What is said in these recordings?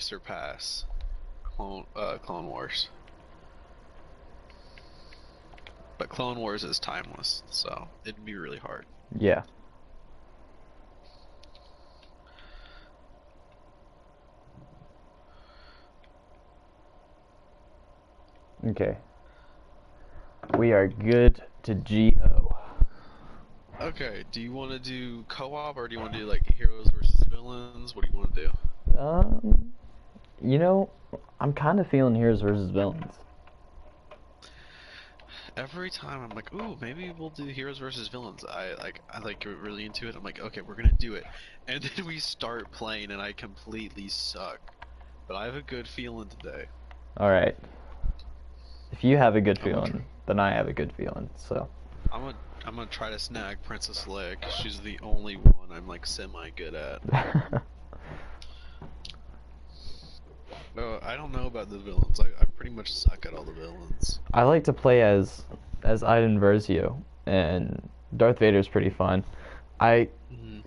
surpass Clone Wars. But Clone Wars is timeless, so it'd be really hard. Yeah. Okay. We are good to go. Okay, do you want to do co-op or do you want to do like heroes versus villains? What do you want to do? You know, I'm kind of feeling heroes versus villains. Every time I'm like, ooh, maybe we'll do heroes versus villains. I get really into it. I'm like, okay, we're gonna do it, and then we start playing and I completely suck. But I have a good feeling today. All right. If you have a good I'm gonna, feeling, then I have a good feeling. So. I'm gonna, I'm gonna try to snag Princess Leia 'cause she's the only one I'm like semi good at. I don't know about the villains. I pretty much suck at all the villains. I like to play as Iden Versio, and Darth Vader's pretty fun. I Mm-hmm.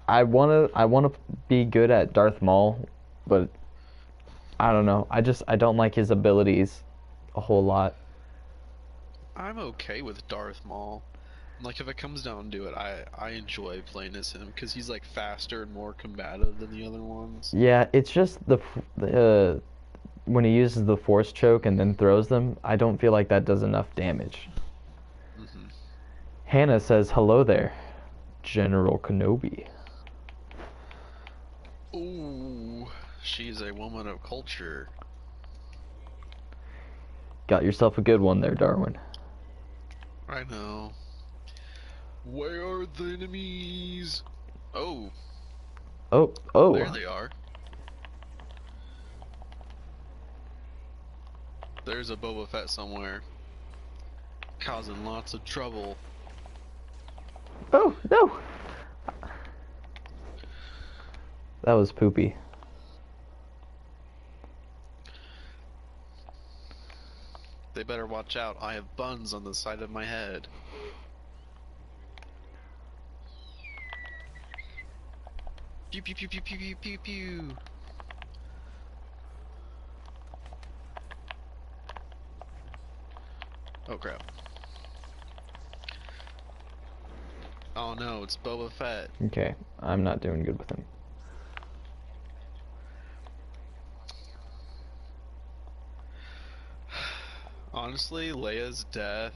I wanna be good at Darth Maul, but I don't know. I don't like his abilities a whole lot. I'm okay with Darth Maul. Like if it comes down to it, I enjoy playing as him because he's like faster and more combative than the other ones. Yeah, it's just when he uses the Force choke and then throws them, I don't feel like that does enough damage. Mm-hmm. Hannah says, "Hello there, General Kenobi." Ooh, she's a woman of culture. Got yourself a good one there, Darwin. I know. Where are the enemies? Oh, Oh, oh. there they are. There's a Boba Fett somewhere, causing lots of trouble. Oh, no. That was poopy. They better watch out. I have buns on the side of my head. Pew pew pew pew pew pew pew pew. Oh crap. Oh no, it's Boba Fett. Okay, I'm not doing good with him. Honestly, Leia's death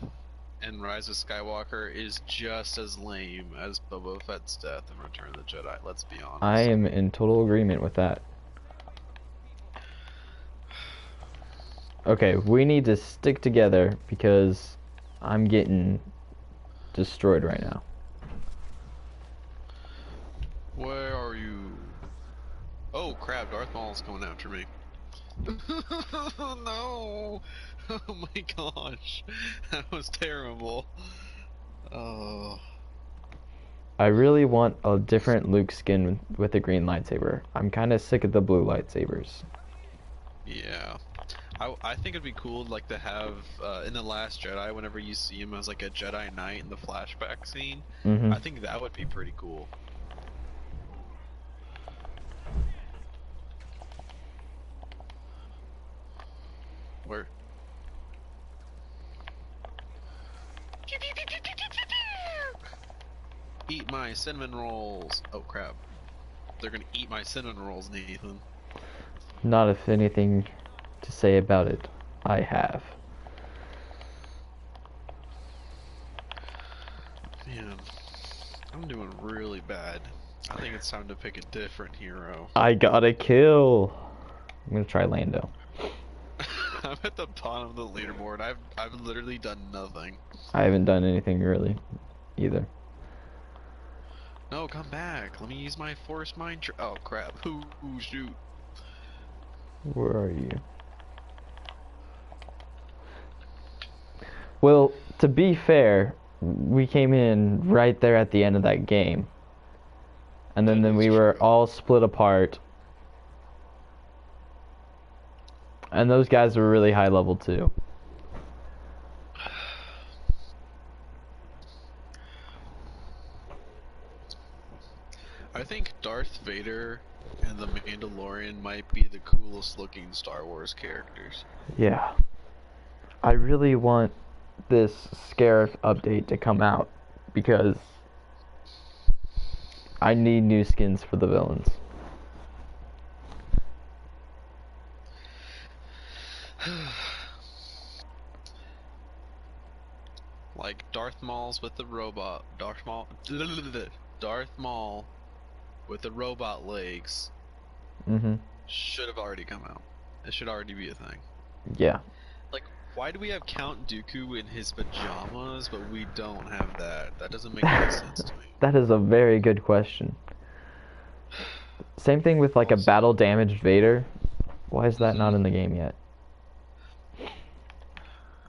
in Rise of Skywalker is just as lame as Boba Fett's death in Return of the Jedi, let's be honest. I am in total agreement with that. Okay, we need to stick together because I'm getting destroyed right now. Where are you? Oh crap, Darth Maul's coming after me. No! Oh my gosh. That was terrible. Oh. I really want a different Luke skin with a green lightsaber. I'm kind of sick of the blue lightsabers. Yeah. I think it'd be cool like to have in The Last Jedi whenever you see him as like a Jedi Knight in the flashback scene. Mm-hmm. I think that would be pretty cool. Where? Eat my cinnamon rolls. Oh crap. They're gonna eat my cinnamon rolls, Nathan. Not if anything to say about it. I have. Man, I'm doing really bad. I think it's time to pick a different hero. I got a kill. I'm gonna try Lando. I'm at the bottom of the leaderboard. I've literally done nothing. I haven't done anything really, either. No, come back. Let me use my force mind. Oh crap! Ooh, shoot. Where are you? Well, to be fair, we came in right there at the end of that game. And then we were all split apart. And those guys were really high level too. I think Darth Vader and the Mandalorian might be the coolest looking Star Wars characters. Yeah. I really want this Scarif update to come out because I need new skins for the villains. Like Darth Maul's with the robot. Darth Maul with the robot legs Mm-hmm. should have already come out. It should already be a thing. Yeah. Like, why do we have Count Dooku in his pajamas, but we don't have that? That doesn't make any sense to me. That is a very good question. Same thing with like Also, a battle damaged Vader. Why is that not in the game yet?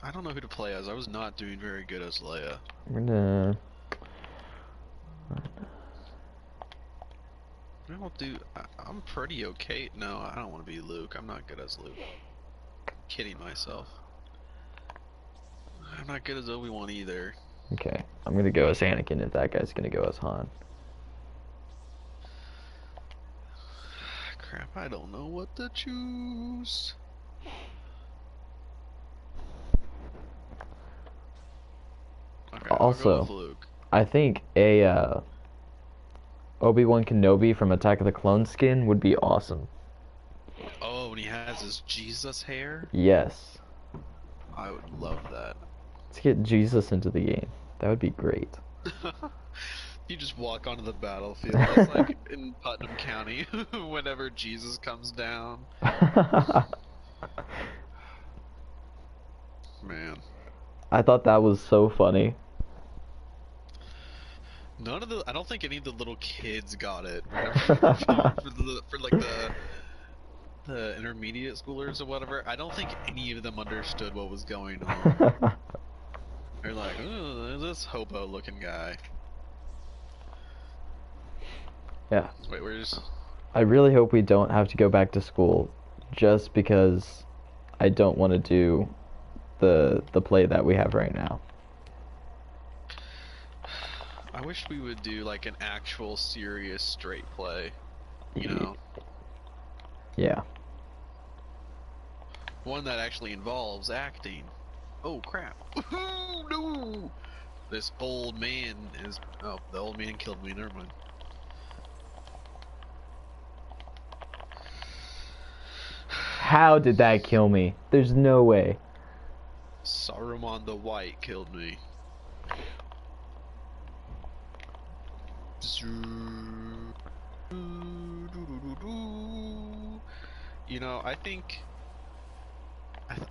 I don't know who to play as. I was not doing very good as Leia. We're gonna... I'll do. I'm pretty okay. No, I don't want to be Luke. I'm not good as Luke. I'm kidding myself. I'm not good as Obi-Wan either. Okay, I'm gonna go as Anakin if that guy's gonna go as Han. Crap, I don't know what to choose. Okay, I'll go with Also, Luke. I think a Obi-Wan Kenobi from Attack of the Clones skin would be awesome. Oh, and he has his Jesus hair? Yes. I would love that. Let's get Jesus into the game. That would be great. You just walk onto the battlefield. It's like in Putnam County whenever Jesus comes down. Man. I thought that was so funny. I don't think any of the little kids got it. For like the intermediate schoolers or whatever. I don't think any of them understood what was going on. They're like, oh, there's this hobo looking guy. Yeah. Wait, where's... I really hope we don't have to go back to school just because I don't want to do the play that we have right now. I wish we would do like an actual serious straight play, you know? Yeah. One that actually involves acting. Oh crap. No! This old man is... Oh, the old man killed me, never mind. How did that kill me? There's no way. Saruman the White killed me. You know, I think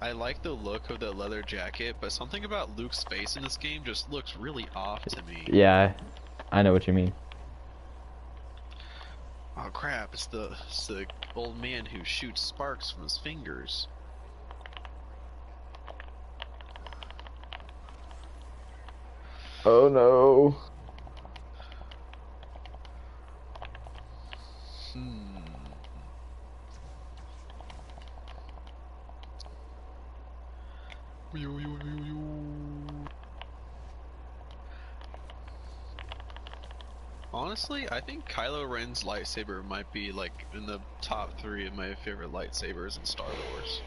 I like the look of the leather jacket, but something about Luke's face in this game just looks really off to me. Yeah, I know what you mean. Oh crap, it's the old man who shoots sparks from his fingers. Oh no. Honestly, I think Kylo Ren's lightsaber might be like in the top 3 of my favorite lightsabers in Star Wars.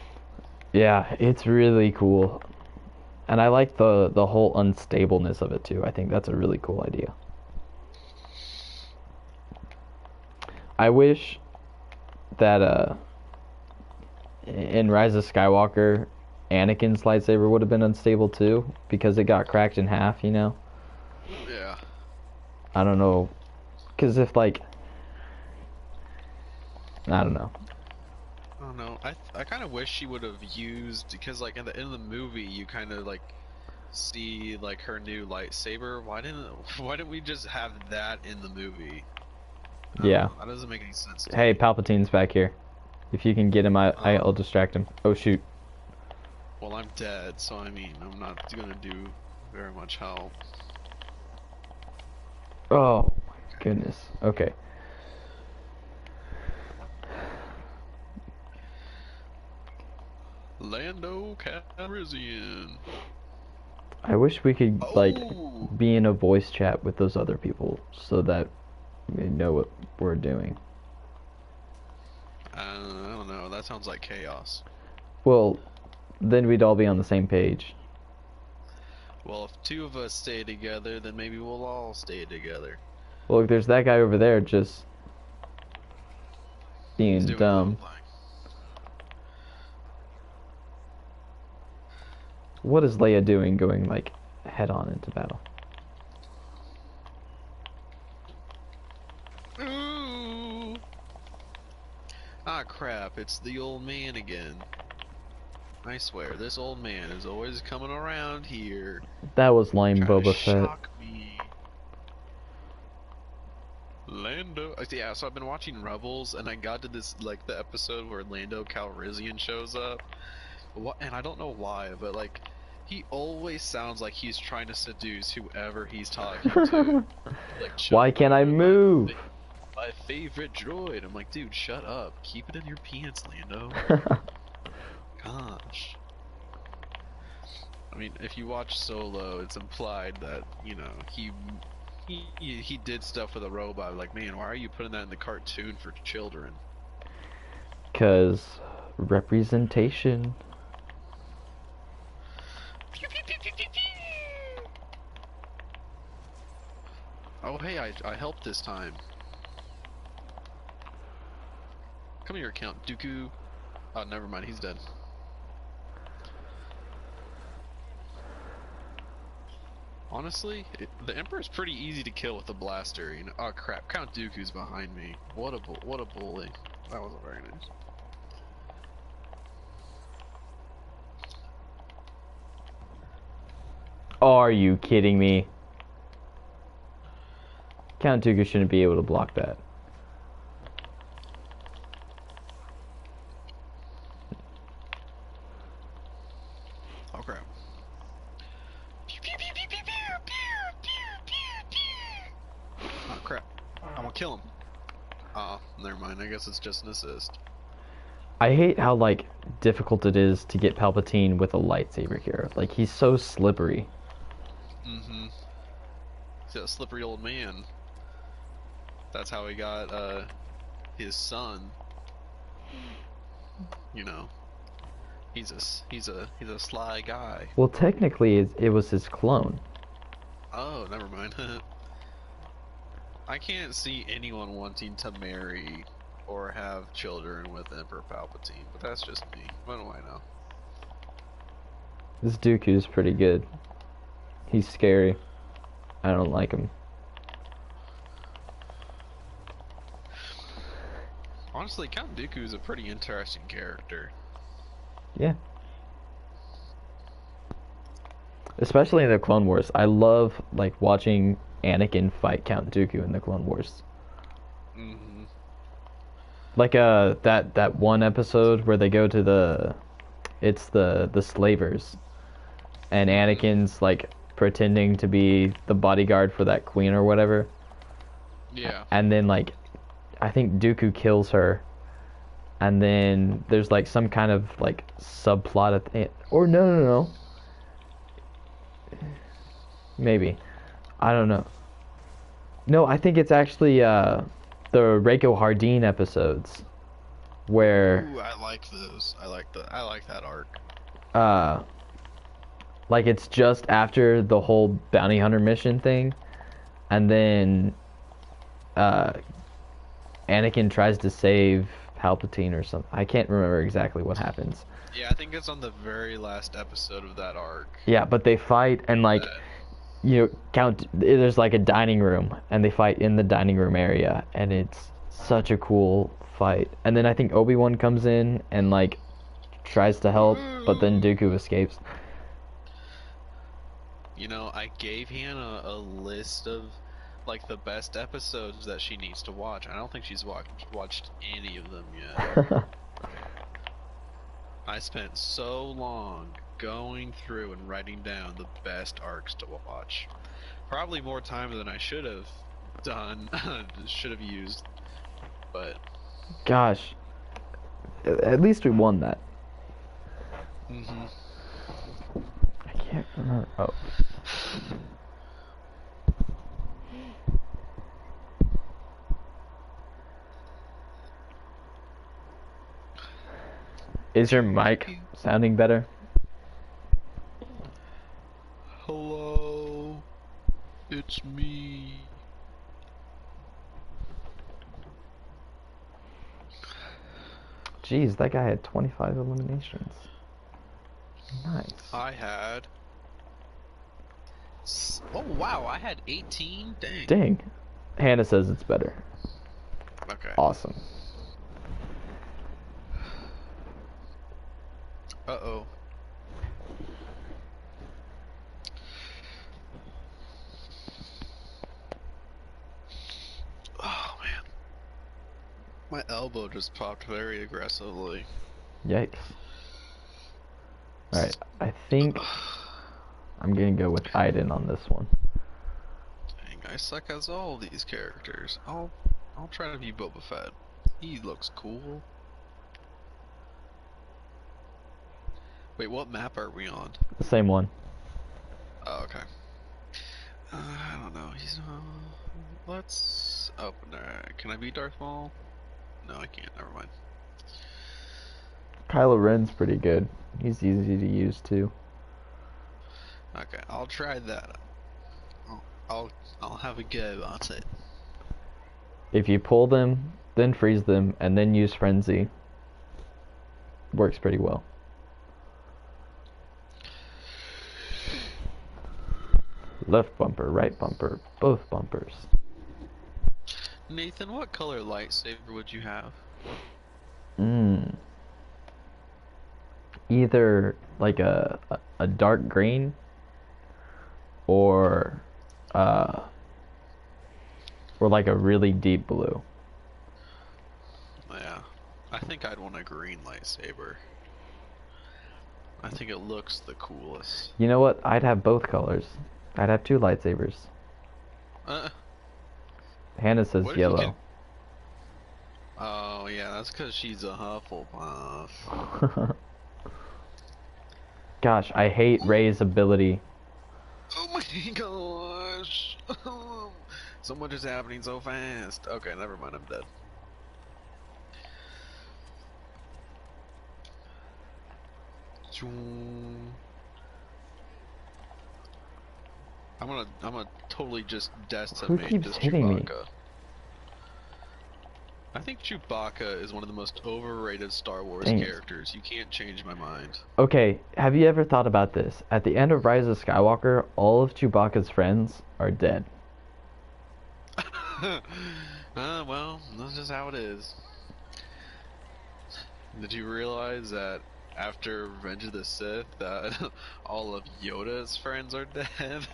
Yeah, it's really cool. And I like the whole unstableness of it too. I think that's a really cool idea. I wish that in Rise of Skywalker, Anakin's lightsaber would have been unstable too, because it got cracked in half, you know? Yeah. I don't know, because if like, I don't know. I don't know. I kind of wish she would have used, because like in the end of the movie you kind of like see like her new lightsaber. Why didn't we just have that in the movie? Yeah. That doesn't make any sense. Hey, Palpatine's back here. If you can get him, I'll distract him. Oh shoot. Well, I'm dead, so I mean, I'm not gonna do very much help. Oh my goodness. Okay. Lando Calrissian. I wish we could like be in a voice chat with those other people so that We know what we're doing. I don't know. That sounds like chaos. Well, then we'd all be on the same page. Well, if two of us stay together, then maybe we'll all stay together. Well, look, there's that guy over there just being He's doing his own dumb. thing. What is Leia doing going, like, head on into battle? Ooh. Ah, crap. It's the old man again. I swear, this old man is always coming around here. That was lame, Trying to Boba Fett. shock me. Lando. Yeah, so I've been watching Rebels, and I got to this, like, the episode where Lando Calrissian shows up. And I don't know why, but, like, he always sounds like he's trying to seduce whoever he's talking to. Like, Why can't I move? My favorite droid. I'm like, dude, shut up. Keep it in your pants, Lando. Gosh. I mean, if you watch Solo, it's implied that, you know, he did stuff with a robot. Like, man, why are you putting that in the cartoon for children? 'Cause representation. Oh, hey, I helped this time. Come here, Count Dooku. Oh, never mind, he's dead. Honestly, the Emperor's pretty easy to kill with a blaster. You know. Oh crap, Count Dooku's behind me. What a bully. That wasn't very nice. Are you kidding me? Count Dooku shouldn't be able to block that. Oh crap. Oh crap. I'm gonna kill him. Oh, never mind. I guess it's just an assist. I hate how, like, difficult it is to get Palpatine with a lightsaber here. Like, he's so slippery. Mm-hmm. He's a slippery old man. That's how he got, his son. You know. He's a sly guy. Well, technically, it was his clone. Oh, never mind. I can't see anyone wanting to marry or have children with Emperor Palpatine, but that's just me. What do I know? This Dooku's pretty good. He's scary. I don't like him. Honestly, Count Dooku is a pretty interesting character. Yeah. Especially in the Clone Wars. I love, like, watching Anakin fight Count Dooku in the Clone Wars. Mm-hmm. Like, that one episode where they go to the slavers. And Anakin's, like, pretending to be the bodyguard for that queen or whatever. Yeah. And then, like, I think Dooku kills her. And then there's, like, some kind of, like, subplot at the end. Or no. Maybe. I don't know. No, I think it's actually, the Reiko Hardin episodes. Where... Ooh, I like those. I like that arc. Like, it's just after the whole bounty hunter mission thing. And then, Anakin tries to save Palpatine or something. I can't remember exactly what happens. Yeah, I think it's on the very last episode of that arc. Yeah, but they fight and, like, you know, there's like a dining room and they fight in the dining room area and it's such a cool fight. And then I think Obi-Wan comes in and, like, tries to help, but then Dooku escapes. You know, I gave Hannah a list of, like, the best episodes that she needs to watch. I don't think she's watched any of them yet. I spent so long going through and writing down the best arcs to watch. Probably more time than I should have done, should have used, but... Gosh. At least we won that. Mm-hmm. I can't remember. Oh. Is your mic sounding better? Hello, it's me. Jeez, that guy had 25 eliminations. Nice. I had. Oh wow, I had 18. Dang. Dang. Hannah says it's better. Okay. Awesome. Uh-oh. Oh man. My elbow just popped very aggressively. Yikes. Alright, I think I'm gonna go with Aiden on this one. Dang, I suck as all these characters. I'll try to be Boba Fett. He looks cool. Wait, what map are we on? The same one. Oh, okay. I don't know. He's let's open there. Can I be Darth Maul? No, I can't. Never mind. Kylo Ren's pretty good. He's easy to use too. Okay, I'll try that. I'll have a go at it. If you pull them, then freeze them, and then use Frenzy, works pretty well. Left bumper, right bumper, both bumpers. Nathan, what color lightsaber would you have? Either like a dark green or like a really deep blue. Yeah, I think I'd want a green lightsaber. I think it looks the coolest. You know what? I'd have both colors. I'd have two lightsabers. Hannah says yellow. Oh yeah, that's because she's a Hufflepuff. Gosh, I hate Rey's ability. Oh my gosh! So much is happening so fast. Okay, never mind, I'm dead. I'm gonna totally just decimate this Chewbacca. I think Chewbacca is one of the most overrated Star Wars characters. You can't change my mind. Okay, have you ever thought about this? At the end of Rise of Skywalker, all of Chewbacca's friends are dead. Well, that's just how it is. Did you realize that after Revenge of the Sith, that all of Yoda's friends are dead?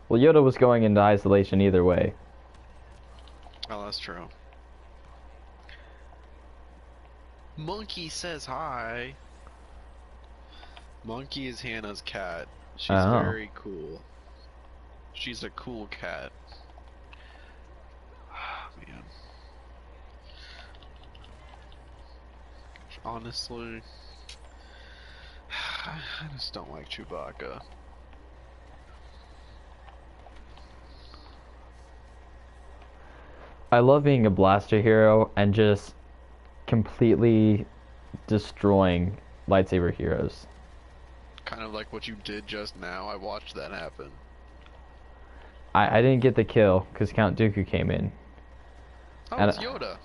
Well, Yoda was going into isolation either way. Oh, that's true. Monkey says hi. Monkey is Hannah's cat. She's very cool. She's a cool cat. Man. Honestly, I just don't like Chewbacca. I love being a blaster hero and just completely destroying lightsaber heroes. Kind of like what you did just now. I watched that happen. I didn't get the kill because Count Dooku came in. Oh, it's Yoda.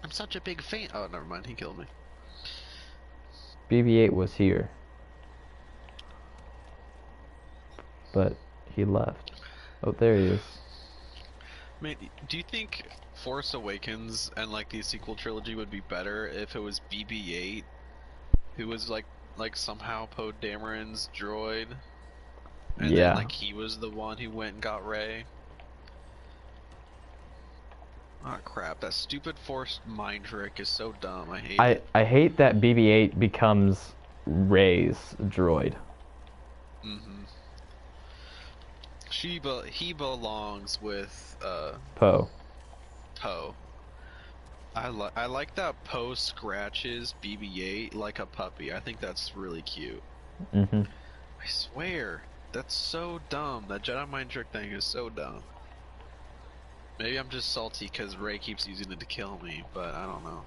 I'm such a big fan. Oh, never mind. He killed me. BB-8 was here, but he left. Oh, there he is. Man, do you think Force Awakens and like the sequel trilogy would be better if it was BB-8, who was like somehow Poe Dameron's droid, and then like he was the one who went and got Rey? Oh crap! That stupid Force mind trick is so dumb. I hate it. I hate that BB-8 becomes Rey's droid. He belongs with Poe. I like that Poe scratches BB-8 like a puppy. I think that's really cute. I swear, that's so dumb. That Jedi mind trick thing is so dumb. Maybe I'm just salty because Ray keeps using it to kill me, but I don't know.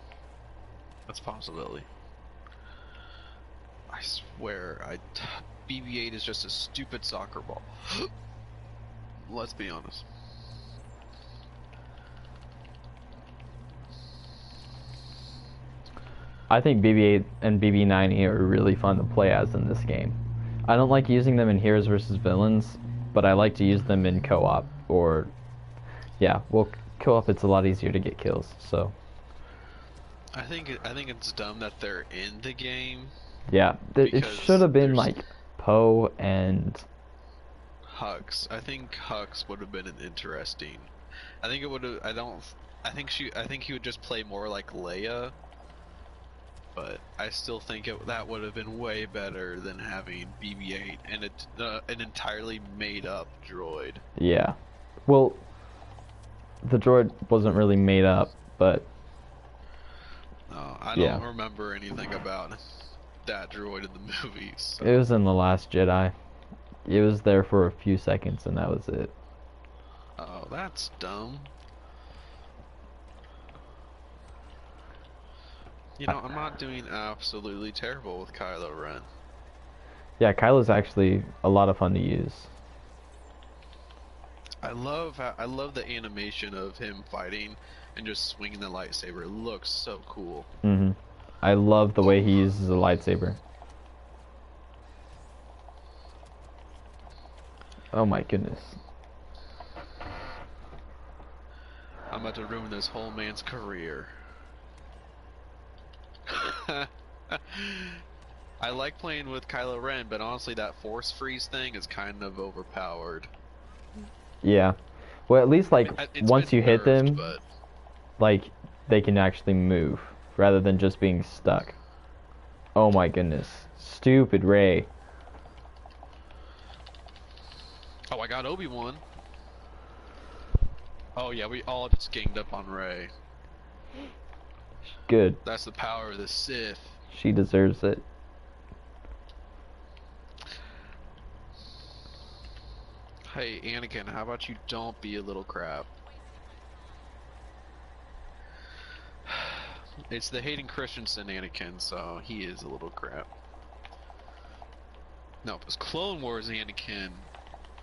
That's a possibility. I swear, BB-8 is just a stupid soccer ball. Let's be honest. I think BB-8 and BB-9 are really fun to play as in this game. I don't like using them in Heroes versus Villains, but I like to use them in co-op or, yeah, well, co-op it's a lot easier to get kills. So. I think it's dumb that they're in the game. Yeah, it should have been like Poe and Hux. I think Hux would have been an interesting. I think it would have. I think he would just play more like Leia. But I still think that would have been way better than having BB-8 and an entirely made-up droid. Yeah, well, the droid wasn't really made up, but no, I don't remember anything about that droid in the movies. So. It was in The Last Jedi. It was there for a few seconds, and that was it. Oh, that's dumb. You know, I'm not doing absolutely terrible with Kylo Ren. Yeah, Kylo's actually a lot of fun to use. I love the animation of him fighting and just swinging the lightsaber. It looks so cool. Mm-hmm. I love the way he uses the lightsaber. Oh my goodness. I'm about to ruin this whole man's career. I like playing with Kylo Ren, but honestly that force freeze thing is kind of overpowered. Yeah. Well, at least like once you hit nerfed, them, but... like they can actually move rather than just being stuck. Oh my goodness. Stupid Rey. Oh, I got Obi-Wan. Oh yeah, we all just ganged up on Rey. Good. That's the power of the Sith. She deserves it. Hey, Anakin, how about you don't be a little crap? It's the Hayden Christensen Anakin, so he is a little crap. No, if it was Clone Wars Anakin,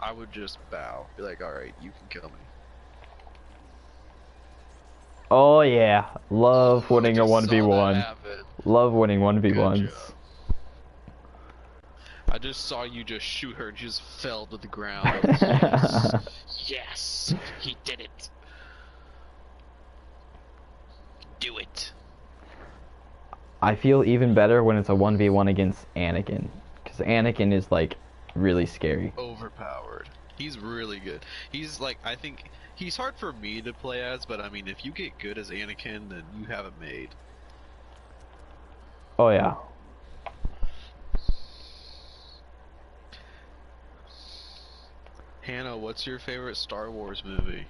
I would just bow. Be like, alright, you can kill me. Oh yeah, love winning a 1v1. Love winning 1v1s. I just saw you just shoot her and she just fell to the ground. Yes, yes, he did it. Do it. I feel even better when it's a 1v1 against Anakin, because Anakin is like really scary. Overpowered. He's really good. He's like, I think he's hard for me to play as, but I mean, if you get good as Anakin, then you have it made. Oh yeah. Hannah, what's your favorite Star Wars movie?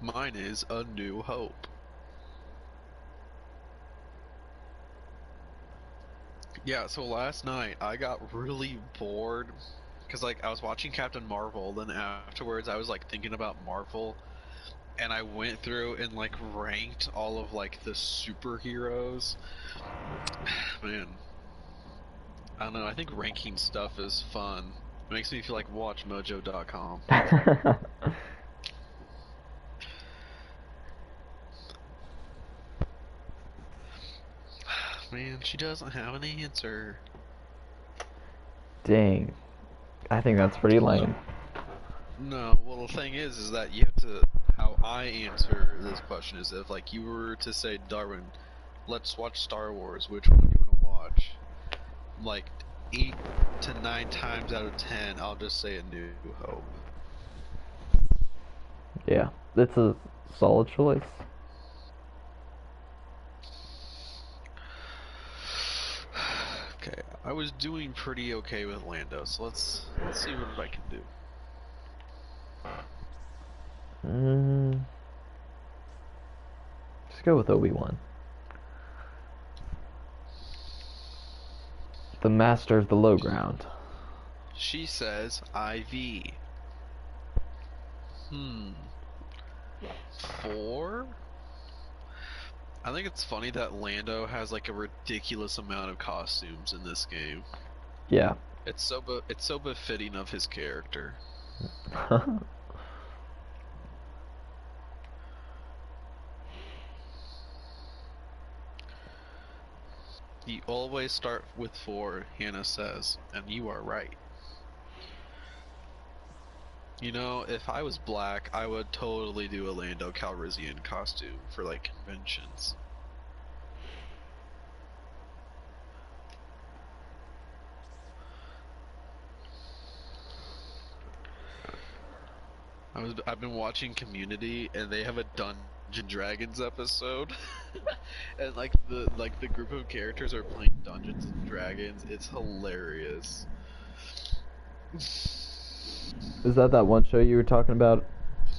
Mine is A New Hope. Yeah, so last night I got really bored because like I was watching Captain Marvel, then afterwards I was like thinking about Marvel, and I went through and like ranked all of like the superheroes. Man, I don't know, I think ranking stuff is fun. It makes me feel like watchmojo.com. Man, she doesn't have an answer. Dang. I think that's pretty lame. No, well the thing is that you have to, how I answer this question is if like you were to say, Darwin, let's watch Star Wars, which one do you want to watch? Like 8 to 9 times out of 10, I'll just say A New Hope. Yeah, that's a solid choice. Okay, I was doing pretty okay with Lando, so let's see what I can do. Let's go with Obi-Wan. The master of the low ground. She says IV. 4? I think it's funny that Lando has like a ridiculous amount of costumes in this game. Yeah. It's so befitting of his character. You always start with 4, Hannah says, and you are right. You know, if I was black, I would totally do a Lando Calrissian costume for like conventions. I've been watching Community, and they have a Dungeons and Dragons episode, and like the group of characters are playing Dungeons and Dragons. It's hilarious. Is that one show you were talking about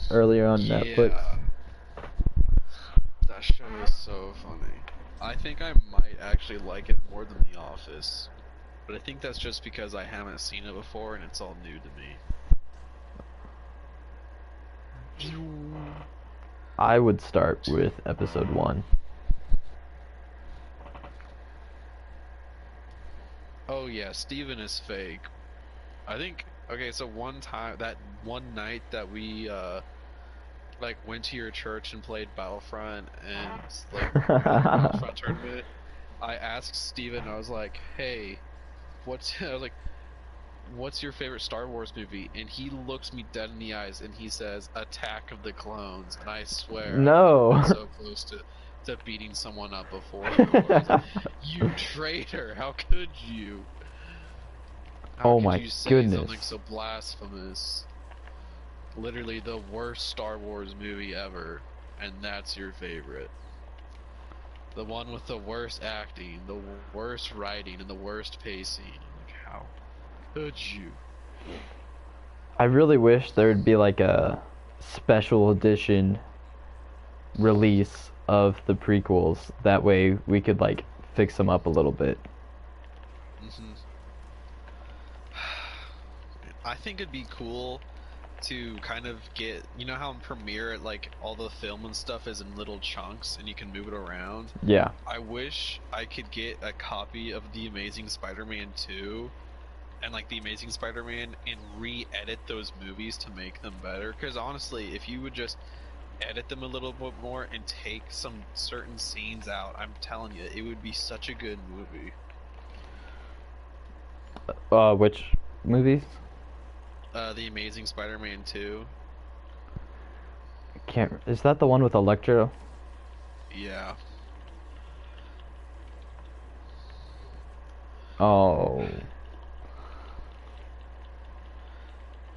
earlier on Netflix? Yeah, that show is so funny. I think I might actually like it more than The Office, but I think that's just because I haven't seen it before and it's all new to me. I would start with episode 1. Oh yeah, Steven is fake. I think okay, so that one night that we like went to your church and played Battlefront and like Battlefront tournament, I asked Steven, I was like, "Hey, I was like, what's your favorite Star Wars movie?" And he looks me dead in the eyes and he says, "Attack of the Clones." And I swear No. I've been so close to beating someone up before. I was like, "You traitor, how could you? How Oh could my you say goodness. something so blasphemous? Literally the worst Star Wars movie ever, and that's your favorite. The one with the worst acting, the worst writing, and the worst pacing. Like, how could you?" I really wish there would be like a special edition release of the prequels. That way we could like fix them up a little bit. I think it'd be cool to kind of get, you know how in Premiere like all the film and stuff is in little chunks and you can move it around? Yeah. I wish I could get a copy of The Amazing Spider-Man 2 and like The Amazing Spider-Man and re-edit those movies to make them better, because honestly, if you would just edit them a little bit more and take some certain scenes out, I'm telling you, it would be such a good movie. Which movies? The Amazing Spider-Man 2. Is that the one with Electro? Yeah. Oh.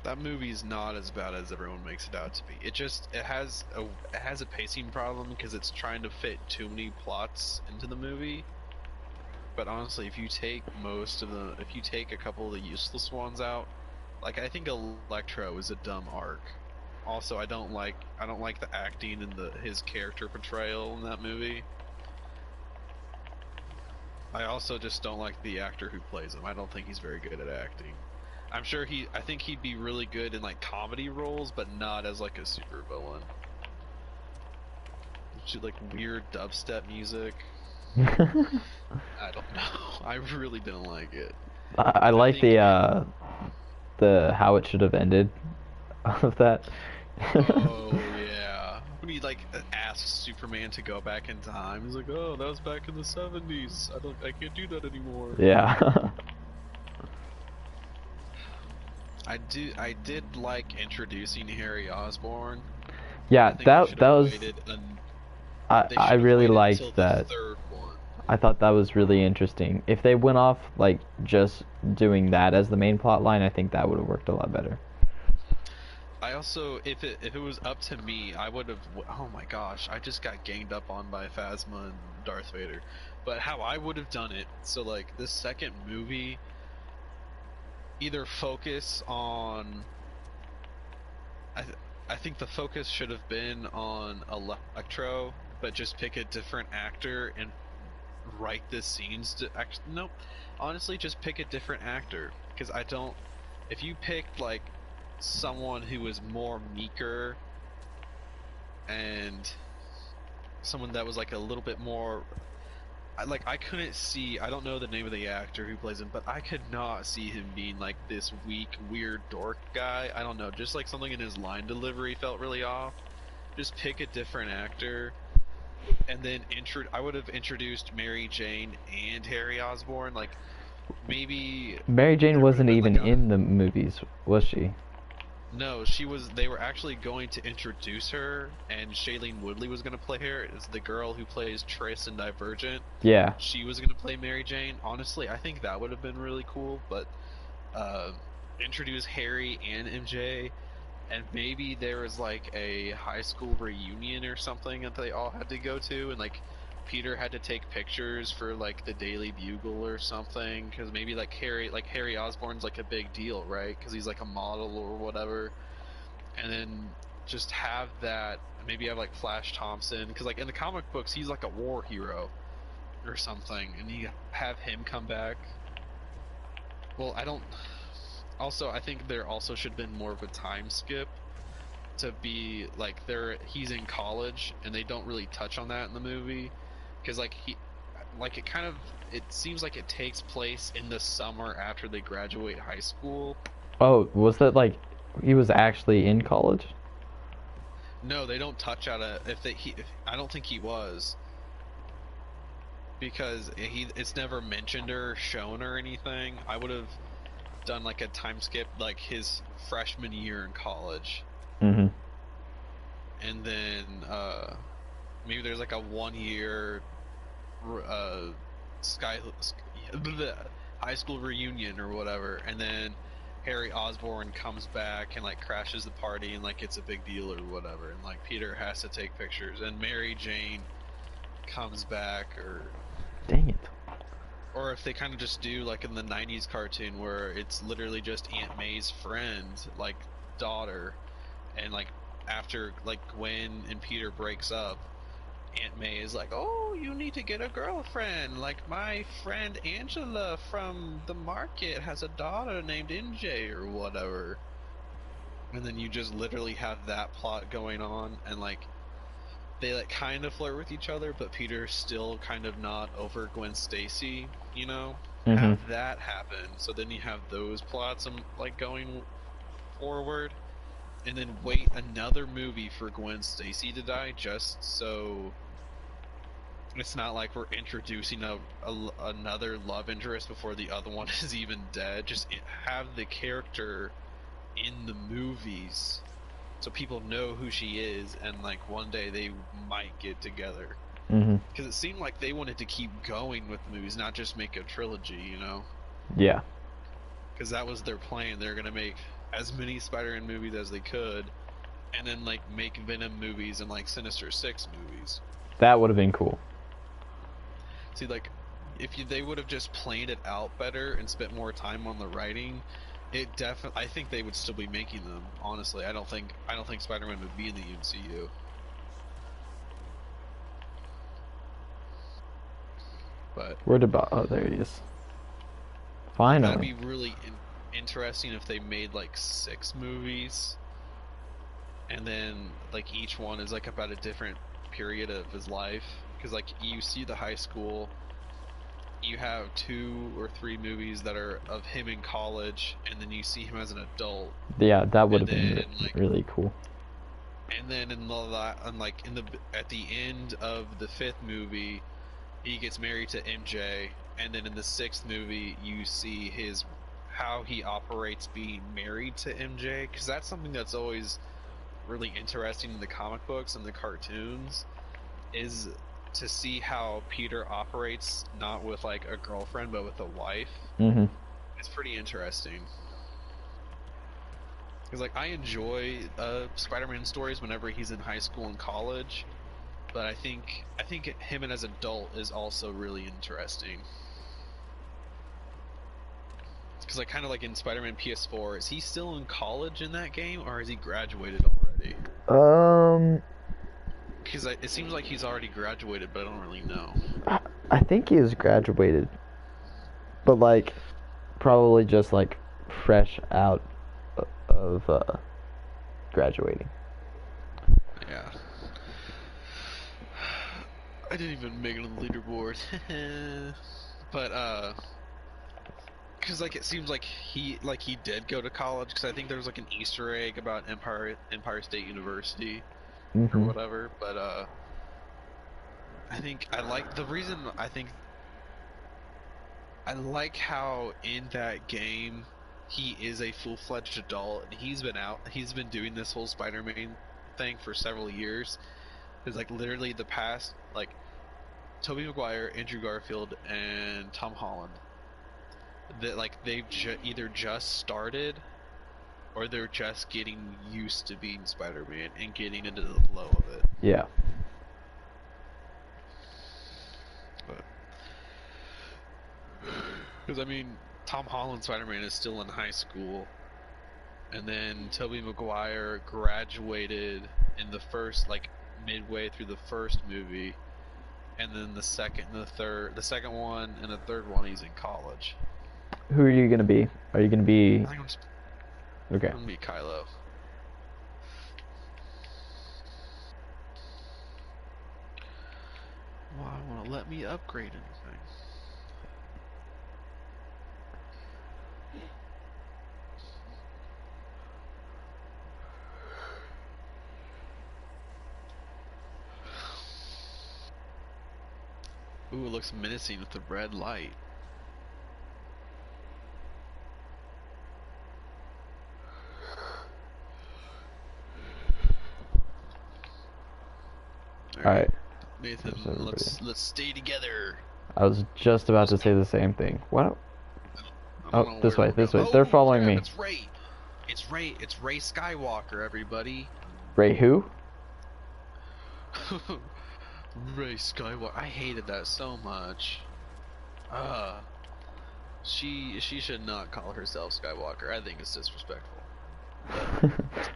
That movie's not as bad as everyone makes it out to be. It has a pacing problem because it's trying to fit too many plots into the movie. But honestly, if you take a couple of the useless ones out, like I think Electro is a dumb arc. Also, I don't like the acting and his character portrayal in that movie. I also just don't like the actor who plays him. I don't think he's very good at acting. I think he'd be really good in like comedy roles, but not as like a super villain. Like weird dubstep music. I don't know. I really don't like it. I like the how it should have ended of that. Oh yeah. When he like asks Superman to go back in time, he's like, "Oh, that was back in the 70s. I can't do that anymore." Yeah. I did like introducing Harry Osborn. Yeah, that was I really liked that. Third one. I thought that was really interesting. If they went off like just doing that as the main plot line, I think that would have worked a lot better. I also, if it was up to me, I would have. Oh my gosh, I just got ganged up on by Phasma and Darth Vader. But how I would have done it, so like the second movie, either focus on. I think the focus should have been on Electro, but just pick a different actor and write the scenes to. Nope. Honestly, just pick a different actor, because I don't. if you picked like someone who was more meeker and someone that was like a little bit more I couldn't see. I don't know the name of the actor who plays him, but I could not see him being like this weak, weird dork guy. I don't know. Just like something in his line delivery felt really off. Just pick a different actor, and then I would have introduced Mary Jane and Harry Osborn. Like maybe Mary Jane there would have wasn't been even like a in the movies, was she? no. She was. They were actually going to introduce her, and Shailene Woodley was going to play her. It's the girl who plays Triss in Divergent. Yeah. She was going to play Mary Jane. Honestly, I think that would have been really cool, but uh, introduce Harry and MJ, and maybe there was like a high school reunion or something that they all had to go to, and like Peter had to take pictures for like the Daily Bugle or something, because maybe like Harry Osborn's like a big deal, right? Because he's like a model or whatever, and then just have that. Maybe have like Flash Thompson, because like in the comic books he's like a war hero or something, and you have him come back. Well, I don't. Also, I think there also should have been more of a time skip to be like he's in college, and they don't really touch on that in the movie, because it seems like it takes place in the summer after they graduate high school. Oh, was that like he was actually in college? No, they don't touch on it. I don't think he was, because it's never mentioned or shown or anything. I would have done like a time skip, like his freshman year in college, Mm-hmm. and then maybe there's like a 1 year uh, sky high school reunion or whatever, and then Harry Osborn comes back and like crashes the party, and like it's a big deal or whatever, and like Peter has to take pictures, and Mary Jane comes back, Dang it. or if they kind of just do like in the 90s cartoon where it's literally just Aunt May's friend, like daughter, and like after like Gwen and Peter breaks up, Aunt May is like, "Oh, you need to get a girlfriend. Like my friend Angela from the market has a daughter named NJ or whatever." And then you just literally have that plot going on, and like they like kind of flirt with each other, but Peter's still kind of not over Gwen Stacy, you know? Mm-hmm. Have that happen. So then you have those plots like going forward, and then wait another movie for Gwen Stacy to die, just so it's not like we're introducing another love interest before the other one is even dead. Just have the character in the movies so people know who she is, and like one day they might get together. Mm-hmm. Because it seemed like they wanted to keep going with the movies, not just make a trilogy, you know? Yeah. Because that was their plan. They're gonna make as many Spider-Man movies as they could, and then like make Venom movies and like Sinister Six movies. That would have been cool. See, like, they would have just planned it out better and spent more time on the writing, I think they would still be making them. Honestly, I don't think Spider-Man would be in the MCU. But Oh, there he is. Finally. that'd be really interesting if they made like 6 movies, and then like each one is like about a different period of his life. Because like you see the high school, you have 2 or 3 movies that are of him in college, and then you see him as an adult. Yeah, that would have been like, really cool. And then at the end of the 5th movie, he gets married to MJ, and then in the 6th movie, you see how he operates being married to MJ, because that's something that's always really interesting in the comic books and the cartoons, is to see how Peter operates, not with like a girlfriend but with a wife. Mm-hmm. It's pretty interesting, because like I enjoy Spider-Man stories whenever he's in high school and college, but I think him as an adult is also really interesting, because like kind of like in Spider-Man PS4, is he still in college in that game, or has he graduated already? Because it seems like he's already graduated, but I don't really know. I think he has graduated, but like probably just like fresh out of graduating. Yeah. I didn't even make it on the leaderboard. But because like it seems like he did go to college, because I think there was like an Easter egg about Empire State University or Hmm. whatever. But I think I like the reason I think I like how in that game he is a full-fledged adult, and he's been doing this whole Spider-Man thing for several years. It's like literally the past, like Tobey Maguire, Andrew Garfield, and Tom Holland, that like they've either just started or they're just getting used to being Spider-Man and getting into the flow of it. Yeah. But because I mean, Tom Holland Spider-Man is still in high school, and then Tobey Maguire graduated in the first, like midway through the first movie, and then the second one and the third one he's in college. Who are you gonna be? Are you gonna be I think okay? I'm gonna be Kylo. Well, I want to let me upgrade anything. Ooh, it looks menacing with the red light. All right. Nathan, let's stay together. I was just about to say the same thing. What? I Oh, don't know this where way, we're this way. going. They're Oh, following crap, me. it's Ray. It's Ray Skywalker, everybody. Ray who? Ray Skywalker. I hated that so much. She should not call herself Skywalker. I think it's disrespectful.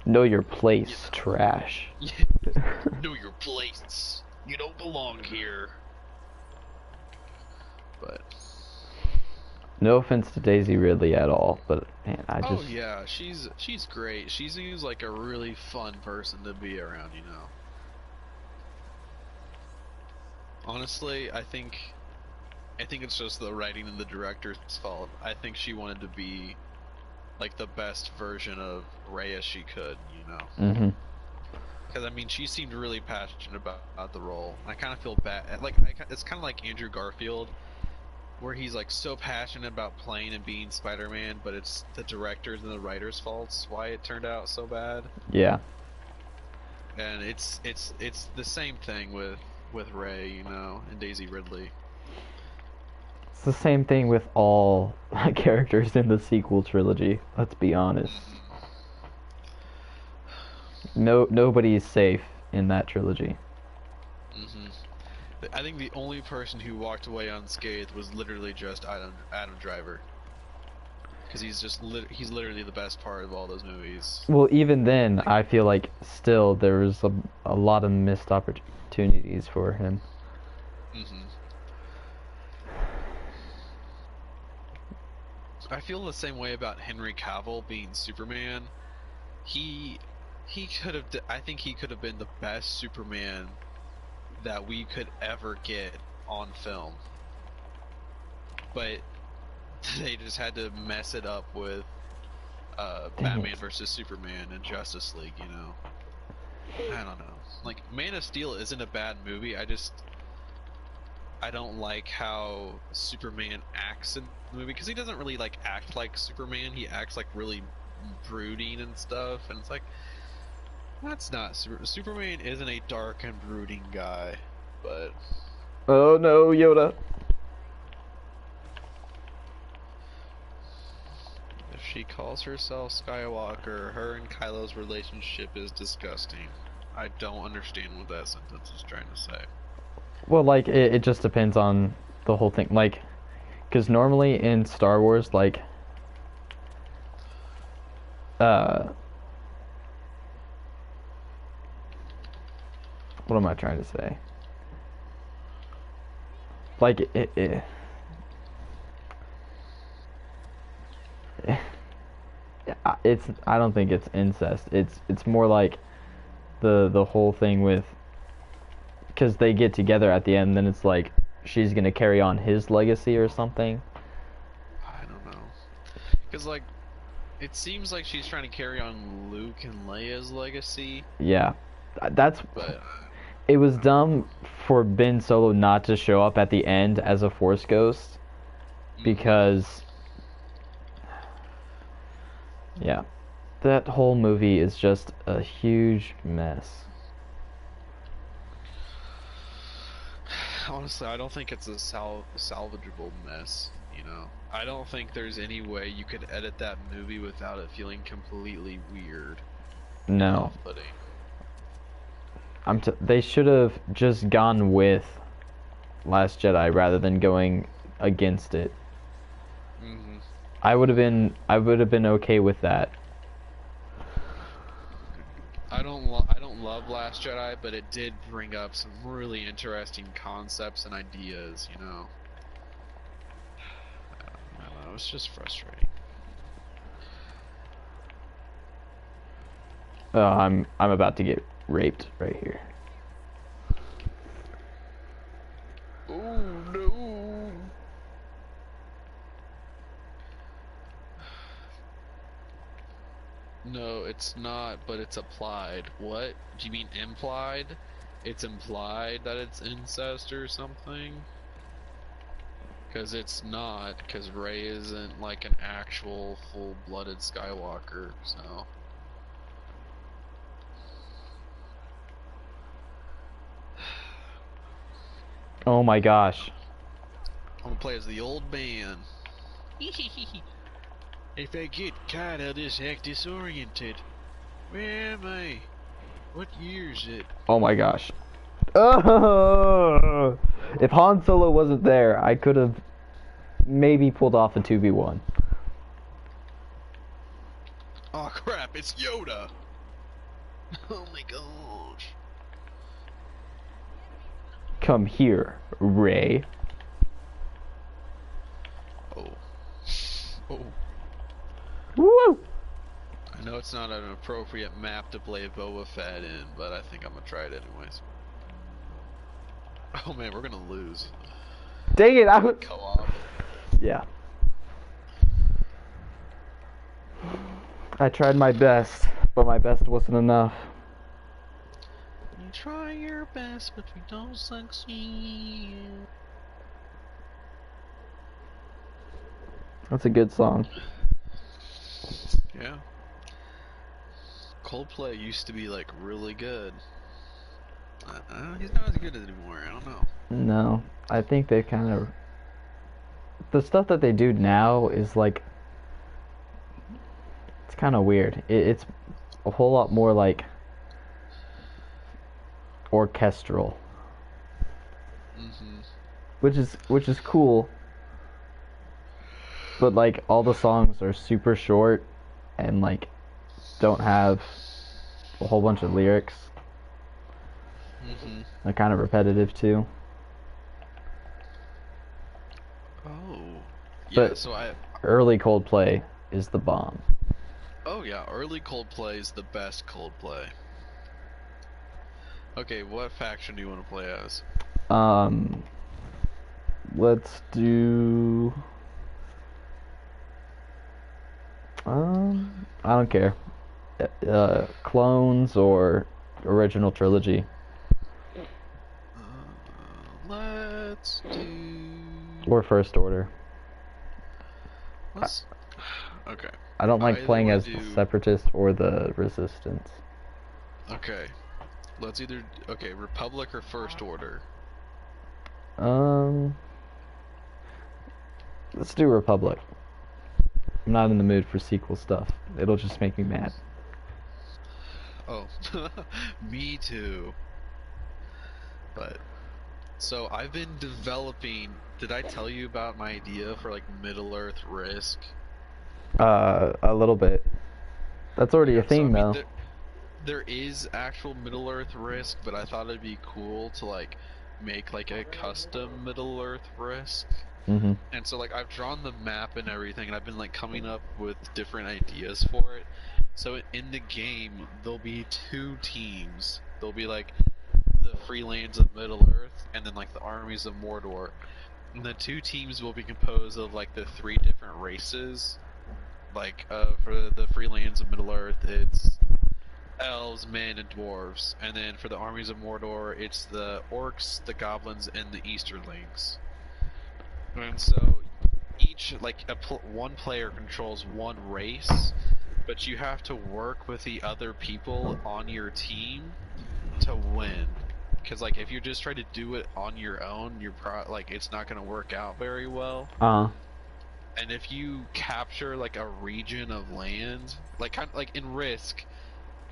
Know your place, trash. Know your place. You don't belong here. But no offense to Daisy Ridley at all, but man, oh yeah, she's great. She seems like a really fun person to be around, you know. Honestly, I think it's just the writing and the director's fault. I think she wanted to be like the best version of Rey as she could, you know. Mm-hmm. Because I mean, she seemed really passionate about the role. I kind of feel bad. Like it's kind of like Andrew Garfield, where he's like so passionate about playing and being Spider-Man, but it's the directors and the writers' faults why it turned out so bad. Yeah. And it's the same thing with Rey, you know, and Daisy Ridley. It's the same thing with all characters in the sequel trilogy. Let's be honest. Nobody's safe in that trilogy. I think the only person who walked away unscathed was literally just Adam Driver, because he's literally the best part of all those movies. Well, even then, I feel like still there was a lot of missed opportunities for him. I feel the same way about Henry Cavill being Superman. He could have. I think he could have been the best Superman that we could ever get on film, but they just had to mess it up with Batman versus Superman and Justice League, you know. I don't know. Like, Man of Steel isn't a bad movie. I don't like how Superman acts in the movie, because he doesn't really like act like Superman. He acts like really brooding and stuff, and it's like, that's not Superman isn't a dark and brooding guy. But oh no, Yoda. if she calls herself Skywalker, her and Kylo's relationship is disgusting. I don't understand what that sentence is trying to say. Well, like, it just depends on the whole thing. Like, because normally in Star Wars, like, what am I trying to say? Like, I don't think it's incest. It's more like the whole thing with, because they get together at the end, then it's like she's gonna carry on his legacy or something. I don't know. Because, like, it seems like she's trying to carry on Luke and Leia's legacy. Yeah, that's. But It was dumb for Ben Solo not to show up at the end as a Force ghost, because yeah, that whole movie is just a huge mess. honestly, I don't think it's a salvageable mess. You know, I don't think there's any way you could edit that movie without it feeling completely weird. No, Off-putting. they should have just gone with Last Jedi rather than going against it. I would have been okay with that. I don't love Last Jedi, but it did bring up some really interesting concepts and ideas. You know, I don't know. It's just frustrating. Oh, I'm about to get raped right here. Oh no! No, it's not, but it's applied. What? Do you mean implied? It's implied that it's incest or something? Because it's not, because Rey isn't like an actual full-blooded Skywalker, so... Oh my gosh. I'm gonna play as the old man. If I get caught, I'll just act disoriented. Where am I? What year is it? Oh my gosh. Oh! If Han Solo wasn't there, I could have maybe pulled off a 2v1. Oh crap, it's Yoda! Oh my gosh. Come here, Rey. Oh. Oh. Woo! I know it's not an appropriate map to play Boba Fett in, but I think I'm gonna try it anyways. Oh man, we're gonna lose. Dang it, I would... Co-op. Yeah. I tried my best, but my best wasn't enough. You try your best, but you don't succeed. That's a good song. Yeah. Coldplay used to be like really good. He's not as good anymore. I don't know. No, I think they kind of... The stuff that they do now is like... It's kind of weird. It's a whole lot more like... orchestral. Which is cool. But like all the songs are super short and like don't have a whole bunch of lyrics. They're kind of repetitive too. Oh. Yeah, But so early Coldplay is the bomb. Oh yeah, early Coldplay is the best Coldplay. Okay, what faction do you want to play as? Let's do... I don't care. Clones or original trilogy. Let's do... Or First Order. Let's... Okay. I don't like playing as do... the Separatist or the Resistance. Okay. Let's either... Okay, Republic or First Order? Let's do Republic. I'm not in the mood for sequel stuff. It'll just make me mad. Oh, me too. But, so I've been developing... Did I tell you about my idea for like Middle-earth Risk? A little bit. That's already a thing, though. There is actual Middle-earth Risk, but I thought it'd be cool to like make like a custom Middle-earth Risk. Mhm. And so like I've drawn the map and everything, and I've been like coming up with different ideas for it. So in the game, there'll be two teams. There'll be like the free lands of Middle Earth, and then like the armies of Mordor. And the two teams will be composed of like the three different races. Like for the free lands of Middle Earth, it's elves, men, and dwarves. And then for the armies of Mordor, it's the orcs, the goblins, and the Easterlings. And so each like one player controls one race, but you have to work with the other people on your team to win. Because like if you just try to do it on your own, you're like it's not gonna work out very well. And if you capture like a region of land, like kind of like in Risk,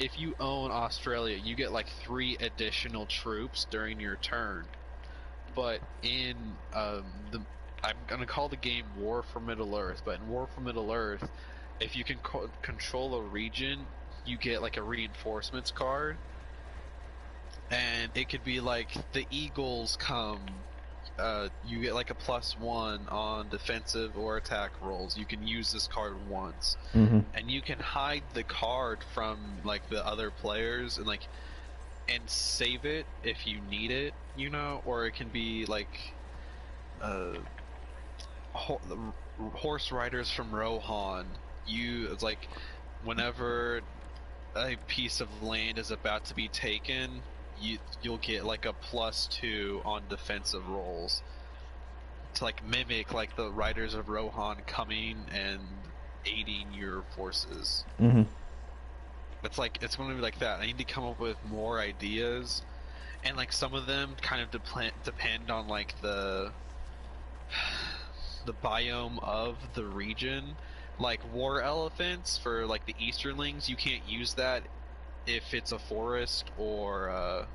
if you own Australia, you get like 3 additional troops during your turn. But in the I'm gonna call the game War for Middle Earth, but in War for Middle Earth, if you can control a region, you get like a reinforcements card, and it could be like the Eagles come. You get like a +1 on defensive or attack rolls. You can use this card once, Mhm. and you can hide the card from like the other players and save it if you need it, you know, or it can be like horse riders from Rohan. It's like whenever a piece of land is about to be taken, you'll get like a +2 on defensive rolls to like mimic like the riders of Rohan coming and aiding your forces. Mhm. It's going to be like that. I need to come up with more ideas, and like some of them kind of depend on like the biome of the region. Like war elephants for like the Easterlings, you can't use that if it's a forest or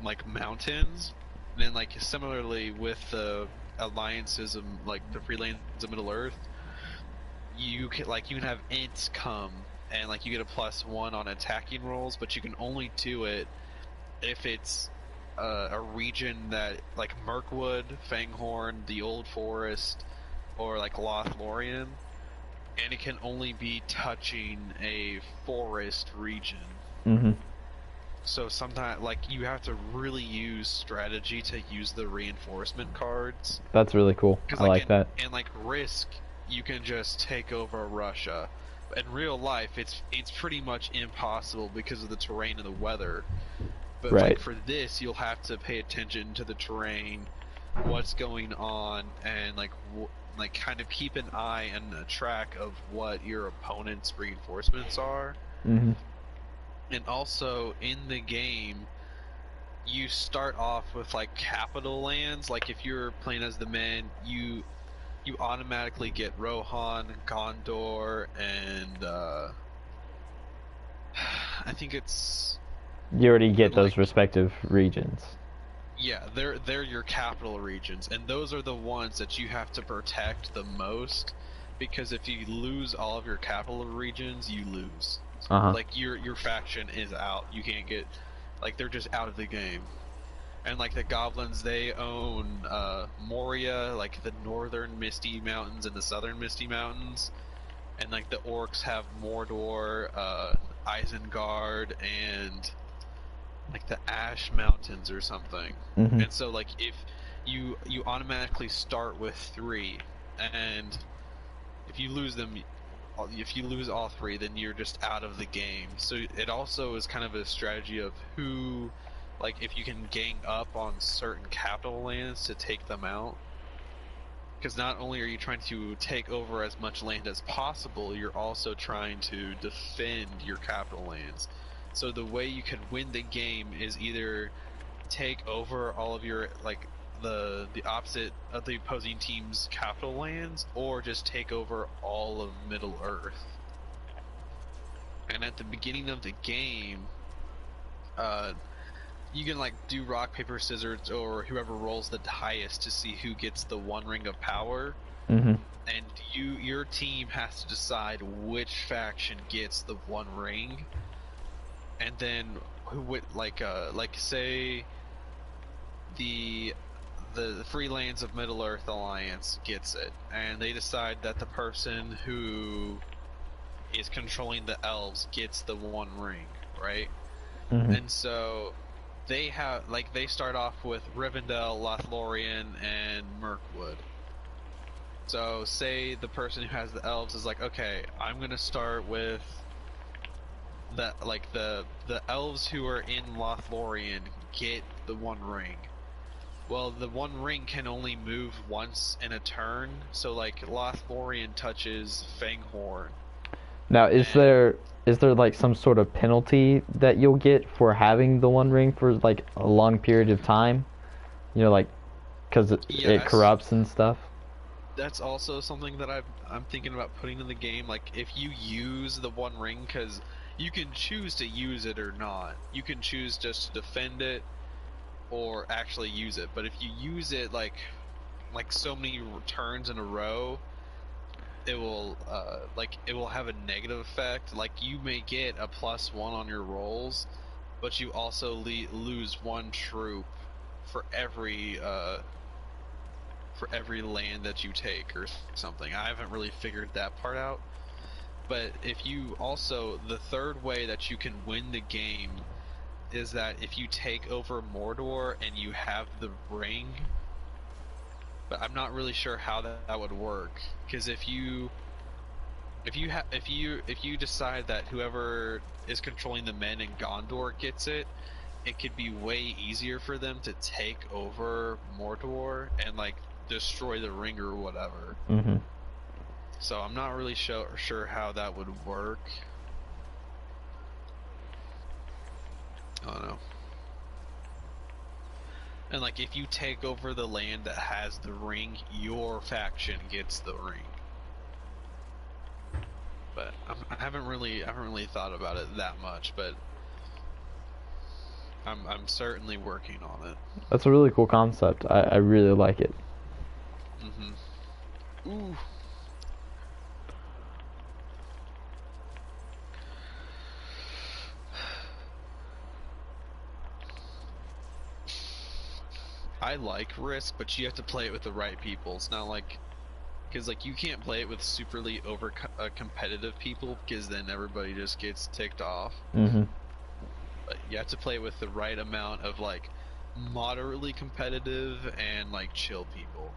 like mountains. And then like similarly with the alliances of like the free lands of Middle Earth, you can have Ents come and like you get a +1 on attacking rolls, but you can only do it if it's a region that like Mirkwood, Fanghorn, the Old Forest, or like Lothlorien, and it can only be touching a forest region. Mhm. So sometimes like you have to really use strategy to use the reinforcement cards. That's really cool. Because I like that. in like Risk, you can just take over Russia. In real life, it's pretty much impossible because of the terrain and the weather. But Right. like for this, you'll have to pay attention to the terrain, what's going on, and like kind of keep an eye and a track of what your opponent's reinforcements are. Mhm. And also in the game, you start off with like capital lands. Like if you're playing as the men, you automatically get Rohan, Gondor, and I think it's You already get those like respective regions. yeah, they're your capital regions, and those are the ones that you have to protect the most, because if you lose all of your capital regions, you lose. Like your faction is out. You can't get like they're just out of the game. And like the goblins, they own Moria, like the northern Misty Mountains and the southern Misty Mountains, and like the orcs have Mordor, Isengard, and like the Ash Mountains or something. Mhm. And so like if you automatically start with 3, and if you lose them, if you lose all 3, then you're just out of the game. So it also is kind of a strategy of who, like if you can gang up on certain capital lands to take them out. Because not only are you trying to take over as much land as possible, you're also trying to defend your capital lands. So the way you can win the game is either take over all of your like the opposite of the opposing team's capital lands, or just take over all of Middle Earth. And at the beginning of the game, you can like do rock paper scissors, or whoever rolls the highest to see who gets the 1 ring of power. Mhm. And your team has to decide which faction gets the 1 ring, and then who would like say the the Free Lands of Middle Earth Alliance gets it, and they decide that the person who is controlling the elves gets the One Ring, right? Hmm. And so they have, like, they start off with Rivendell, Lothlorien, and Mirkwood. So say the person who has the elves is like, okay, I'm gonna start with the elves who are in Lothlorien get the One Ring. Well, the One Ring can only move once in a turn, so like Lothlorien touches Fanghorn. Now, is And there like some sort of penalty that you'll get for having the One Ring for like a long period of time? You know, like because it yes, corrupts and stuff. that's also something that I'm thinking about putting in the game. Like, if you use the One Ring, because you can choose to use it or not. You can choose just to defend it or actually use it. But if you use it like so many turns in a row, it will it will have a negative effect. Like, you may get a +1 on your rolls, but you also lose one troop for every land that you take or something. I haven't really figured that part out. But if you also, the third way that you can win the game is that if you take over Mordor and you have the ring, but I'm not really sure how that would work, because if you decide that whoever is controlling the men in Gondor gets it, it could be way easier for them to take over Mordor and like destroy the ring or whatever. Hmm. So I'm not really sure how that would work. I don't know. And like, if you take over the land that has the ring, your faction gets the ring. But I haven't really thought about it that much, but I'm certainly working on it. That's a really cool concept. I really like it. Mhm. Ooh. I like Risk, but you have to play it with the right people. It's not like, because like, you can't play it with superly over competitive people, because then everybody just gets ticked off. Hmm. But you have to play it with the right amount of like moderately competitive and like chill people.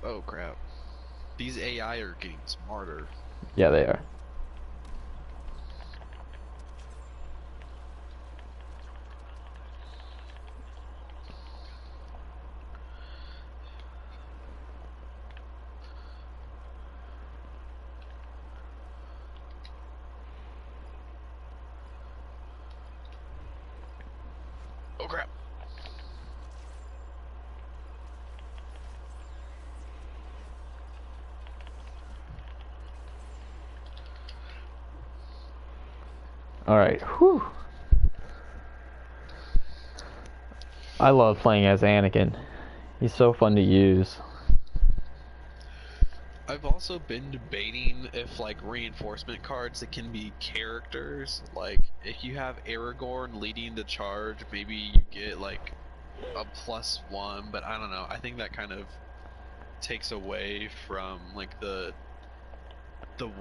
Oh crap. These AI are getting smarter. Yeah, they are. Oh crap. All right. Whew. I love playing as Anakin. He's so fun to use. I've also been debating if like reinforcement cards that can be characters, like if you have Aragorn leading the charge, maybe you get like a +1, but I don't know. I think that kind of takes away from like the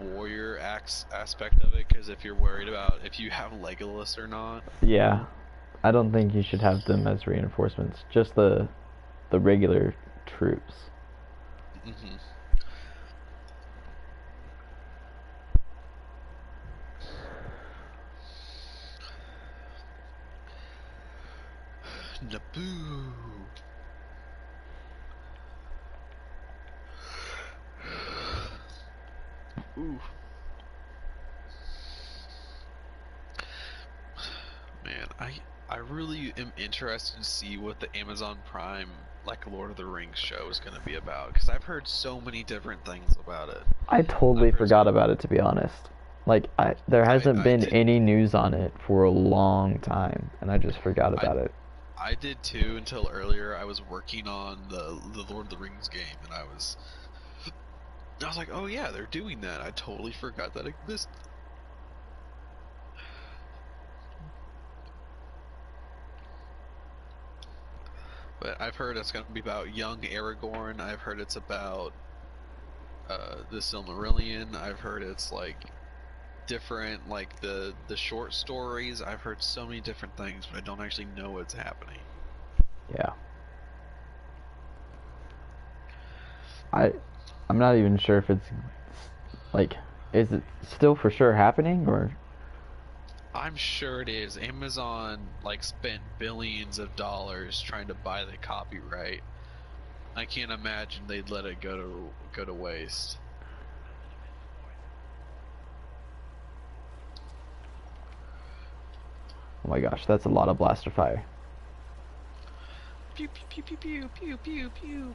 warrior aspect of it, because if you're worried about if you have Legolas or not. Yeah, I don't think you should have them as reinforcements. Just the regular troops. Mm-hmm. Naboo. Ooh. Man, I really am interested to see what the Amazon Prime like Lord of the Rings show is going to be about, because I've heard so many different things about it. I totally I've heard forgot so about it, to be honest. Like, there hasn't I been did any news on it for a long time, and I just forgot I about it. I did too until earlier. I was working on the Lord of the Rings game, and I was like, oh yeah, they're doing that. I totally forgot that existed. But I've heard it's gonna be about young Aragorn. I've heard it's about the Silmarillion. I've heard it's like different, like the short stories. I've heard so many different things, but I don't actually know what's happening. Yeah. I'm not even sure if it's like, is it still for sure happening or? I'm sure it is. Amazon like spent billions of dollars trying to buy the copyright. I can't imagine they'd let it go to waste. Oh my gosh, that's a lot of blaster fire. Pew pew pew pew pew pew pew pew.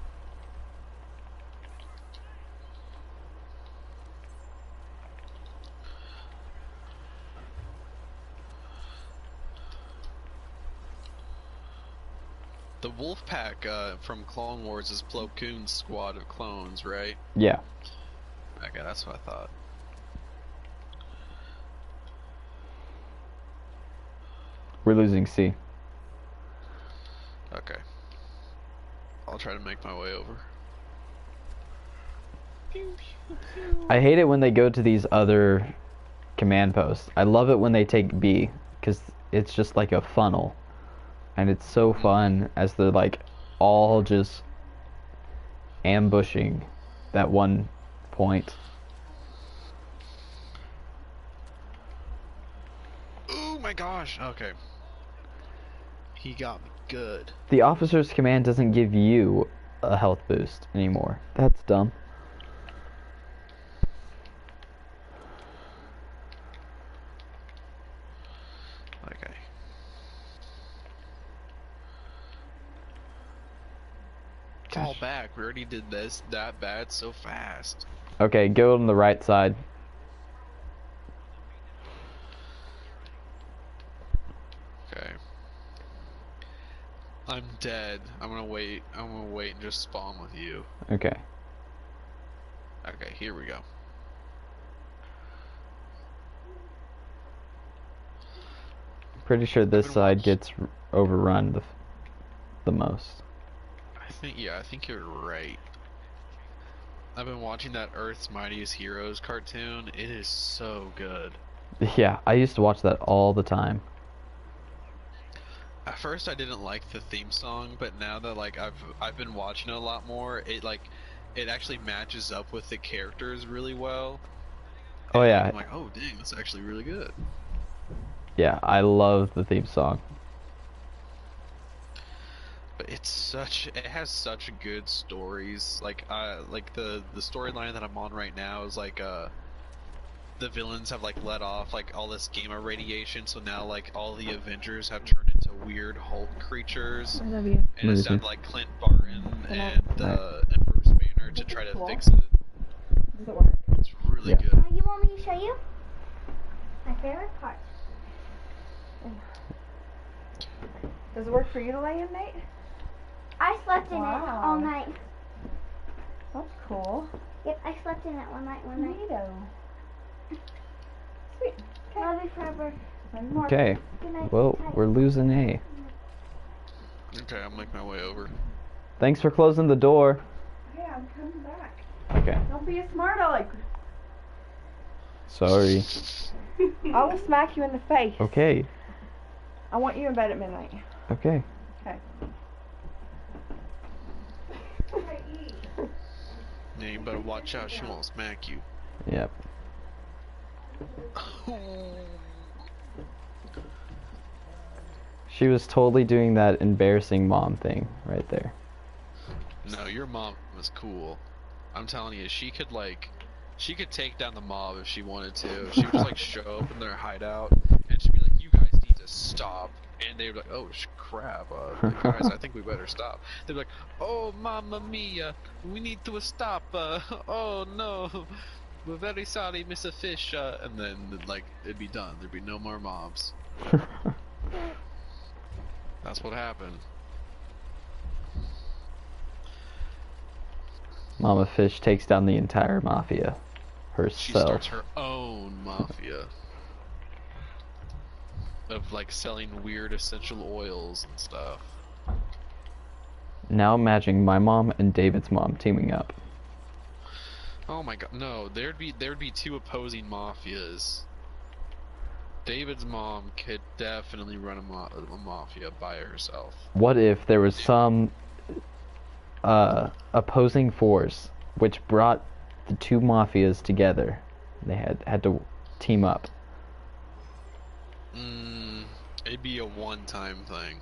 The wolf pack from Clone Wars is Plo Koon's squad of clones, right? Yeah. Okay, that's what I thought. We're losing C. Okay. I'll try to make my way over. Pew, pew, pew. I hate it when they go to these other command posts. I love it when they take B, because it's just like a funnel. And it's so fun as they're like all just ambushing that one point. Oh my gosh, okay. He got me good. The officer's command doesn't give you a health boost anymore. That's dumb. Okay. Fall back. We already did that bad so fast. Okay, go on the right side. Okay. I'm dead. I'm gonna wait and just spawn with you. Okay. Okay, here we go. Pretty sure this side gets overrun the most. I think you're right. I've been watching that Earth's Mightiest Heroes cartoon. It is so good. Yeah, I used to watch that all the time. At first I didn't like the theme song, but now that like I've been watching it a lot more, it actually matches up with the characters really well. Oh yeah. I'm like, oh dang, that's actually really good. Yeah, I love the theme song. But it has such good stories. Like the storyline that I'm on right now is like the villains have like let off like all this gamma radiation, so now like all the Avengers have turned into weird Hulk creatures. I love you. And it's down to like Clint Barton and Bruce Banner to try to fix it. Does it work? It's really Yeah. good. You want me to show you? My favorite part. Does it work for you to lay in, Nate? I slept in it Wow. all night. That's cool. Yep, I slept in it one night. Neato. Sweet. Okay. Love you forever. One more. Okay. Good night. Well, Night. we're losing A. Okay, I'll make my way over. Thanks for closing the door. Hey, I'm coming back. Okay. Don't be a smart aleck. Sorry. I will smack you in the face. Okay. I want you in bed at midnight. Okay. Okay. Yeah, you better watch out, she won't smack you. Yep. She was totally doing that embarrassing mom thing right there. No, your mom was cool. I'm telling you, she could take down the mob if she wanted to. She would just like show up in their hideout and she'd be like, "You guys need to stop." And they'd be like, "Oh crap, guys, I think we better stop." They'd be like, "Oh mamma mia, we need to stop. Oh no, we're very sorry, Mr. Fish." And then like it'd be done. There'd be no more mobs. That's what happened. Mama Fish takes down the entire mafia herself. She starts her own mafia of like selling weird essential oils and stuff. Now imagining my mom and David's mom teaming up. Oh my god, no, there'd be two opposing mafias. David's mom could definitely run a mafia by herself. What if there was some opposing force which brought the two mafias together? They had to team up. It'd be a one-time thing.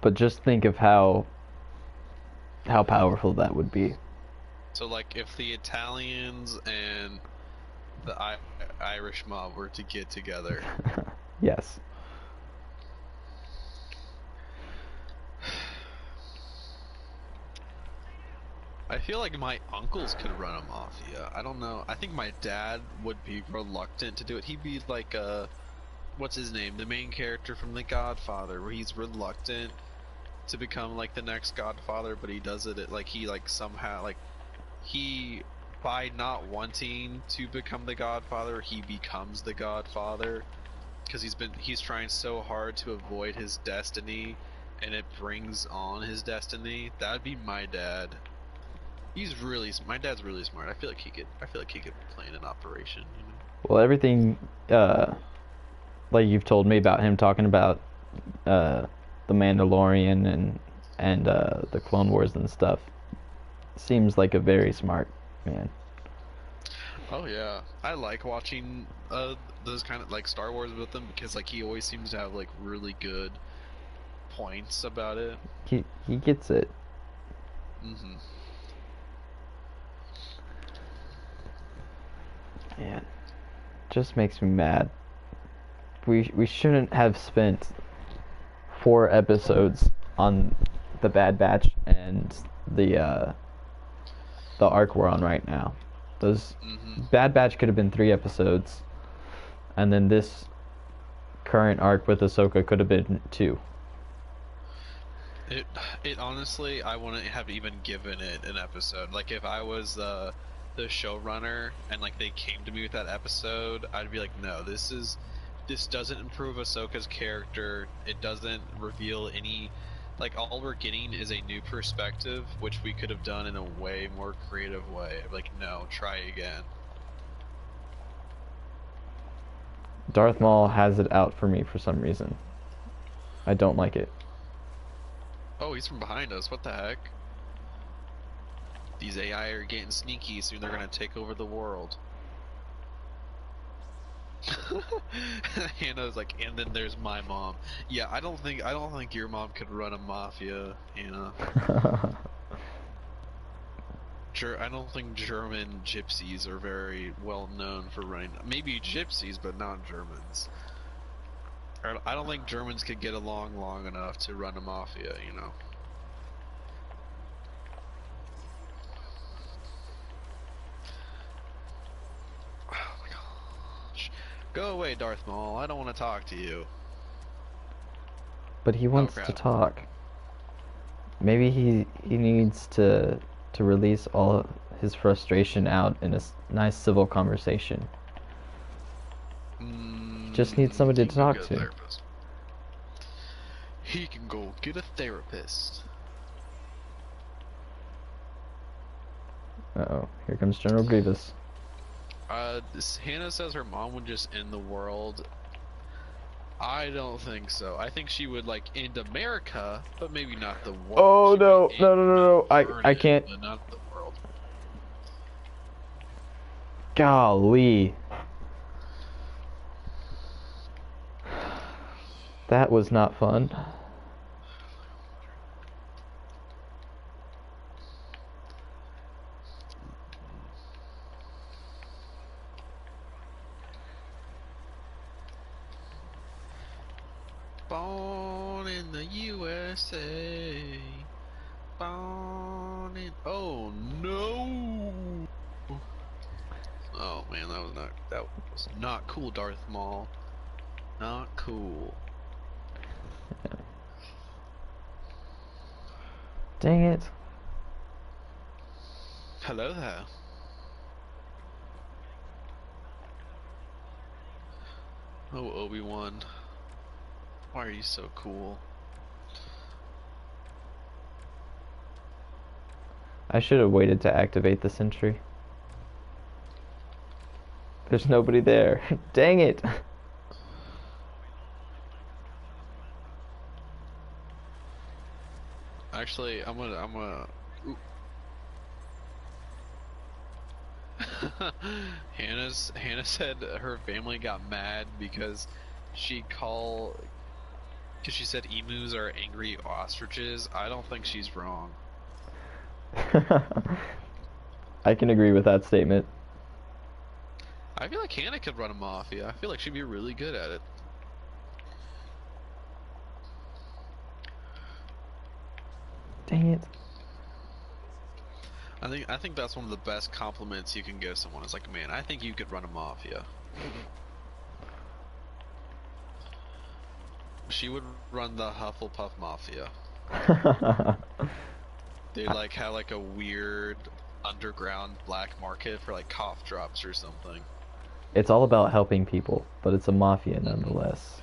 But just think of how powerful that would be. So like if the Italians and the Irish mob were to get together. Yes. I feel like my uncles could run a mafia. I don't know. I think my dad would be reluctant to do it. He'd be like what's his name? The main character from The Godfather, where he's reluctant to become like the next Godfather, but he does it like he like somehow like he by not wanting to become the Godfather, he becomes the Godfather because he's trying so hard to avoid his destiny, and it brings on his destiny. That'd be my dad. My dad's really smart. I feel like he could plan an operation, you know. Well, everything like you've told me about him talking about the Mandalorian and the Clone Wars and stuff seems like a very smart man. Oh yeah, I like watching those kind of like Star Wars with him because like he always seems to have like really good points about it. He gets it. Mhm. Man, just makes me mad. We shouldn't have spent 4 episodes on the Bad Batch and the arc we're on right now. Those Bad Batch could have been 3 episodes, and then this current arc with Ahsoka could have been 2. It honestly, I wouldn't have even given it an episode. Like if I was the showrunner and like they came to me with that episode, I'd be like, no, this doesn't improve Ahsoka's character. It doesn't reveal any, like all we're getting is a new perspective, which we could have done in a way more creative way. Like, no, try again. Darth Maul has it out for me for some reason. I don't like it. Oh, he's from behind us. What the heck? These AI are getting sneaky. Soon they're gonna take over the world. Hannah's like, and then there's my mom. Yeah, I don't think your mom could run a mafia, Hannah. I don't think German gypsies are very well known for running. Maybe gypsies, but not Germans. I don't think Germans could get along long enough to run a mafia, you know. Oh my gosh. Go away, Darth Maul. I don't want to talk to you. But he wants to talk. Maybe he needs to release all his frustration out in a nice civil conversation. Just needs somebody to talk to. He can go get a therapist. Uh-oh, here comes General Grievous. Hannah says her mom would just end the world. I don't think so. I think she would like end America, but maybe not the world. Oh She might no! end I can't. but not the world. Golly. That was not fun. Born in the USA. Born in. Oh no! Oh man, that was not cool, Darth Maul. Not cool. Dang it. Hello there. Oh, Obi-Wan. Why are you so cool? I should have waited to activate the sentry. There's nobody there. Dang it! Actually, I'm gonna. Ooh. Hannah said her family got mad because she said emus are angry ostriches. I don't think she's wrong. I can agree with that statement. I feel like Hannah could run a mafia. I feel like she'd be really good at it. Dang it. I think that's one of the best compliments you can give someone. It's like, man, I think you could run a mafia. She would run the Hufflepuff Mafia. They like have like a weird underground black market for like cough drops or something. It's all about helping people, but it's a mafia nonetheless.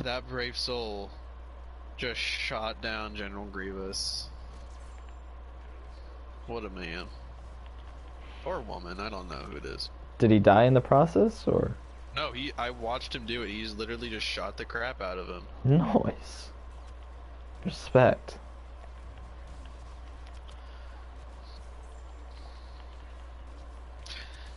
That brave soul just shot down General Grievous. What a man. Or woman, I don't know who it is. Did he die in the process, or? No, I watched him do it. He's literally just shot the crap out of him. Nice. Respect.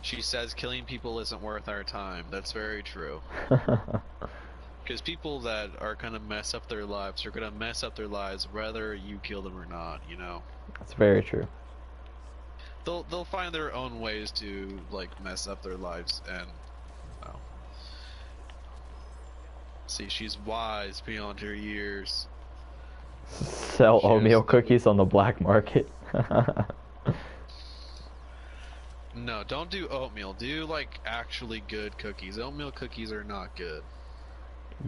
She says killing people isn't worth our time. That's very true. Because people that are gonna mess up their lives are gonna mess up their lives whether you kill them or not, you know? That's very true. They'll find their own ways to like mess up their lives and well. See, she's wise beyond her years. Sell oatmeal cookies on the black market. No, don't do oatmeal. Do like actually good cookies. Oatmeal cookies are not good.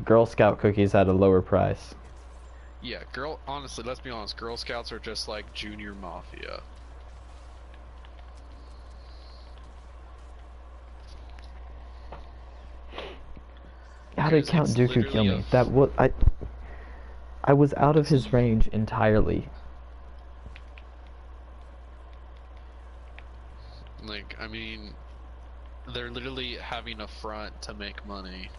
Girl Scout cookies at a lower price. Yeah, honestly, let's be honest. Girl Scouts are just like junior mafia. How did Count Dooku kill me? That was I was out of his range entirely. Like, I mean, they're literally having a front to make money.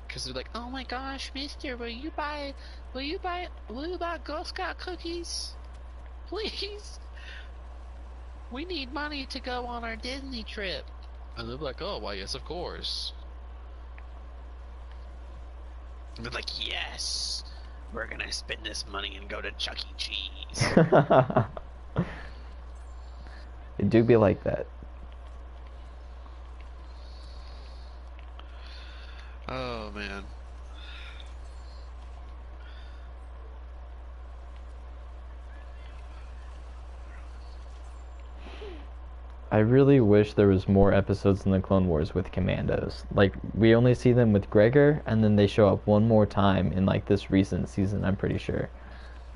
Cause they're like, oh my gosh, mister, will you buy Girl Scout cookies? Please? We need money to go on our Disney trip. And they're like, oh, why yes, of course. And they're like, yes, we're gonna spend this money and go to Chuck E. Cheese. It do be like that. Oh man. I really wish there was more episodes in the Clone Wars with Commandos. Like, we only see them with Gregor, and then they show up one more time in, like, this recent season, I'm pretty sure.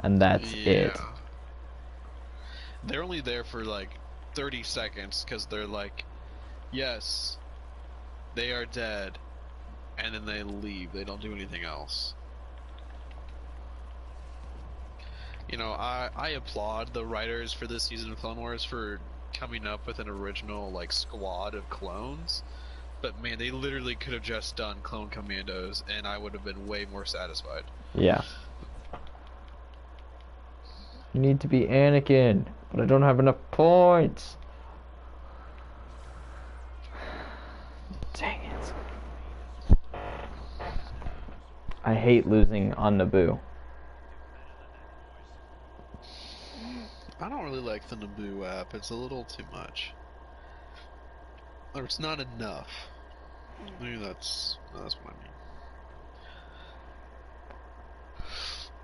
And that's it. They're only there for, like, 30 seconds, because they're like, yes, they are dead, and then they leave. They don't do anything else. You know, I applaud the writers for this season of Clone Wars for coming up with an original like squad of clones, but man, they literally could have just done clone commandos and I would have been way more satisfied. Yeah. You need to be Anakin, but I don't have enough points. Dang it. I hate losing on Naboo. I don't really like the Naboo app. It's a little too much. Or it's not enough. Maybe that's what I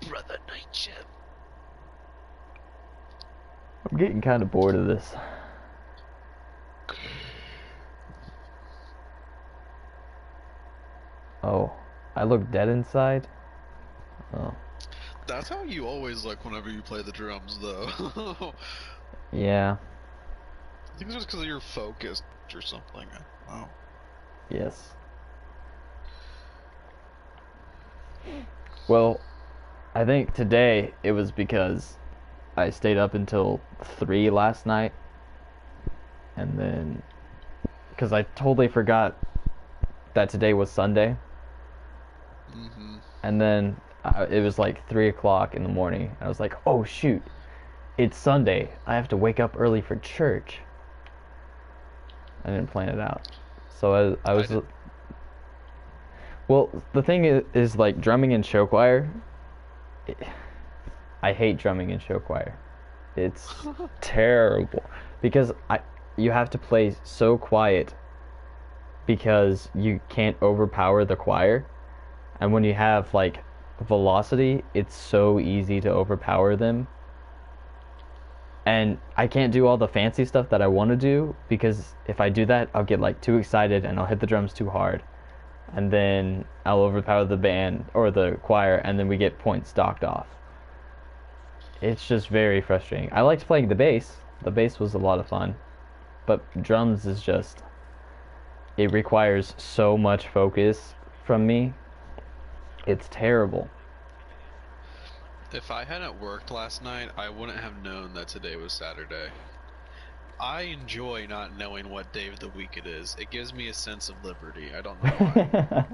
mean. Brother Nightship. I'm getting kind of bored of this. Oh, I look dead inside? Oh. That's how you always look whenever you play the drums, though. Yeah. I think it's just because you're focused or something. I don't know. Yes. Well, I think today it was because I stayed up until 3 last night, and then because I totally forgot that today was Sunday, Mm-hmm. and then it was like 3 o'clock in the morning. I was like, oh shoot, it's Sunday. I have to wake up early for church. I didn't plan it out, so I was. Well, the thing is like drumming in show choir. I hate drumming in show choir. It's terrible because you have to play so quiet because you can't overpower the choir. And when you have like velocity, it's so easy to overpower them. And I can't do all the fancy stuff that I want to do because if I do that, I'll get like too excited and I'll hit the drums too hard. And then I'll overpower the band or the choir and then we get points docked off. It's just very frustrating. I liked playing the bass. The bass was a lot of fun. But drums is just, it requires so much focus from me. It's terrible. If I hadn't worked last night, I wouldn't have known that today was Saturday. I enjoy not knowing what day of the week it is. It gives me a sense of liberty. I don't know why.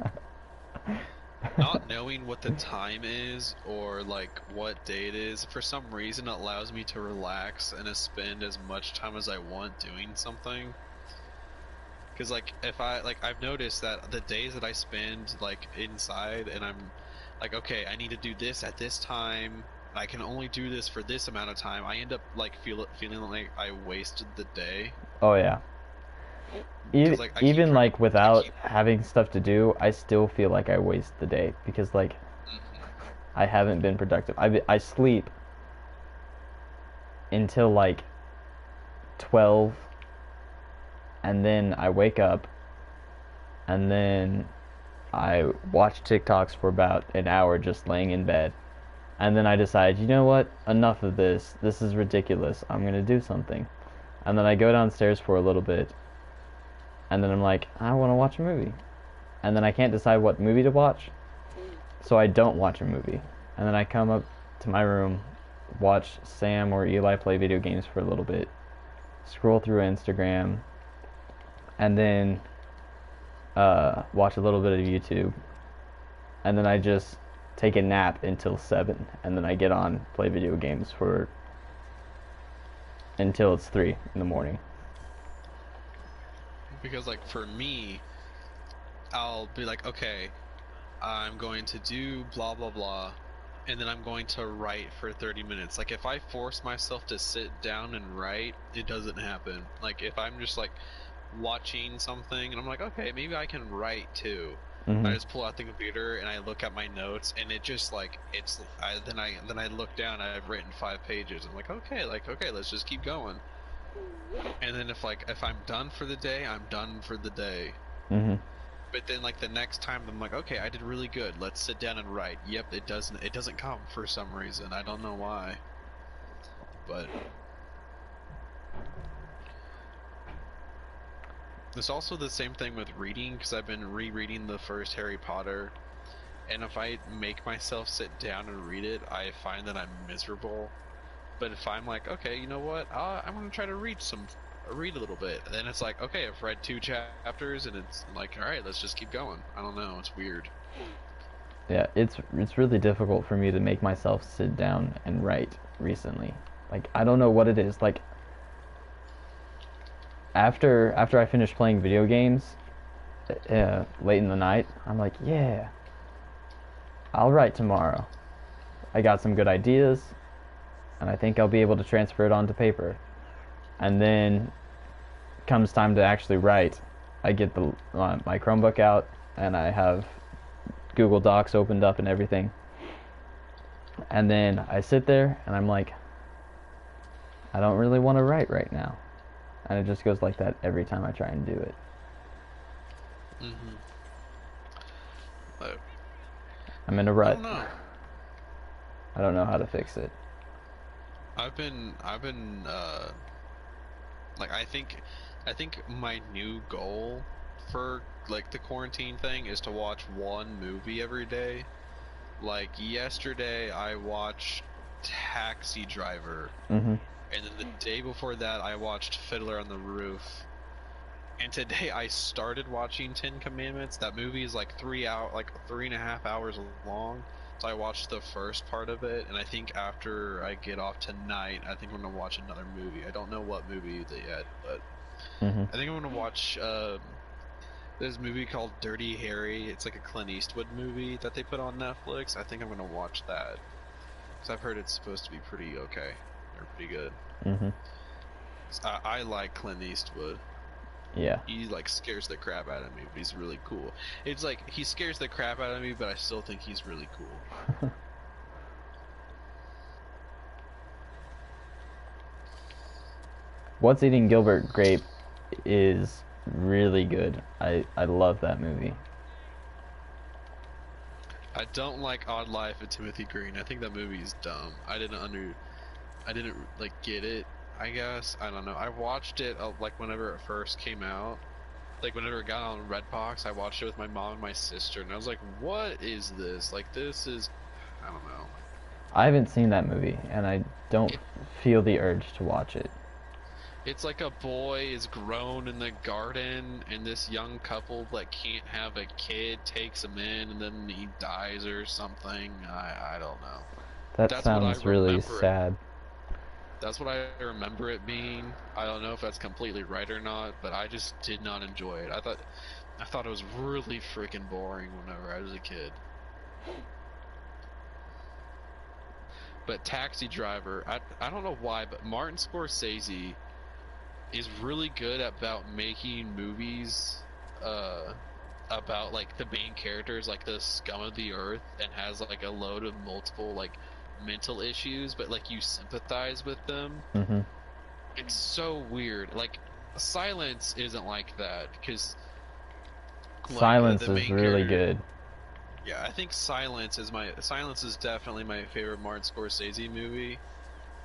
Not knowing what the time is or like what day it is, for some reason it allows me to relax and to spend as much time as I want doing something. Cause like if I've noticed that the days that I spend like inside and I'm like, okay, I need to do this at this time, I can only do this for this amount of time, I end up like feeling like I wasted the day. Oh yeah. Even like without having stuff to do, I still feel like I waste the day because like I haven't been productive. I sleep until like 12 and then I wake up and then I watch TikToks for about an hour just laying in bed. And then I decide, you know what? Enough of this. This is ridiculous. I'm going to do something. And then I go downstairs for a little bit. And then I'm like, I want to watch a movie. And then I can't decide what movie to watch. So I don't watch a movie. And then I come up to my room, watch Sam or Eli play video games for a little bit, scroll through Instagram, and then watch a little bit of YouTube. And then I just take a nap until 7. And then I get on, play video games for until it's 3 in the morning. Because like for me, I'll be like, okay, I'm going to do blah blah blah, and then I'm going to write for 30 minutes. Like if I force myself to sit down and write, it doesn't happen. Like if I'm just like watching something and I'm like, okay, maybe I can write too. Mm-hmm. I just pull out the computer and I look at my notes and it just like then I look down and I've written 5 pages. I'm like, okay, let's just keep going. And then if I'm done for the day, I'm done for the day. Mm-hmm. But then like the next time I'm like, okay, I did really good. Let's sit down and write. Yep, it doesn't come for some reason. I don't know why. But it's also the same thing with reading because I've been rereading the first Harry Potter, and if I make myself sit down and read it, I find that I'm miserable. But if I'm like, okay, you know what? I'm gonna try to read a little bit. Then it's like, okay, I've read 2 chapters, and it's like, all right, let's just keep going. I don't know, it's weird. Yeah, it's really difficult for me to make myself sit down and write recently. Like I don't know what it is. Like after I finish playing video games late in the night, I'm like, yeah, I'll write tomorrow. I got some good ideas, and I think I'll be able to transfer it onto paper. And then comes time to actually write, I get my Chromebook out and I have Google Docs opened up and everything. And then I sit there and I'm like, I don't really want to write right now. And it just goes like that every time I try and do it. Mm-hmm. I'm in a rut. I don't know. I don't know how to fix it. I've been like I think my new goal for like the quarantine thing is to watch 1 movie every day. Like yesterday, I watched Taxi Driver, Mm-hmm. and then the day before that, I watched Fiddler on the Roof. And today I started watching 10 Commandments. That movie is like 3.5 hours long. So I watched the first part of it, and I think after I get off tonight, I think I'm gonna watch another movie. I don't know what movie yet, but Mm-hmm. I think I'm gonna watch this movie called Dirty Harry. It's like a Clint Eastwood movie that they put on Netflix. I think I'm gonna watch that because I've heard it's supposed to be pretty okay or pretty good. Mm-hmm. I like Clint Eastwood. Yeah. He like scares the crap out of me, but he's really cool. It's like he scares the crap out of me, but I still think he's really cool. What's Eating Gilbert Grape is really good. I love that movie. I don't like Odd Life of Timothy Green. I think that movie is dumb. I didn't like get it. I guess I don't know. I watched it like whenever it first came out. Like whenever it got on Redbox, I watched it with my mom and my sister, and I was like, "What is this? Like this is, I don't know." I haven't seen that movie, and I don't feel the urge to watch it. It's like a boy is grown in the garden, and this young couple that can't have a kid takes him in, and then he dies or something. I don't know. That That's what I sounds really remember it. sad. That's what I remember it being. I don't know if that's completely right or not, but I just did not enjoy it. I thought it was really freaking boring whenever I was a kid. But Taxi Driver, I don't know why, but Martin Scorsese is really good about making movies about like the main characters like the scum of the earth, and has like a load of multiple like mental issues, but like you sympathize with them. Mm-hmm. It's so weird. Like Silence isn't like that because like, Silence the is main really character, good. yeah, I think Silence is definitely my favorite Martin Scorsese movie.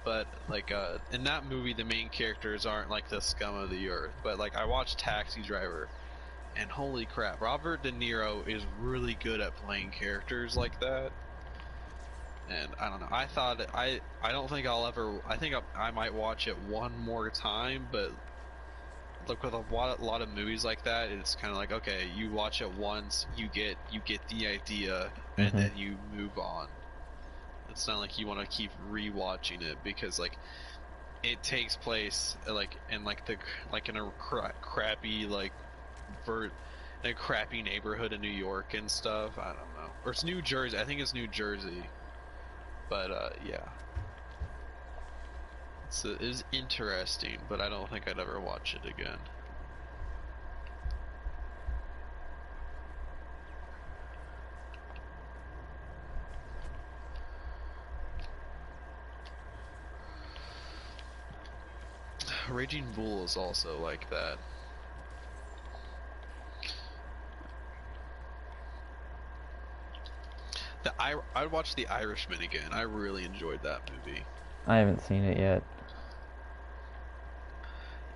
But like in that movie the main characters aren't like the scum of the earth. But like I watched Taxi Driver, and holy crap, Robert De Niro is really good at playing characters like that. And I don't know. I don't think I'll ever. I think I might watch it one more time, but like with a lot of movies like that, it's kind of like, okay, you watch it once, you get the idea, and Mm-hmm. then you move on. It's not like you want to keep rewatching it because like it takes place like in like in a crappy like in a crappy neighborhood in New York and stuff. I don't know, or it's New Jersey. I think it's New Jersey. But yeah, it is interesting, but I don't think I'd ever watch it again. Raging Bull is also like that. I'd watch The Irishman again. I really enjoyed that movie. I haven't seen it yet.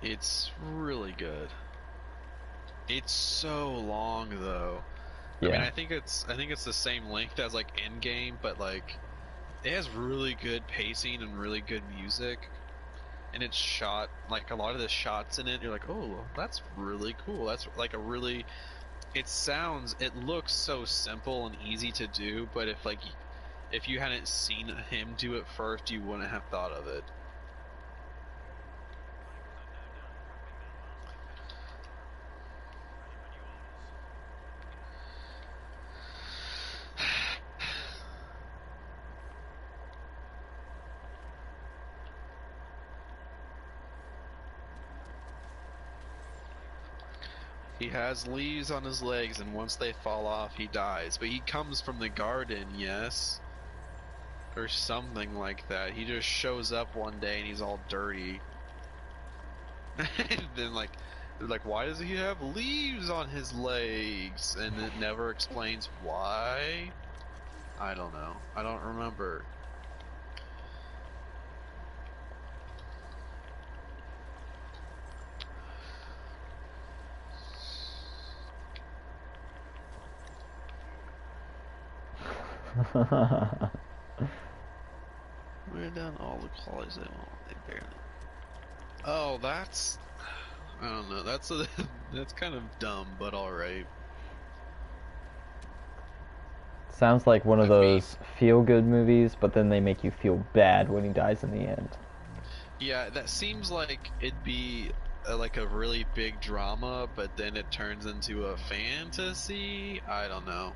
It's really good. It's so long though. Yeah. I mean, I think it's the same length as like Endgame, but like it has really good pacing and really good music. And it's shot like a lot of the shots in it. You're like, oh, that's really cool. That's like a really. It looks so simple and easy to do, but if you hadn't seen him do it first, you wouldn't have thought of it. He has leaves on his legs, and once they fall off, he dies. But he comes from the garden, yes? Or something like that. He just shows up one day and he's all dirty. And then, like, they're like, why does he have leaves on his legs? And it never explains why. I don't know. I don't remember. We're done all the qualities they want. They barely. Oh, that's. I don't know. That's a. That's kind of dumb, but all right. Sounds like one of I mean- those feel-good movies, but then they make you feel bad when he dies in the end. Yeah, that seems like it'd be like a really big drama, but then it turns into a fantasy. I don't know.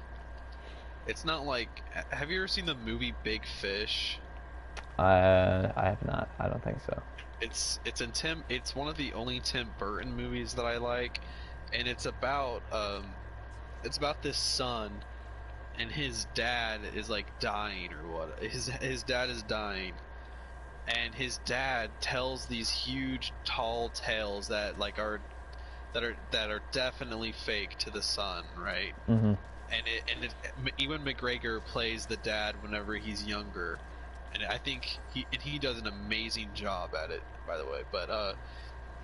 It's not like. Have you ever seen the movie Big Fish? I have not. I don't think so. It's one of the only Tim Burton movies that I like, and it's about this son, and his dad is like dying or what. His dad is dying, and his dad tells these huge tall tales that like are definitely fake to the son, right? Mm-hmm. Ewan McGregor plays the dad whenever he's younger, and I think he does an amazing job at it, by the way. But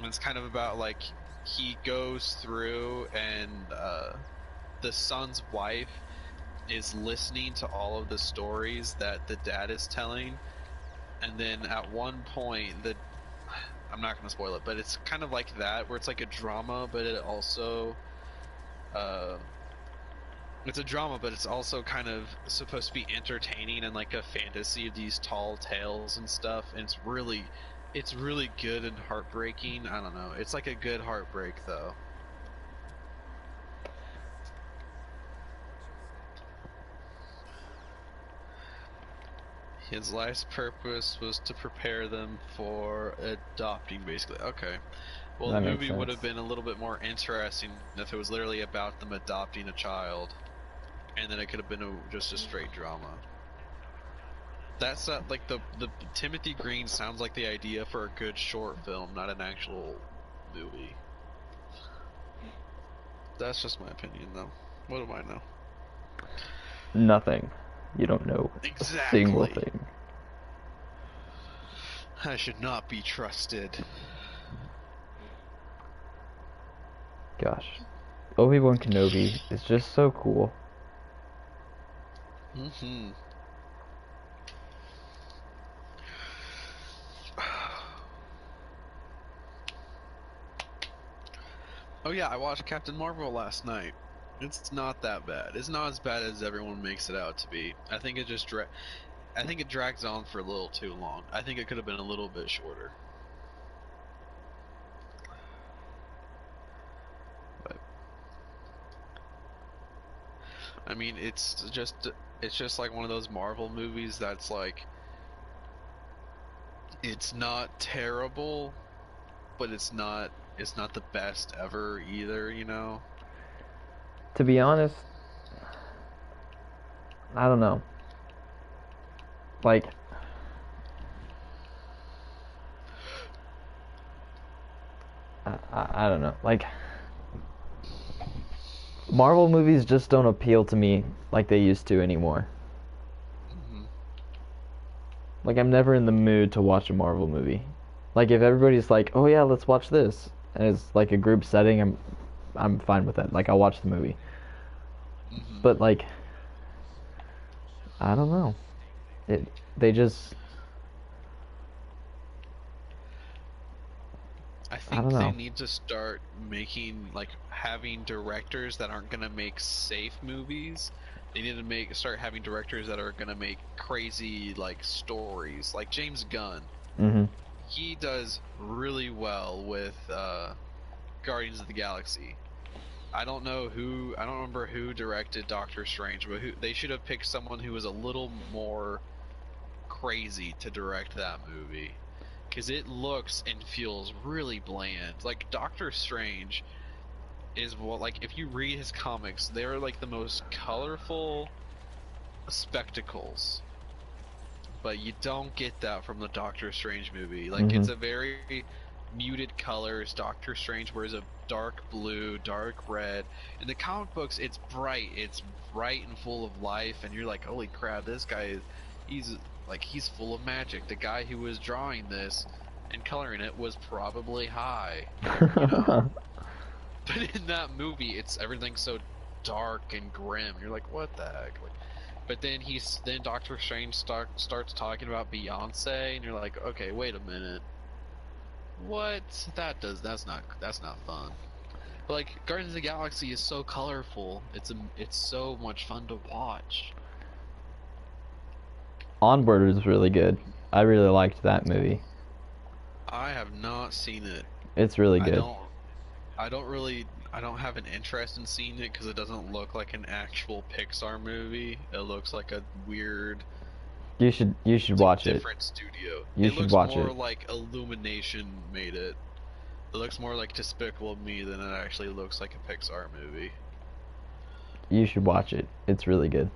it's kind of about like he goes through and the son's wife is listening to all of the stories that the dad is telling, and then at one point I'm not going to spoil it, but it's kind of like that where it's like a drama, but it also it's a drama, but it's also kind of supposed to be entertaining and like a fantasy of these tall tales and stuff. And it's really good and heartbreaking. I don't know. It's like a good heartbreak though. His life's purpose was to prepare them for adopting, basically. Okay. Well, That the makes movie would sense. have been a little bit more interesting if it was literally about them adopting a child. And then it could have been just a straight drama. That's like the Timothy Green sounds like the idea for a good short film, not an actual movie. That's just my opinion, though. What do I know? Nothing. You don't know a single Exactly. thing. I should not be trusted. Gosh. Obi-Wan Kenobi is just so cool. Mm-hmm. Oh yeah, I watched Captain Marvel last night. It's not that bad. It's not as bad as everyone makes it out to be. I think it just I think it drags on for a little too long. I think it could have been a little bit shorter. But I mean, it's just like one of those Marvel movies that's like it's not terrible, but it's not the best ever either, you know? To be honest, I don't know. Like, I don't know. Like, Marvel movies just don't appeal to me like they used to anymore. Mhm. Like, I'm never in the mood to watch a Marvel movie. Like, if everybody's like, "Oh yeah, let's watch this," and it's like a group setting, I'm fine with that. Like, I'll watch the movie. Mhm. But like, I don't know. They just, I I think don't they know. need to start making like having directors that aren't gonna make safe movies. They need to start having directors that are gonna make crazy like stories, like James Gunn. Mhm. He does really well with Guardians of the Galaxy. I don't remember who directed Doctor Strange, but they should have picked someone who was a little more crazy to direct that movie. Because it looks and feels really bland. Like, Doctor Strange is like, if you read his comics, they're like the most colorful spectacles. But you don't get that from the Doctor Strange movie. Like, it's a very muted colors. Doctor Strange wears a dark blue, dark red. In the comic books, it's bright and full of life, and you're like, holy crap, this guy he's full of magic. The guy who was drawing this and coloring it was probably high, you know. But in that movie, everything's so dark and grim. You're like, what the heck? Like, But then Doctor Strange starts talking about Beyonce, and you're like, okay, wait a minute, what? That's not fun. But like Guardians of the Galaxy is so colorful. It's so much fun to watch. Onward is really good. I really liked that movie. I have not seen it. It's really I good. don't have an interest in seeing it because it doesn't look like an actual Pixar movie. It looks like a weird, You should watch it. different studio. You It should looks watch more it. like Illumination made it. It looks more like Despicable Me than it actually looks like a Pixar movie. You should watch it. It's really good.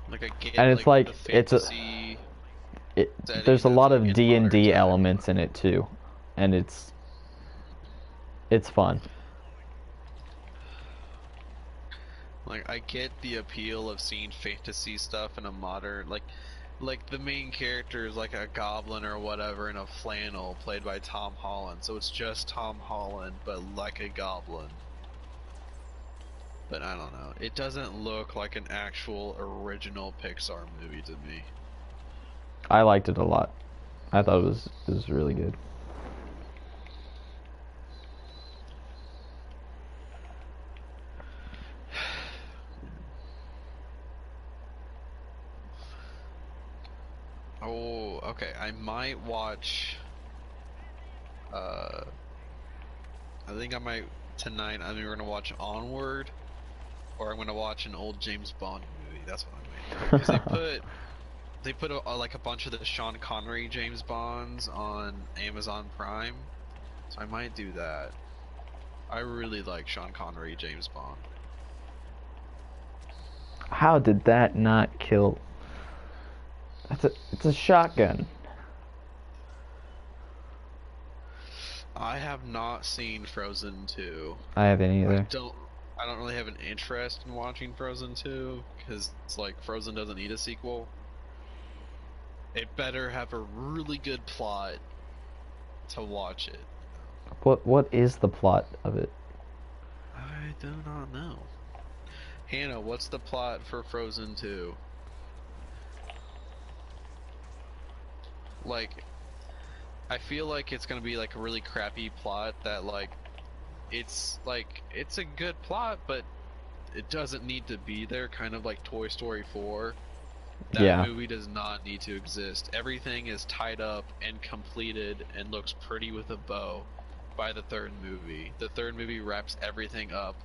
Like I get, And it's like like the it's a fantasy. there's a setting lot of, of like, D&D modern time. elements in it too, and it's fun. Like I get the appeal of seeing fantasy stuff in a modern, like the main character is like a goblin or whatever in a flannel played by Tom Holland, so it's just Tom Holland but like a goblin. But I don't know, it doesn't look like an actual original Pixar movie to me. I liked it a lot. I thought it was really good. Oh, okay, I might watch, I think I might tonight. I mean, we're gonna watch Onward, or I'm gonna watch an old James Bond movie. That's what I might do. Because they put like a bunch of the Sean Connery James Bonds on Amazon Prime, so I might do that. I really like Sean Connery James Bond. How did that not kill? It's a shotgun. I have not seen Frozen 2. I haven't either. I don't really have an interest in watching Frozen 2 because it's like Frozen doesn't need a sequel. It better have a really good plot to watch it. What is the plot of it? I do not know. Hannah, what's the plot for Frozen 2? Like, I feel like it's gonna be like a really crappy plot that it's a good plot, but it doesn't need to be there, kind of like Toy Story 4. That Yeah. movie does not need to exist. Everything is tied up and completed and looks pretty with a bow by the third movie. The third movie wraps everything up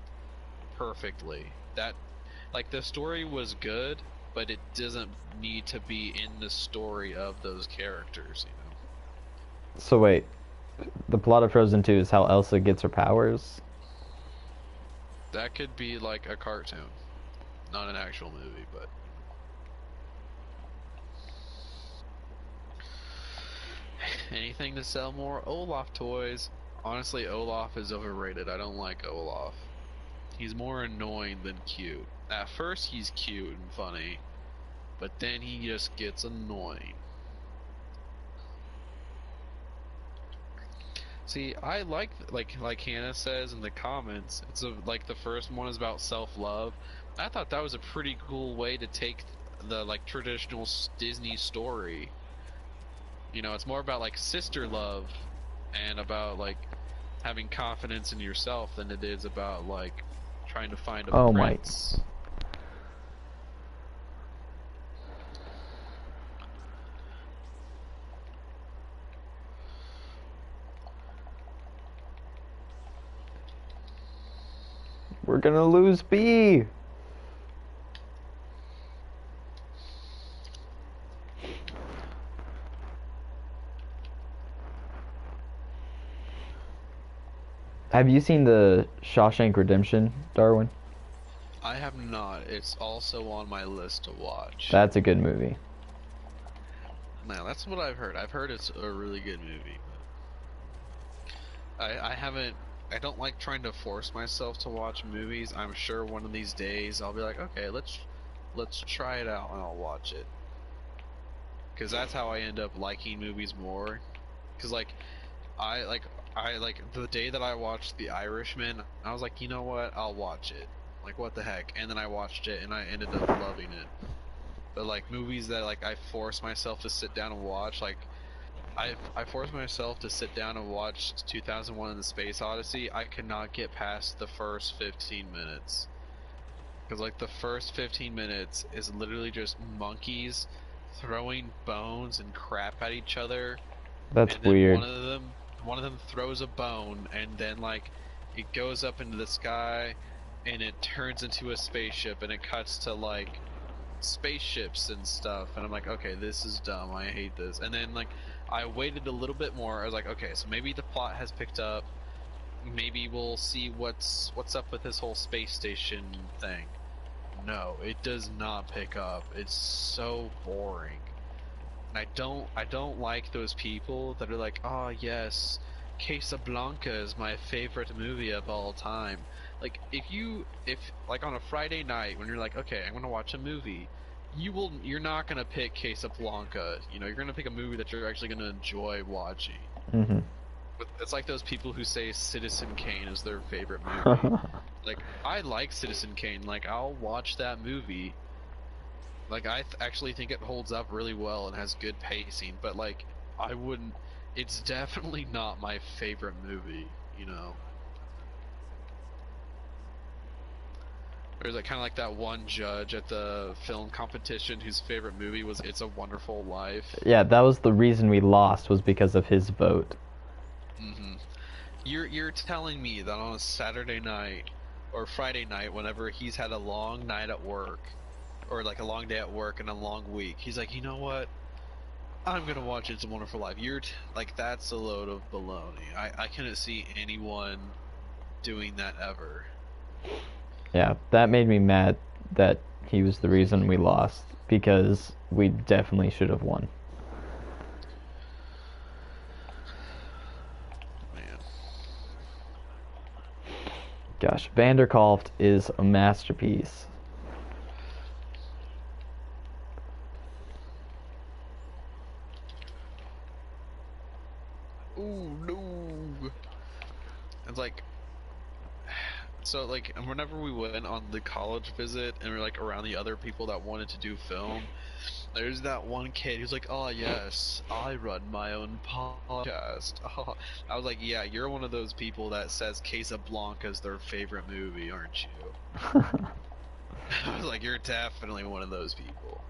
perfectly. The story was good, but it doesn't need to be in the story of those characters, you know? So wait, the plot of Frozen 2 is how Elsa gets her powers? That could be like a cartoon, not an actual movie, but... Anything to sell more Olaf toys. Honestly, Olaf is overrated. I don't like Olaf. He's more annoying than cute. At first he's cute and funny, but then he just gets annoying. See, I like Hannah says in the comments, like the first one is about self-love. I thought that was a pretty cool way to take the traditional Disney story. You know, it's more about sister love and about having confidence in yourself than it is about trying to find a prince. We're gonna lose B. Have you seen the Shawshank Redemption, Darwin? I have not. It's also on my list to watch. That's a good movie. Now, that's what I've heard. I've heard it's a really good movie. But I haven't... I don't like trying to force myself to watch movies. I'm sure one of these days I'll be like, okay, let's try it out and I'll watch it. Because that's how I end up liking movies more. Because the day that I watched The Irishman, I was like, you know what, I'll watch it. Like, what the heck? And then I watched it, and I ended up loving it. But like movies that like I force myself to sit down and watch, like I forced myself to sit down and watch 2001: The Space Odyssey. I could not get past the first 15 minutes. Because like the first 15 minutes is literally just monkeys throwing bones and crap at each other. That's And then weird. one of them throws a bone, and then like it goes up into the sky, and it turns into a spaceship, and it cuts to like spaceships and stuff, and I'm like, okay, this is dumb. I hate this. And then like I waited a little bit more. I was like, okay, so maybe the plot has picked up. Maybe we'll see what's up with this whole space station thing. No, it does not pick up. It's so boring. And I don't like those people that are like, oh yes, Casablanca is my favorite movie of all time. Like if like on a Friday night when you're like, okay, I'm gonna watch a movie, you're not gonna pick Casablanca. You know, you're gonna pick a movie that you're actually gonna enjoy watching. Mhm. It's like those people who say Citizen Kane is their favorite movie. Like I like Citizen Kane. Like I'll watch that movie. Like I actually think it holds up really well and has good pacing, but like I wouldn't. It's definitely not my favorite movie, you know. There's like kind of like that one judge at the film competition whose favorite movie was It's a Wonderful Life. Yeah, that was the reason we lost, was because of his vote. Mm-hmm. You're telling me that on a Saturday night or Friday night, whenever he's had a long night at work, or like a long day at work and a long week, he's like, you know what? I'm gonna watch It's a Wonderful Life. Like, that's a load of baloney. I couldn't see anyone doing that ever. Yeah, that made me mad that he was the reason we lost, because we definitely should have won. Man. Gosh, Vanderkolft is a masterpiece. Ooh, no. It's like, so like, whenever we went on the college visit and we're like around the other people that wanted to do film, there's that one kid who's like, oh yes, I run my own podcast. Oh. I was like, yeah, you're one of those people that says Casablanca is their favorite movie, aren't you? I was like, you're definitely one of those people.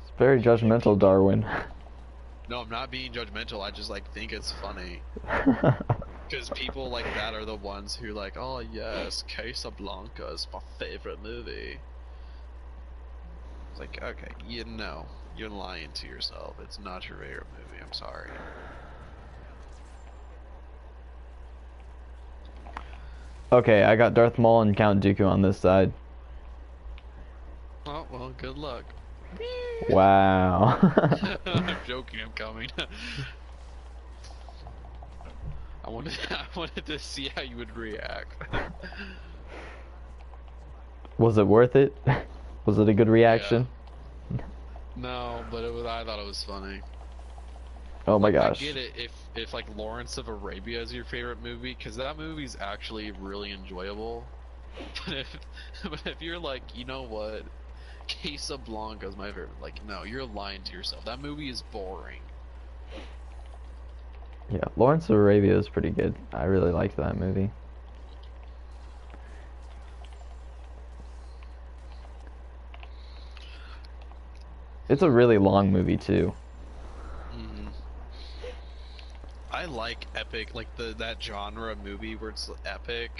It's very judgmental, Darwin. No, I'm not being judgmental. I just like think it's funny. Because people like that are the ones who like, oh yes, Casablanca is my favorite movie. It's like, okay, you know, you're lying to yourself. It's not your favorite movie. I'm sorry. Okay, I got Darth Maul and Count Dooku on this side. Oh, well, good luck. Wow. I'm joking, I'm coming. I wanted to see how you would react. Was it worth it? Was it a good reaction? No, but I thought it was funny. Oh my Like, gosh. I get it if like Lawrence of Arabia is your favorite movie, because that movie's actually really enjoyable. But if you're like, you know what, Casablanca is my favorite, like, no, you're lying to yourself. That movie is boring. Yeah, Lawrence of Arabia is pretty good. I really liked that movie. It's a really long movie too. Mm-hmm. I like epic, like that genre of movie where it's epic,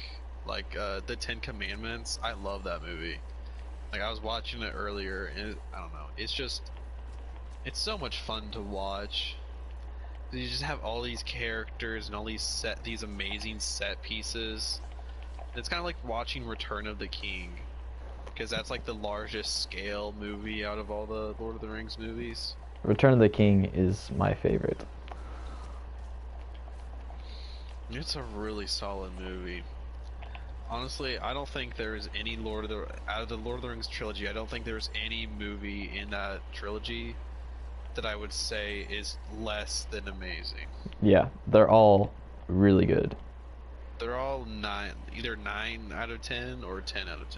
like the Ten Commandments. I love that movie. Like I was watching it earlier, and I don't know, it's so much fun to watch. You just have all these characters and all these amazing set pieces. It's kind of like watching Return of the King, because that's like the largest scale movie out of all the Lord of the Rings movies. Return of the King is my favorite. It's a really solid movie. Honestly, I don't think there's any out of the Lord of the Rings trilogy, I don't think there's any movie in that trilogy that I would say is less than amazing. Yeah, they're all really good. They're all either 9 out of 10 or 10 out of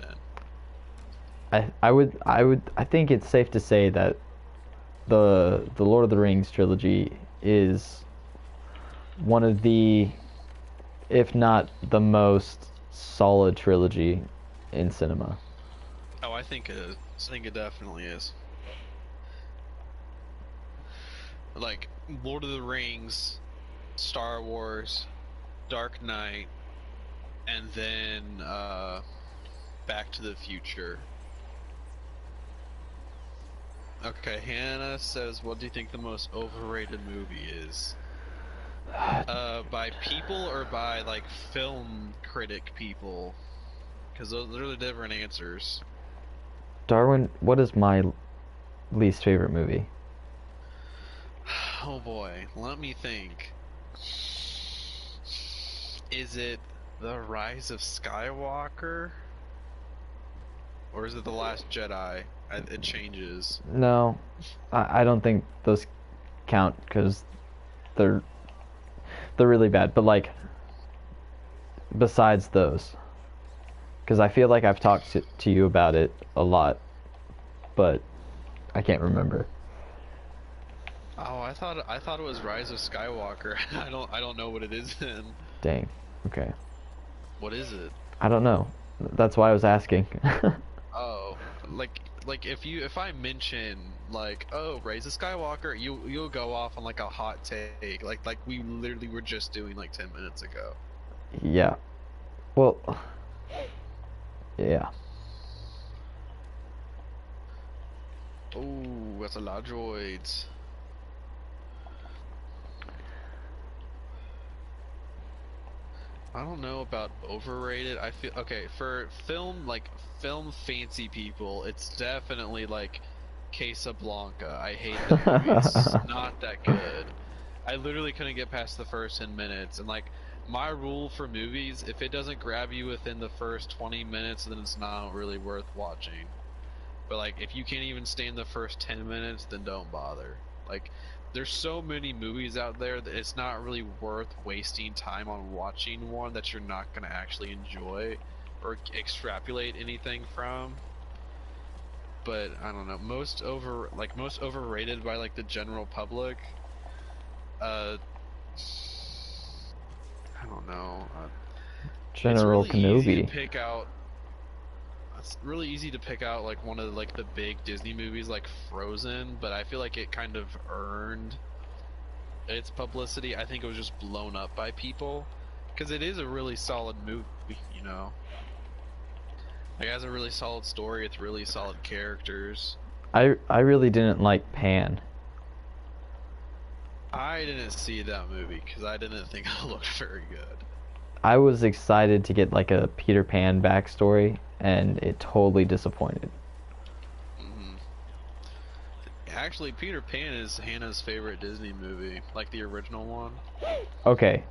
10. I think it's safe to say that the Lord of the Rings trilogy is one of the, if not the most solid trilogy in cinema. Oh, I think it is. I think it definitely is. Like, Lord of the Rings, Star Wars, Dark Knight, and then Back to the Future. Okay, Hannah says, what do you think the most overrated movie is? By people or by, like, film critic people? Because those are the different answers. Darwin, what is my least favorite movie? Oh boy, let me think. Is it The Rise of Skywalker? Or is it The Last Jedi? It changes. No, I don't think those count because they're really bad. But like, besides those, because I feel like I've talked to you about it a lot, but I can't remember. Oh, I thought it was Rise of Skywalker. I don't know what it is then. Dang. Okay. What is it? I don't know. That's why I was asking. Oh, like if I mention like, oh, Rise of Skywalker, you'll go off on like a hot take, like we literally were just doing like 10 minutes ago. Yeah. Well. Yeah. Oh, that's a lot of droids. I don't know about overrated. I feel okay for film, like film fancy people. It's definitely like Casablanca. I hate that movie. It's not that good. I literally couldn't get past the first 10 minutes, and like my rule for movies, if it doesn't grab you within the first 20 minutes, then it's not really worth watching. But like if you can't even stay in the first 10 minutes, then don't bother. Like there's so many movies out there that it's not really worth wasting time on watching one that you're not going to actually enjoy or extrapolate anything from. But I don't know, most overrated by like the general public, I don't know. General it's really easy to Kenobi. pick out. It's really easy to pick out like one of like the big Disney movies like Frozen, but I feel like it kind of earned its publicity. I think it was just blown up by people because it is a really solid movie, you know. It has a really solid story. It's really solid characters. I really didn't like Pan. I didn't see that movie because I didn't think it looked very good. I was excited to get like a Peter Pan backstory, and it totally disappointed. Actually, Peter Pan is Hannah's favorite Disney movie, like the original one. Okay,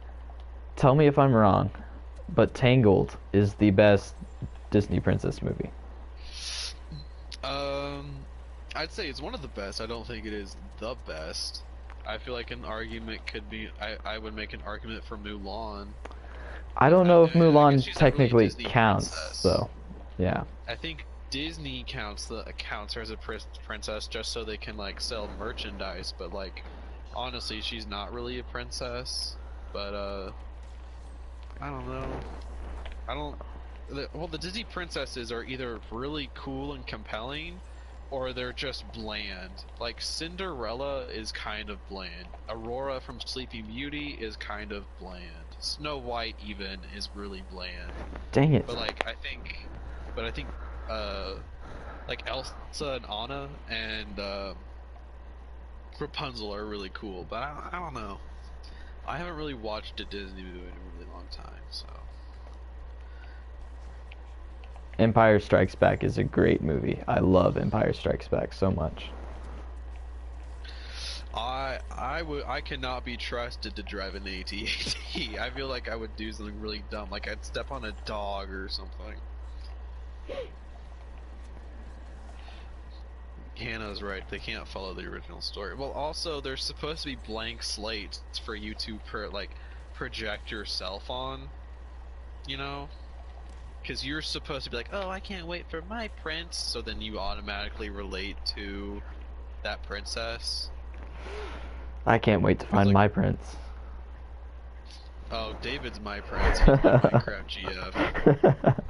tell me if I'm wrong, but Tangled is the best Disney princess movie. I'd say it's one of the best. I don't think it is the best. I feel like an argument could be. I would make an argument for Mulan. I don't know if I guess Mulan she's not really a technically Disney counts, princess. though. Yeah. I think Disney counts her as a princess just so they can like sell merchandise. But like, honestly, she's not really a princess. But I don't know. I don't. Well, the Disney princesses are either really cool and compelling, or they're just bland. Like Cinderella is kind of bland. Aurora from Sleeping Beauty is kind of bland. Snow White even is really bland. Dang it. But like I think like Elsa and Anna and Rapunzel are really cool. But I don't know. I haven't really watched a Disney movie in a really long time, so. Empire Strikes Back is a great movie. I love Empire Strikes Back so much. I cannot be trusted to drive an AT-AT. I feel like I would do something really dumb, like I'd step on a dog or something. Hannah's right, they can't follow the original story. Well, also, there's supposed to be blank slates for you to project yourself on. you know? Because you're supposed to be like, oh, I can't wait for my prince, so then you automatically relate to that princess. I can't wait to Who's find like, my prince. oh, David's my prince. He's my Minecraft GF.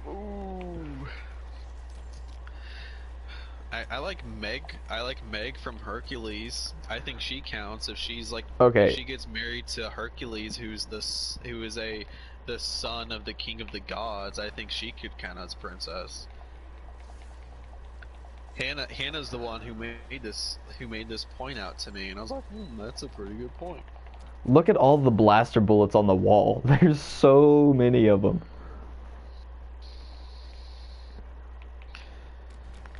Ooh. I like Meg. I like Meg from Hercules. I think she counts if she's like Okay. if she gets married to Hercules, who is the son of the king of the gods. I think she could count as princess. Hannah's the one who made this point out to me, and I was like, that's a pretty good point. Look at all the blaster bullets on the wall. There's so many of them.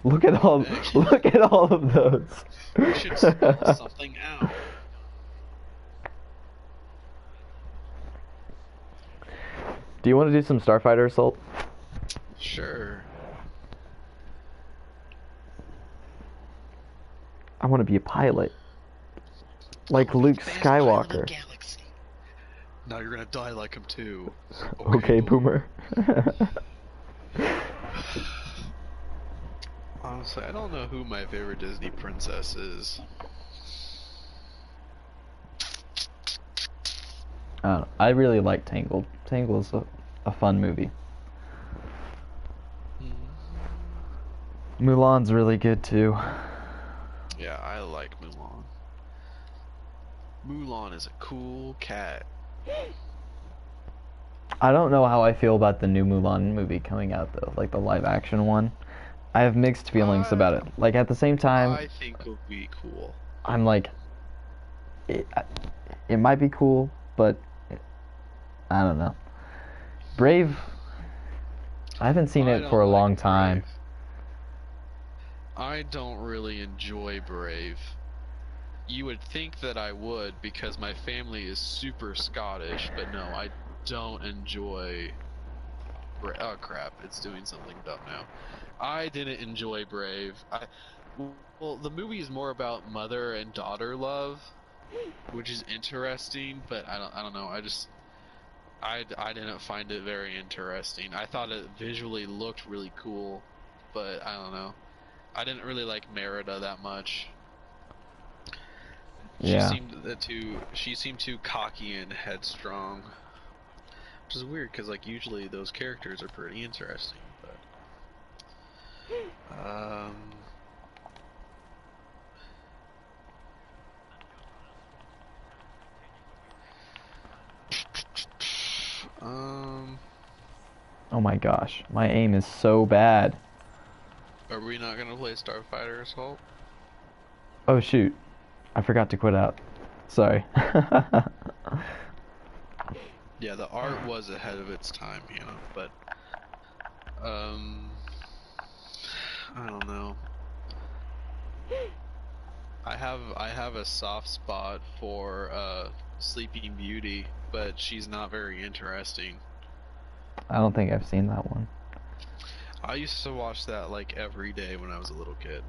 Look at all of those. We should spell something out. Do you want to do some Starfighter Assault? Sure. I want to be a pilot. Like Luke Skywalker. Now you're gonna die like him too. Okay, boomer. Honestly, I don't know who my favorite Disney princess is. I really like Tangled. Tangled's a fun movie. Mulan's really good too. Yeah, I like Mulan. Mulan is a cool cat. I don't know how I feel about the new Mulan movie coming out though, like the live action one. I have mixed feelings about it. Like at the same time, I think it'll be cool. I'm like, it might be cool, but I don't know. Brave, I haven't seen it for a long time. Brave. I don't really enjoy Brave. You would think that I would because my family is super Scottish, but no, I don't enjoy oh crap, it's doing something dumb now. I didn't enjoy Brave. Well, the movie is more about mother and daughter love, which is interesting, but I don't know. I didn't find it very interesting. I thought it visually looked really cool, but I don't know. I didn't really like Merida that much. Yeah. She seemed too cocky and headstrong, which is weird because like usually those characters are pretty interesting. But Oh my gosh, my aim is so bad. Are we not gonna play Starfighter Assault? Oh shoot, I forgot to quit out. Sorry. Yeah, the art was ahead of its time, you know, but I don't know. I have a soft spot for Sleeping Beauty, but she's not very interesting. I don't think I've seen that one. I used to watch that like every day when I was a little kid.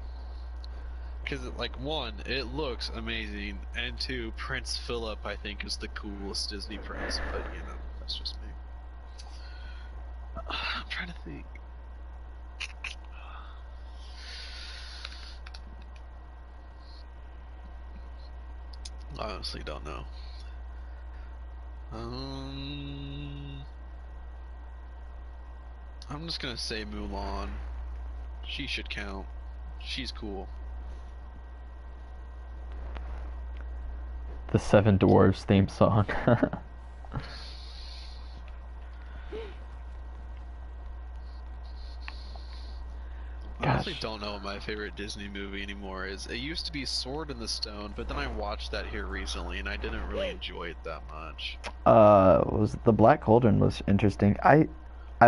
Cause like one, it looks amazing, and two, Prince Philip I think is the coolest Disney prince, but you know, that's just me. I'm trying to think. I honestly don't know. I'm just gonna say Mulan. She should count. She's cool. The Seven Dwarves theme song. I honestly don't know what my favorite Disney movie anymore is. It used to be Sword in the Stone, but then I watched that here recently and I didn't really enjoy it that much. Was the Black Cauldron was interesting. I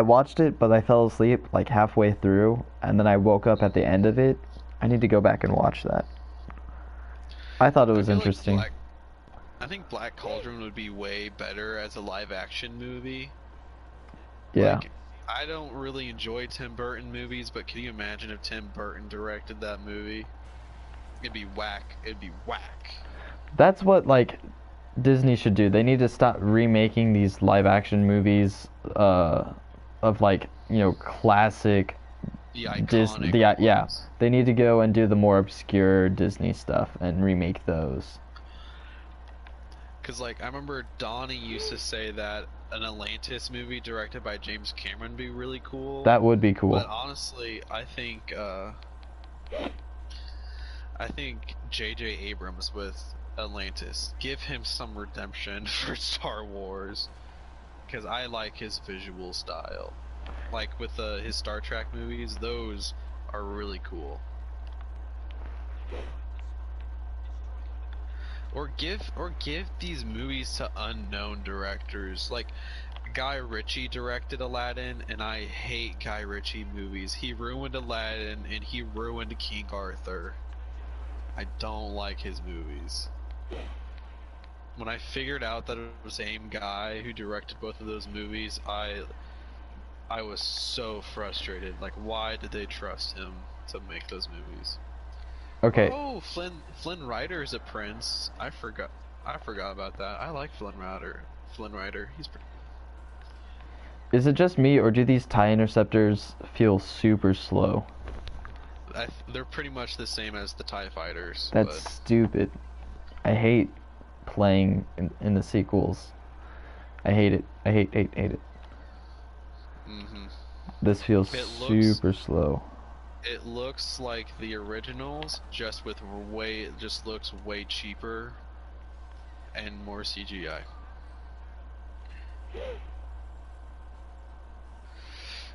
watched it, but I fell asleep like halfway through, and then I woke up at the end of it. I need to go back and watch that. I thought it was interesting. I think Black Cauldron would be way better as a live action movie. Yeah. Like, I don't really enjoy Tim Burton movies, but can you imagine if Tim Burton directed that movie? It'd be whack. It'd be whack. That's what, like, Disney should do. They need to stop remaking these live action movies of like, you know, classic The iconic yeah. ones. They need to go and do the more obscure Disney stuff and remake those. Cause like I remember Donnie used to say that an Atlantis movie directed by James Cameron would be really cool. That would be cool. But honestly, I think J.J. Abrams with Atlantis, give him some redemption for Star Wars, because I like his visual style. Like with his Star Trek movies, those are really cool. Or give these movies to unknown directors. Like Guy Ritchie directed Aladdin, and I hate Guy Ritchie movies. He ruined Aladdin and he ruined King Arthur. I don't like his movies. When I figured out that it was the same guy who directed both of those movies, I was so frustrated. Like, why did they trust him to make those movies? Okay. Oh, Flynn Rider is a prince. I forgot about that. I like Flynn Rider. He's pretty. Is it just me, or do these TIE interceptors feel super slow? They're pretty much the same as the TIE fighters. That's but... stupid. I hate playing in the sequels. I hate it. I hate it. Mm-hmm. This feels super slow. It looks like the originals, just looks way cheaper and more CGI.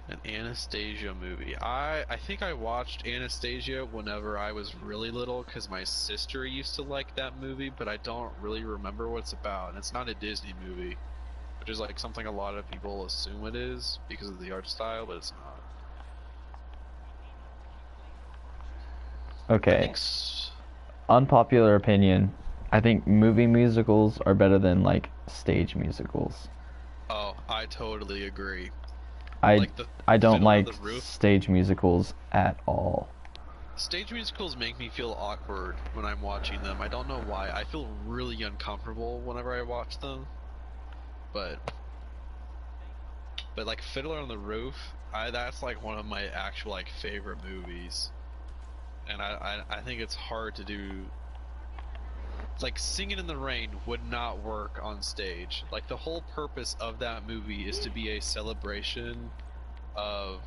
An Anastasia movie. I think I watched Anastasia whenever I was really little because my sister used to like that movie, but I don't really remember what it's about. And it's not a Disney movie, which is like something a lot of people assume it is because of the art style, but it's not. Okay. Unpopular opinion. I think movie musicals are better than like stage musicals. Oh, I totally agree. I don't like stage musicals at all. Stage musicals make me feel awkward when I'm watching them. I don't know why. I feel really uncomfortable whenever I watch them. But like Fiddler on the Roof, that's like one of my actual like favorite movies. And I think it's hard to do. Like Singing in the Rain would not work on stage. Like the whole purpose of that movie is to be a celebration of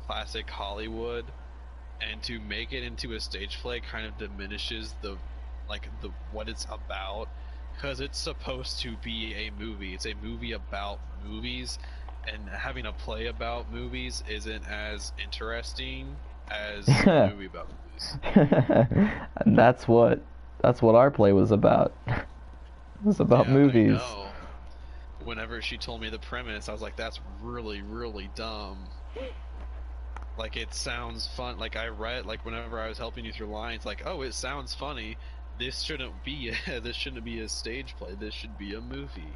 classic Hollywood, and to make it into a stage play kind of diminishes the what it's about, because it's supposed to be a movie. It's a movie about movies, and having a play about movies isn't as interesting as a movie about movies. And that's what our play was about. It was about movies. I know. Whenever she told me the premise, I was like, that's really, really dumb. Like, it sounds fun. Like, I read, like, whenever I was helping you through lines, like, oh, it sounds funny. This shouldn't be a stage play. This should be a movie.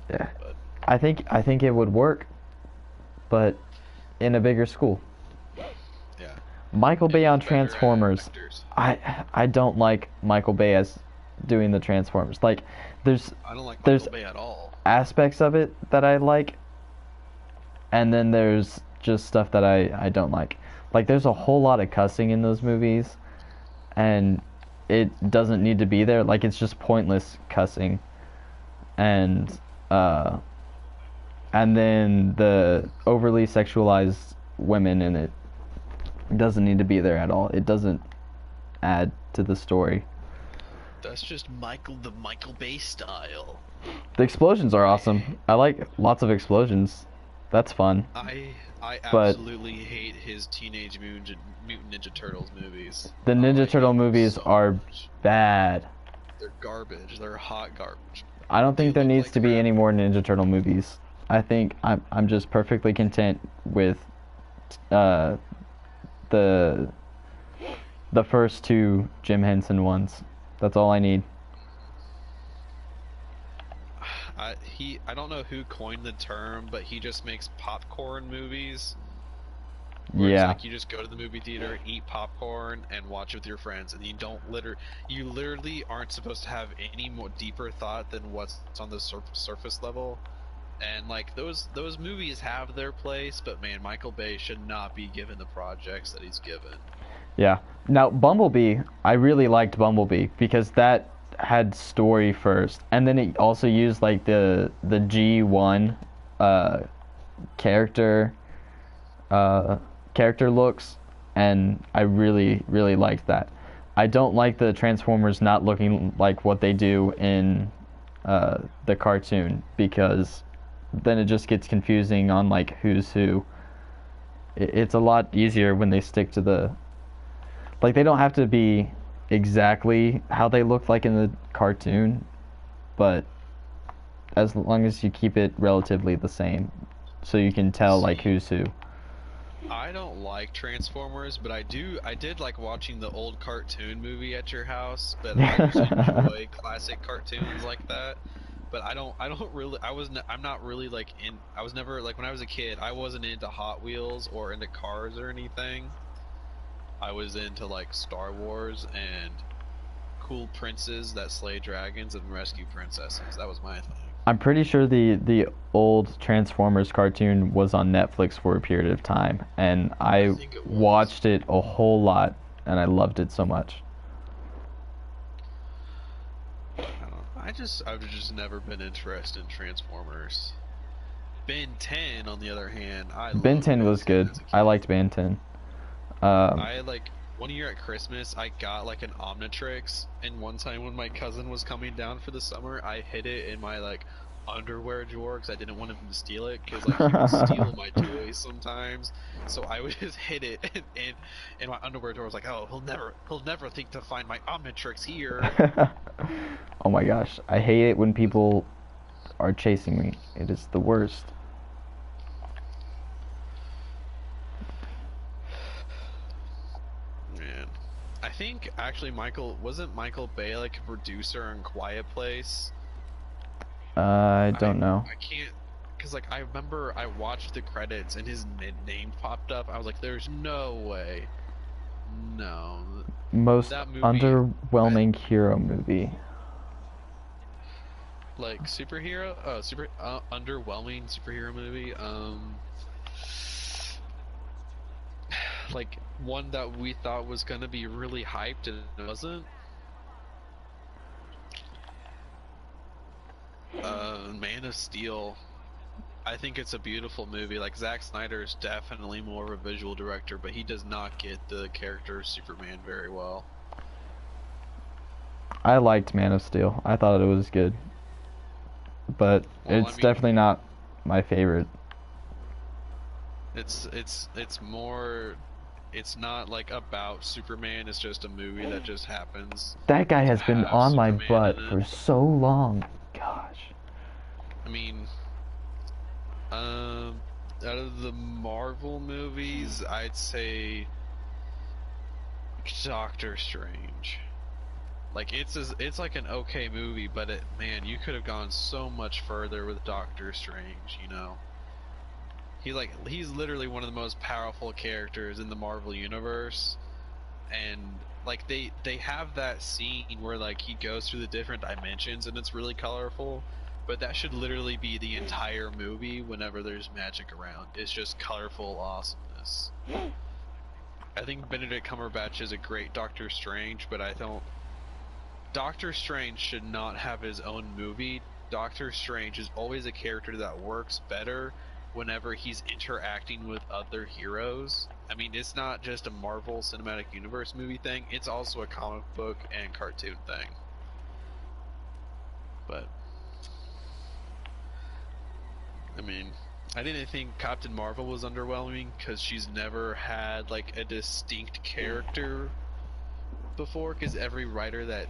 Yeah. But I think it would work, but in a bigger school. yeah. Michael Bay on Transformers. I don't like Michael Bay as doing the Transformers. Like, I don't like Michael Bay at all. Aspects of it that I like, and then there's just stuff that I don't like. Like, there's a whole lot of cussing in those movies, and it doesn't need to be there. Like, it's just pointless cussing. And then the overly sexualized women in it doesn't need to be there at all. It doesn't add to the story. That's just the Michael Bay style. The explosions are awesome. I like lots of explosions. That's fun. I absolutely hate his Teenage Mutant Ninja Turtles movies. The Ninja Turtle movies so are much. bad. They're garbage. They're hot garbage. I don't think there needs to be any more Ninja Turtle movies. I think I'm just perfectly content with the first two Jim Henson ones. That's all I need. I don't know who coined the term, but he just makes popcorn movies. Where it's Yeah. like you just go to the movie theater, eat popcorn, and watch with your friends, and you literally aren't supposed to have any more deeper thought than what's on the surface level. And like those movies have their place, but man, Michael Bay should not be given the projects that he's given. Yeah. Now, Bumblebee, I really liked Bumblebee because that had story first, and then it also used like the G1 character character looks, and I really liked that. I don't like the Transformers not looking like what they do in the cartoon, because then it just gets confusing on like who's who. It's a lot easier when they stick to the, like, they don't have to be exactly how they look like in the cartoon, but as long as you keep it relatively the same, so you can tell like who's who. I don't like Transformers, but I did like watching the old cartoon movie at your house, but I just enjoy classic cartoons like that. But I don't really, I'm not really like I was never, like when I was a kid, I wasn't into Hot Wheels or into cars or anything. I was into like Star Wars and cool princes that slay dragons and rescue princesses. That was my thing. I'm pretty sure the old Transformers cartoon was on Netflix for a period of time, and I think it was. watched it a whole lot, and I loved it so much. I don't know. I've just never been interested in Transformers. Ben 10, on the other hand, Ben 10 was good. as a kid. I liked Ben 10. I like one year at Christmas, I got like an Omnitrix, and one time when my cousin was coming down for the summer, I hid it in my like underwear drawer because I didn't want him to steal it, because like he would steal my toys sometimes. So I would just hid it in my underwear drawer. I was like, oh, he'll never think to find my Omnitrix here. Oh my gosh, I hate it when people are chasing me. It is the worst. Man, I think actually wasn't Michael Bay like a producer in Quiet Place? I don't know. I can't, because like I remember I watched the credits and his name popped up. I was like, there's no way. No. Most That movie, underwhelming hero movie. like superhero, underwhelming superhero movie. Like one that we thought was gonna be really hyped and it wasn't. Man of Steel. I think it's a beautiful movie. Like Zack Snyder is definitely more of a visual director, but he does not get the character of Superman very well. I liked Man of Steel. I thought it was good, but Well, it's definitely not my favorite. It's more. It's not like about Superman. It's just a movie that just happens. That guy has been have on my Superman butt in it. for so long. Gosh. I mean, out of the Marvel movies, I'd say Doctor Strange. Like it's like an okay movie, but man, you could have gone so much further with Doctor Strange. You know, he's literally one of the most powerful characters in the Marvel universe, and like they have that scene where like he goes through the different dimensions and it's really colorful. But that should literally be the entire movie whenever there's magic around. It's just colorful awesomeness. I think Benedict Cumberbatch is a great Doctor Strange, but I don't... Doctor Strange should not have his own movie. Doctor Strange is always a character that works better whenever he's interacting with other heroes. I mean, it's not just a Marvel Cinematic Universe movie thing, it's also a comic book and cartoon thing. But... I mean, I didn't think Captain Marvel was underwhelming because she's never had like a distinct character before, because every writer that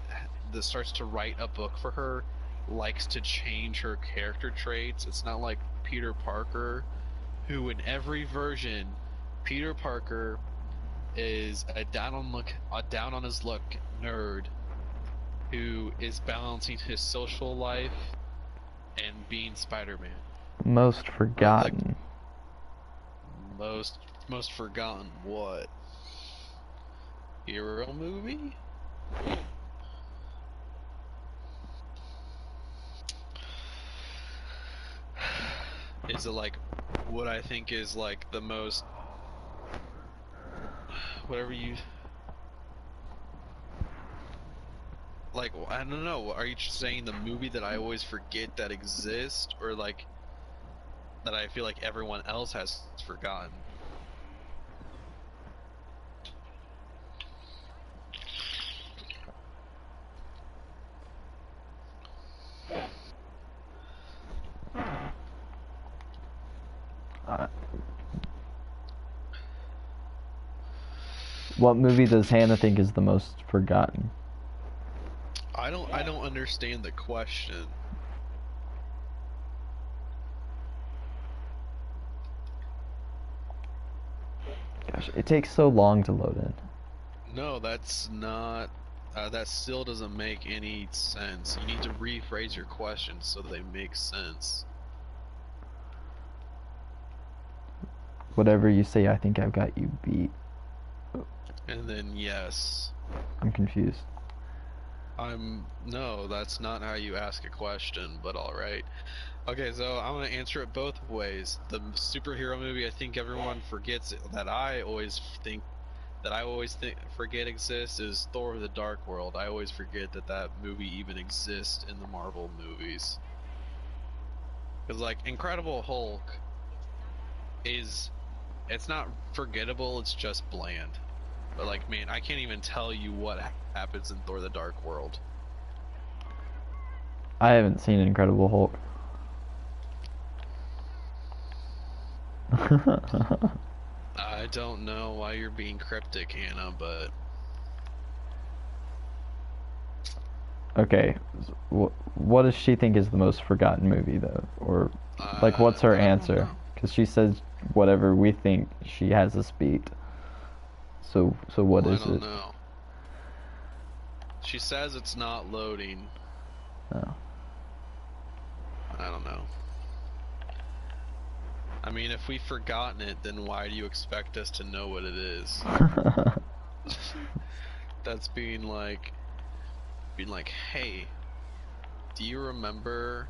starts to write a book for her likes to change her character traits. It's not like Peter Parker, who in every version, Peter Parker is a down on his luck nerd who is balancing his social life and being Spider-Man. Most forgotten. Most Most forgotten what? Hero movie? Is it like what I think is like the most whatever you like? I don't know. Are you saying the movie that I always forget that exists, or like that I feel like everyone else has forgotten? What movie does Hannah think is the most forgotten? I don't understand the question. Gosh, it takes so long to load in. No, that's not. That still doesn't make any sense. You need to rephrase your questions so they make sense. Whatever you say, I think I've got you beat. And then yes. I'm confused. No, that's not how you ask a question, but alright. Okay, so I'm gonna answer it both ways. The superhero movie I think everyone forgets that I always forget exists is Thor: The Dark World. I always forget that that movie even exists in the Marvel movies. Cause like Incredible Hulk it's not forgettable, it's just bland. But like, man, I can't even tell you what happens in Thor: The Dark World. I haven't seen Incredible Hulk. I don't know why you're being cryptic, Hannah, but Okay, what does she think is the most forgotten movie, though? Or, like, what's her I don't answer? know. Because she says whatever we think she has us beat. So what Well, is I don't it? know. She says it's not loading. Oh. I don't know. I mean, if we've forgotten it, then why do you expect us to know what it is? That's being like, hey, do you remember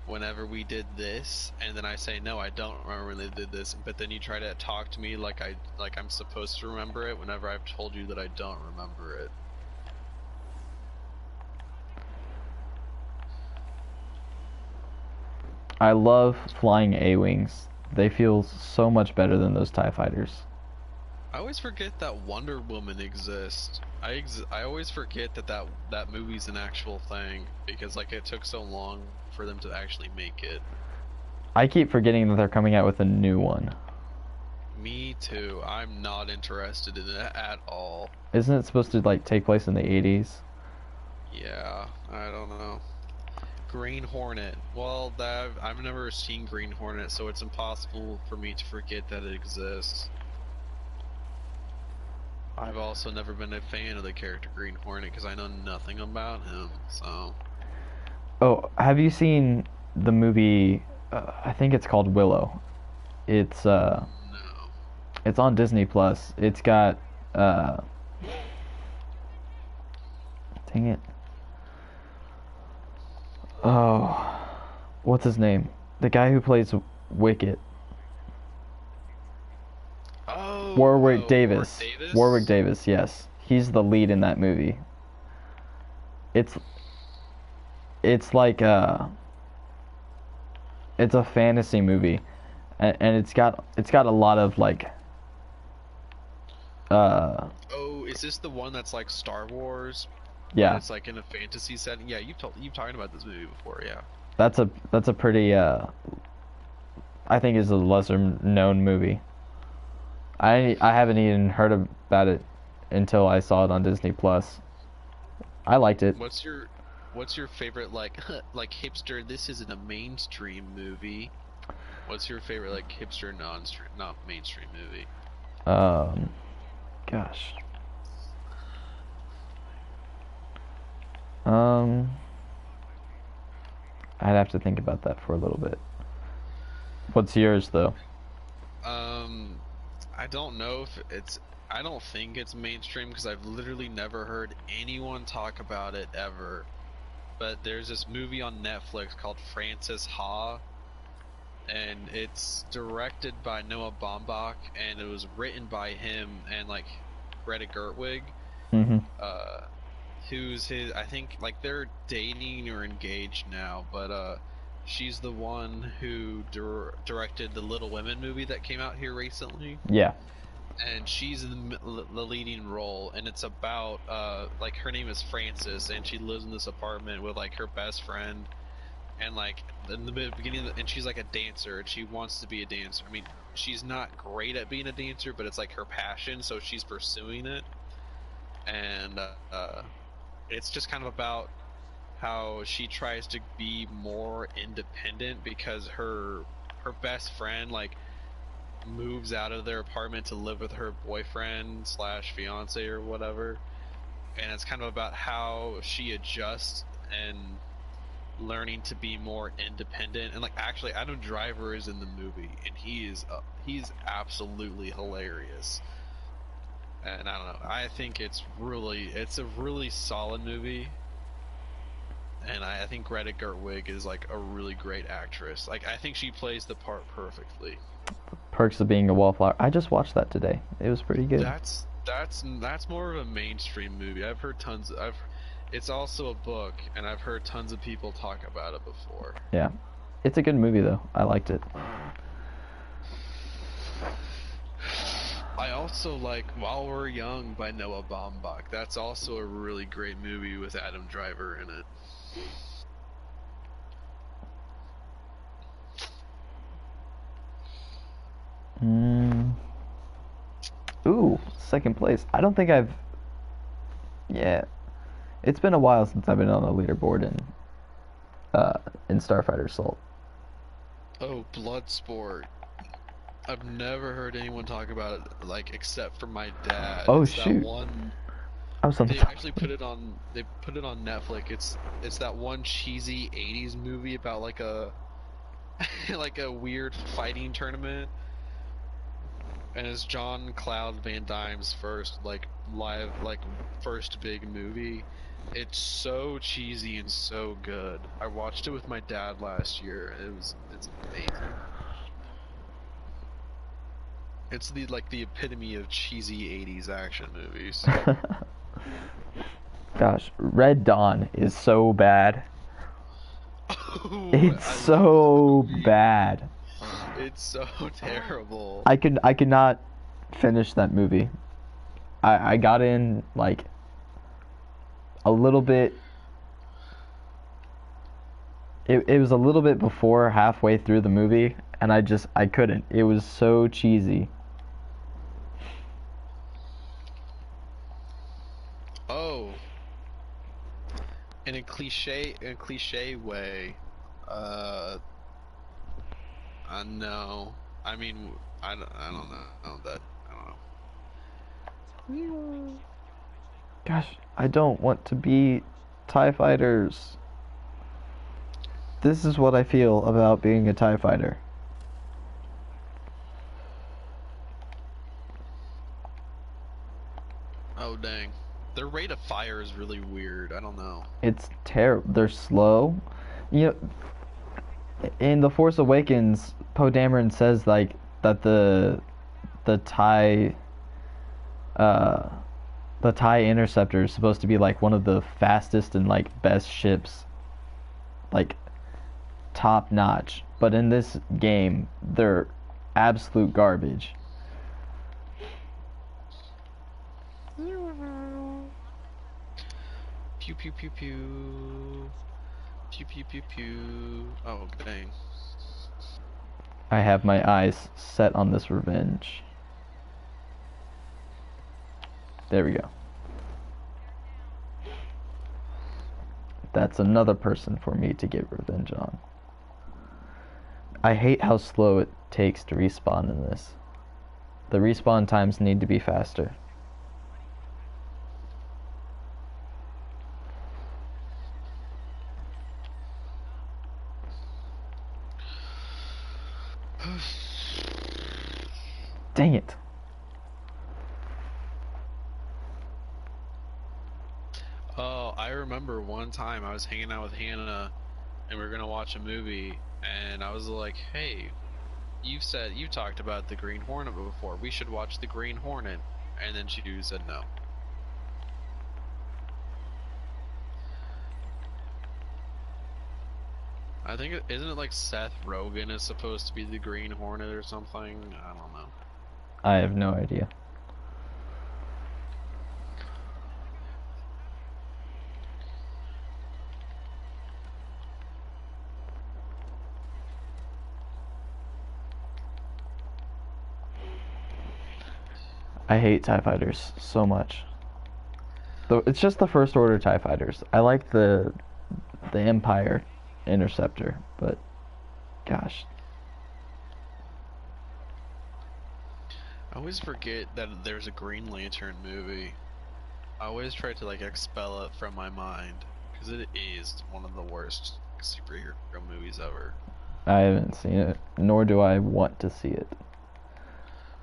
whenever we did this? And then I say, no, I don't remember when they did this. But then you try to talk to me like I'm supposed to remember it whenever I've told you that I don't remember it. I love flying A-Wings. They feel so much better than those TIE fighters. I always forget that Wonder Woman exists. I always forget that movie's an actual thing because like it took so long for them to actually make it. I keep forgetting that they're coming out with a new one. Me too. I'm not interested in it at all. Isn't it supposed to like take place in the 80s? Yeah, I don't know. Green Hornet. Well, I've never seen Green Hornet, so it's impossible for me to forget that it exists. I've also never been a fan of the character Green Hornet because I know nothing about him, so. Oh, have you seen the movie? I think it's called Willow. It's No. it's on Disney Plus. It's got dang it. Oh, what's his name? The guy who plays Wicket. Oh, Warwick oh, Davis. Warwick Davis? Warwick Davis, yes. He's the lead in that movie. It's like it's a fantasy movie, and it's got a lot of like Oh, is this the one that's like Star Wars? yeah, It's like in a fantasy setting. Yeah, you've talked about this movie before. Yeah. that's a pretty I think is a lesser known movie. I haven't even heard about it until I saw it on Disney Plus. I liked it. What's your favorite like like hipster? This isn't a mainstream movie. What's your favorite like hipster not mainstream movie? Gosh. I'd have to think about that for a little bit. What's yours though? don't know if it's. I don't think it's mainstream because I've literally never heard anyone talk about it ever. But there's this movie on Netflix called Francis Ha, and it's directed by Noah Baumbach, and it was written by him and like Greta Gerwig, Mm-hmm. who's his. I think like they're dating or engaged now, but she's the one who directed the Little Women movie that came out here recently. Yeah. And she's in the leading role, and it's about like her name is Frances, and she lives in this apartment with like her best friend, and like in the beginning, and she's like a dancer, and she wants to be a dancer. I mean, she's not great at being a dancer, but it's like her passion, so she's pursuing it, and it's just kind of about how she tries to be more independent because her best friend like moves out of their apartment to live with her boyfriend slash fiance or whatever, and it's kind of about how she adjusts and learning to be more independent. And like actually Adam Driver is in the movie, and he's absolutely hilarious. And I don't know, I think it's a really solid movie, and I think Greta Gerwig is like a really great actress. Like I think she plays the part perfectly. Perks of Being a Wallflower. I just watched that today. It was pretty good. That's more of a mainstream movie. I've heard tons. It's also a book, and I've heard tons of people talk about it before. Yeah. It's a good movie though. I liked it. I also like While We're Young by Noah Baumbach. That's also a really great movie with Adam Driver in it. Ooh, second place. I don't think I've. Yeah, it's been a while since I've been on the leaderboard in Starfighter Assault. Oh, Bloodsport. I've never heard anyone talk about it, like, except for my dad. Oh, it's shoot. That one. I was on They top. actually put it on. They put it on Netflix. It's that one cheesy '80s movie about like a like a weird fighting tournament, and it's John Cloud Van Damme's first first big movie. It's so cheesy and so good. I watched it with my dad last year. It's amazing. It's the epitome of cheesy '80s action movies. Gosh, Red Dawn is so bad. Ooh, It's I so bad. It's so terrible. I could not finish that movie. I got in like a little bit. It was a little bit before halfway through the movie, and I couldn't. It was so cheesy. Oh, in a cliche way, no. I mean, I don't know that. I don't know. Gosh, I don't want to be TIE fighters. This is what I feel about being a TIE fighter. Oh dang, their rate of fire is really weird. I don't know. It's terrible. They're slow. You know, in The Force Awakens, Poe Dameron says like that the TIE the TIE Interceptor is supposed to be like one of the fastest and like best ships, like top notch. But in this game, they're absolute garbage. Pew pew pew pew. Pew pew pew pew. Oh dang. I have my eyes set on this revenge. There we go. That's another person for me to get revenge on. I hate how slow it takes to respawn in this. The respawn times need to be faster. Dang it. Oh, I remember one time I was hanging out with Hannah and we were gonna watch a movie, and I was like, "Hey, you talked about the Green Hornet before. We should watch the Green Hornet." And then she said no. I think isn't it like Seth Rogen is supposed to be the Green Hornet or something? I don't know. I have no idea. I hate TIE fighters so much. Though it's just the First Order TIE fighters. I like the Empire Interceptor, but gosh. I always forget that there's a Green Lantern movie. I always try to like expel it from my mind because it is one of the worst superhero movies ever. I haven't seen it, nor do I want to see it.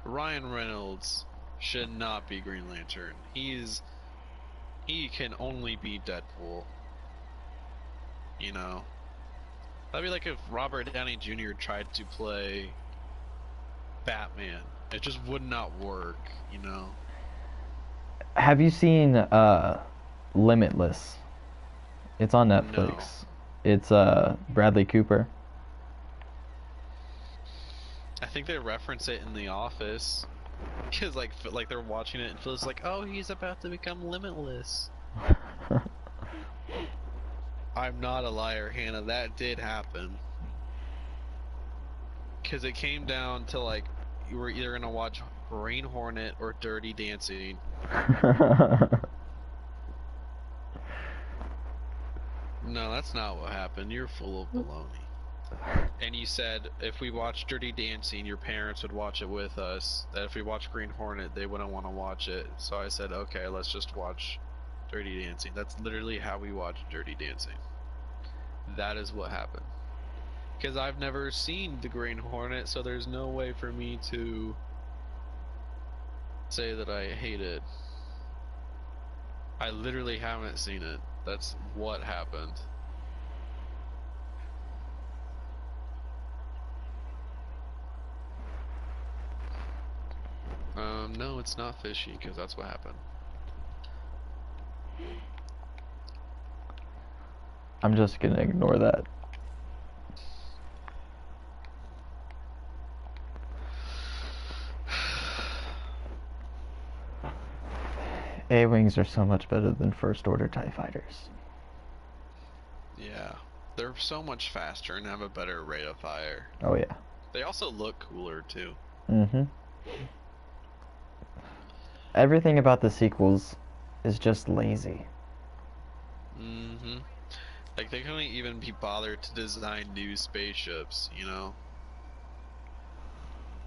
Ryan Reynolds should not be Green Lantern. He can only be Deadpool. You know? That'd be like if Robert Downey Jr. tried to play Batman. It just would not work, you know? Have you seen Limitless? It's on Netflix. No. It's Bradley Cooper. I think they reference it in The Office. Because like they're watching it and feels like, oh, he's about to become limitless. I'm not a liar, Hannah. That did happen. Because it came down to like, you were either gonna watch Green Hornet or Dirty Dancing. No, that's not what happened. You're full of baloney. And you said if we watched Dirty Dancing, your parents would watch it with us. That if we watched Green Hornet, they wouldn't want to watch it. So I said, okay, let's just watch Dirty Dancing. That's literally how we watched Dirty Dancing. That is what happened. Because I've never seen the Green Hornet, so there's no way for me to say that I hate it. I literally haven't seen it. That's what happened. No, it's not fishy, because that's what happened. I'm just gonna ignore that. A-Wings are so much better than First Order TIE fighters. Yeah. They're so much faster and have a better rate of fire. Oh yeah. They also look cooler, too. Mm-hmm. Everything about the sequels is just lazy. Mm-hmm. Like, they couldn't even be bothered to design new spaceships, you know?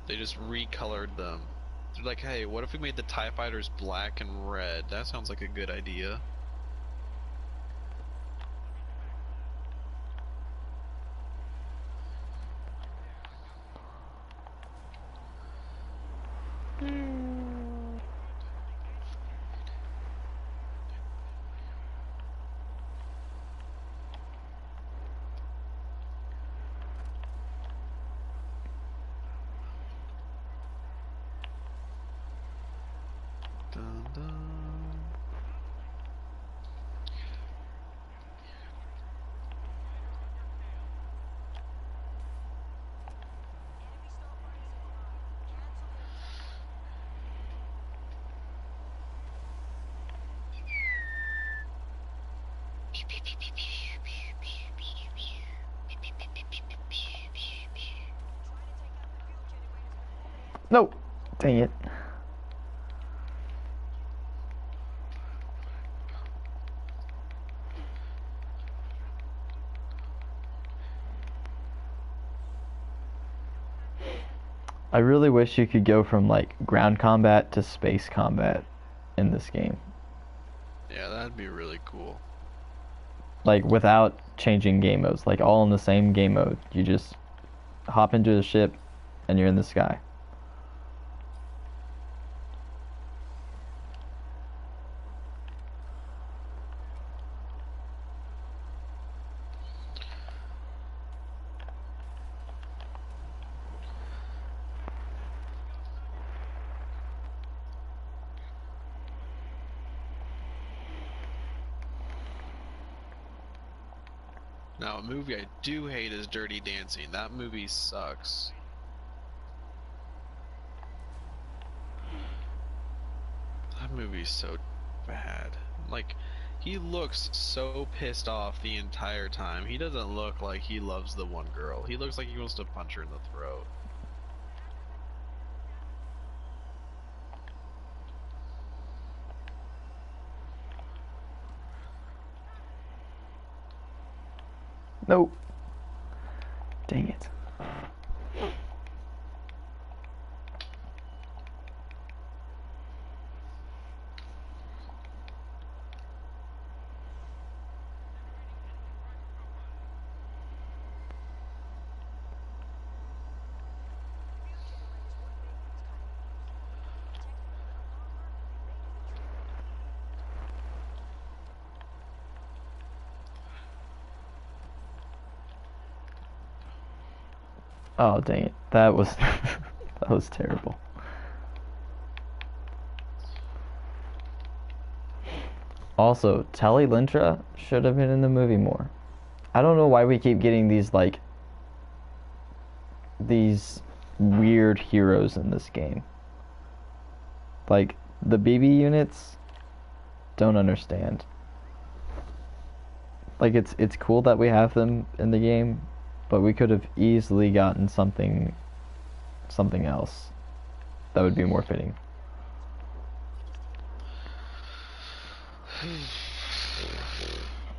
They just recolored them. They're like, hey, what if we made the TIE fighters black and red? That sounds like a good idea. Dun, dun. No! Dang it. I really wish you could go from like ground combat to space combat in this game. Yeah, that'd be really cool. Like without changing game modes, like all in the same game mode. You just hop into the ship and you're in the sky. Now, a movie I do hate is Dirty Dancing. That movie sucks. That movie's so bad. Like, he looks so pissed off the entire time. He doesn't look like he loves the one girl. He looks like he wants to punch her in the throat. Nope. Dang it. Oh, dang it. That was that was terrible. Also, Telly Lintra should have been in the movie more. I don't know why we keep getting these weird heroes in this game. Like the BB units, don't understand. Like it's cool that we have them in the game, but we could have easily gotten something else that would be more fitting.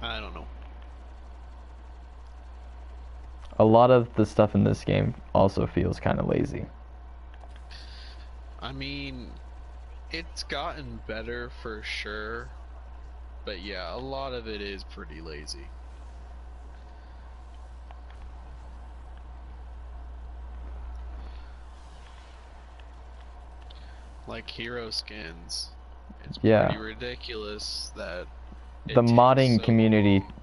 I don't know. A lot of the stuff in this game also feels kind of lazy. I mean, it's gotten better for sure, but yeah, a lot of it is pretty lazy. Like hero skins. It's Yeah. pretty ridiculous that The takes modding so community long.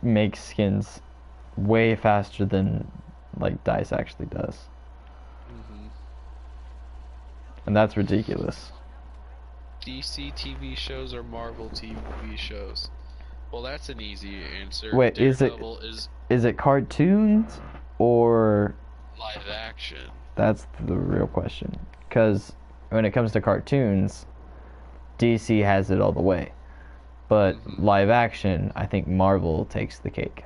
makes skins way faster than like DICE actually does. And that's ridiculous. DC TV shows or Marvel TV shows? Well, that's an easy answer. Wait, Daredevil is it cartoons or live action. that's the real question? Because when it comes to cartoons, DC has it all the way. But live action, I think Marvel takes the cake.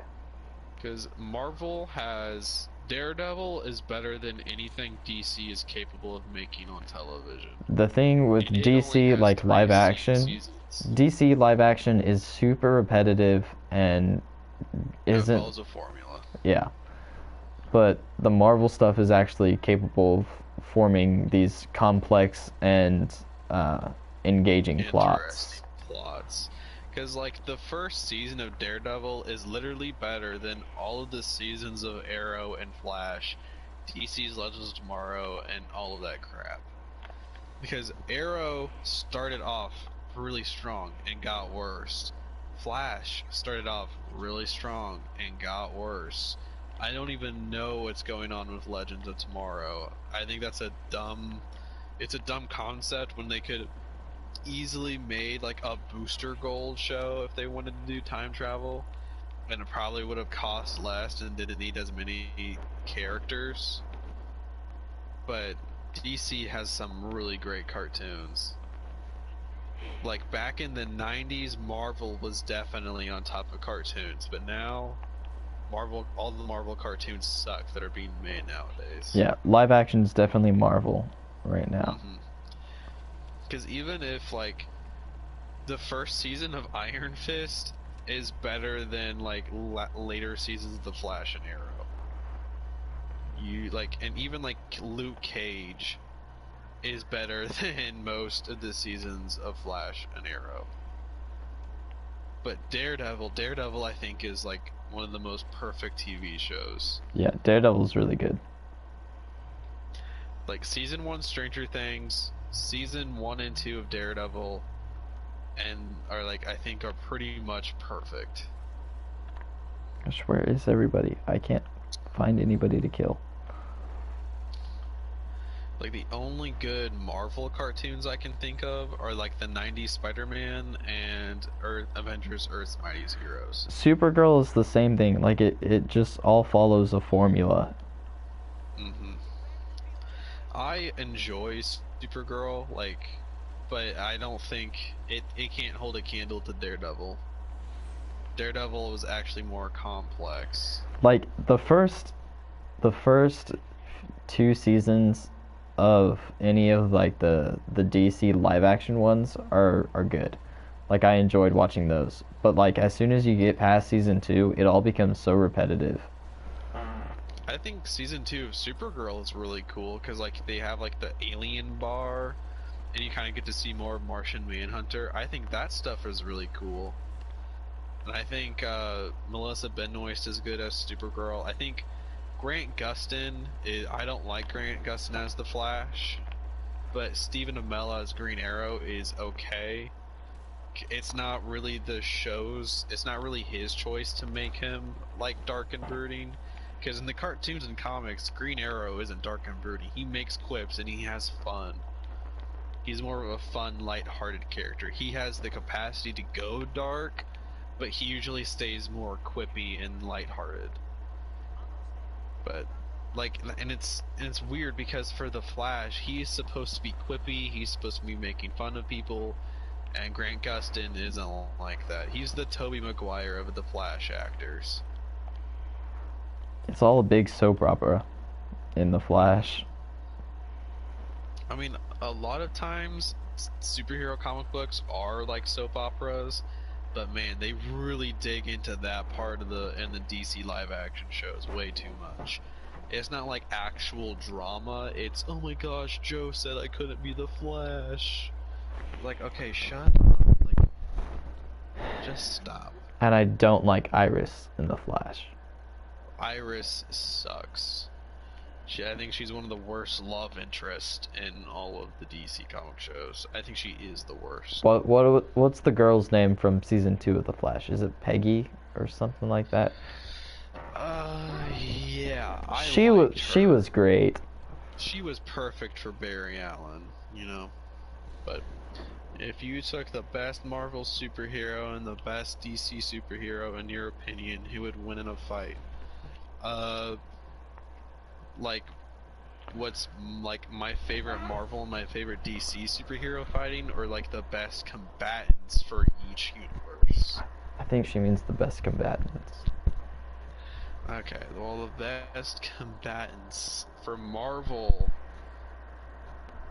Because Marvel has... Daredevil is better than anything DC is capable of making on television. The thing with And it only DC has like 3 live action, seasons. DC live action is super repetitive and It isn't follows a formula. yeah. But the Marvel stuff is actually capable of forming these complex and engaging plots. Interesting plots. Because, like, the first season of Daredevil is literally better than all of the seasons of Arrow and Flash, DC's Legends of Tomorrow, and all of that crap. Because Arrow started off really strong and got worse. Flash started off really strong and got worse. I don't even know what's going on with Legends of Tomorrow. I think that's it's a dumb concept when they could easily made like a booster gold show if they wanted to do time travel, and it probably would have cost less and didn't need as many characters. But DC has some really great cartoons. Like back in the 90s, Marvel was definitely on top of cartoons, but now all the Marvel cartoons suck that are being made nowadays. Yeah, live action is definitely Marvel right now. Because even if like the first season of Iron Fist is better than like later seasons of The Flash and Arrow, and even like Luke Cage is better than most of the seasons of Flash and Arrow. But Daredevil I think is like one of the most perfect TV shows. Yeah, Daredevil's really good. Like season 1 Stranger Things, season 1 and 2 of Daredevil, and I think are pretty much perfect. Gosh, where is everybody? I can't find anybody to kill. Like the only good Marvel cartoons I can think of are like the '90s Spider-Man and Avengers Earth's Mightiest Heroes. Supergirl is the same thing. Like it just all follows a formula. hmm I enjoy Supergirl, like, but I don't think it can't hold a candle to Daredevil. Daredevil was actually more complex. Like the first 2 seasons of any of like the DC live action ones are good. Like I enjoyed watching those. But like as soon as you get past season 2, it all becomes so repetitive. I think season 2 of Supergirl is really cool because like they have like the alien bar, and you kind of get to see more of Martian Manhunter. I think that stuff is really cool. And I think Melissa Benoist is good as Supergirl. I think Grant Gustin I don't like Grant Gustin as the Flash, but Stephen Amell as Green Arrow is okay. It's not really it's not really his choice to make him like dark and brooding. Because in the cartoons and comics, Green Arrow isn't dark and brooding. He makes quips and he has fun. He's more of a fun, light-hearted character. He has the capacity to go dark, but he usually stays more quippy and light-hearted. But like, and it's weird because for the Flash, he's supposed to be quippy. He's supposed to be making fun of people, and Grant Gustin isn't like that. He's the Tobey Maguire of the Flash actors. It's all a big soap opera in the Flash. I mean, a lot of times superhero comic books are like soap operas, but man, they really dig into that part of the DC live action shows way too much. It's not like actual drama, it's oh my gosh, Joe said I couldn't be the Flash. Like, okay, shut up. Like, just stop. And I don't like Iris in the Flash. Iris sucks. I think she's one of the worst love interests in all of the DC comic shows. I think she is the worst. What's the girl's name from season 2 of the Flash? Is it Peggy or something like that? Yeah. She was great. She was perfect for Barry Allen, you know. But if you took the best Marvel superhero and the best DC superhero, in your opinion, who would win in a fight? Like, what's like my favorite Marvel and my favorite DC superhero fighting, or like the best combatants for each universe? I think she means the best combatants. Okay, well, the best combatants for Marvel,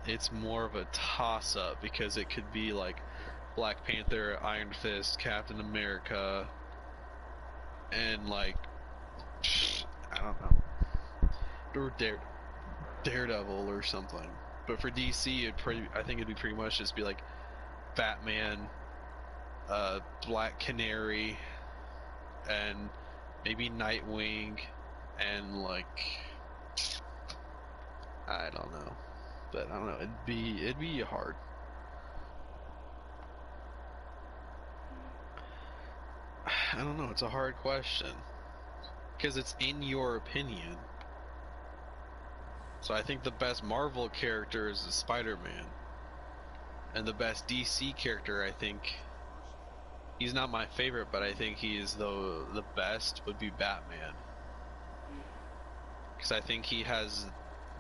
it's more of a toss-up because it could be like Black Panther, Iron Fist, Captain America, and like, I don't know, or Daredevil or something. But for DC, I think it'd be pretty much just be like Batman, Black Canary, and maybe Nightwing, and like, I don't know. But I don't know, it'd be hard. I don't know, it's a hard question. Because it's in your opinion. So I think the best Marvel character is Spider-Man. And the best DC character, I think, he's not my favorite, but I think he's the best would be Batman. Because I think he has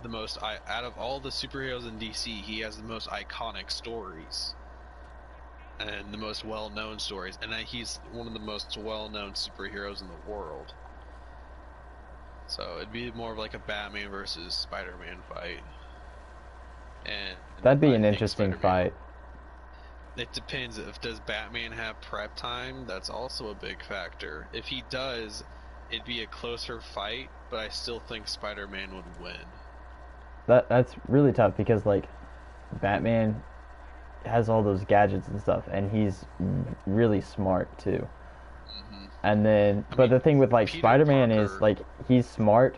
the most, out of all the superheroes in DC, he has the most iconic stories. And the most well-known stories. And he's one of the most well-known superheroes in the world. So it'd be more of like a Batman versus Spider-Man fight. And that'd be an interesting fight. It depends. Does Batman have prep time? That's also a big factor. If he does, it'd be a closer fight, but I still think Spider-Man would win. That's really tough because like Batman has all those gadgets and stuff, and he's really smart too. And then, but the thing with like Spider-Man is like he's smart,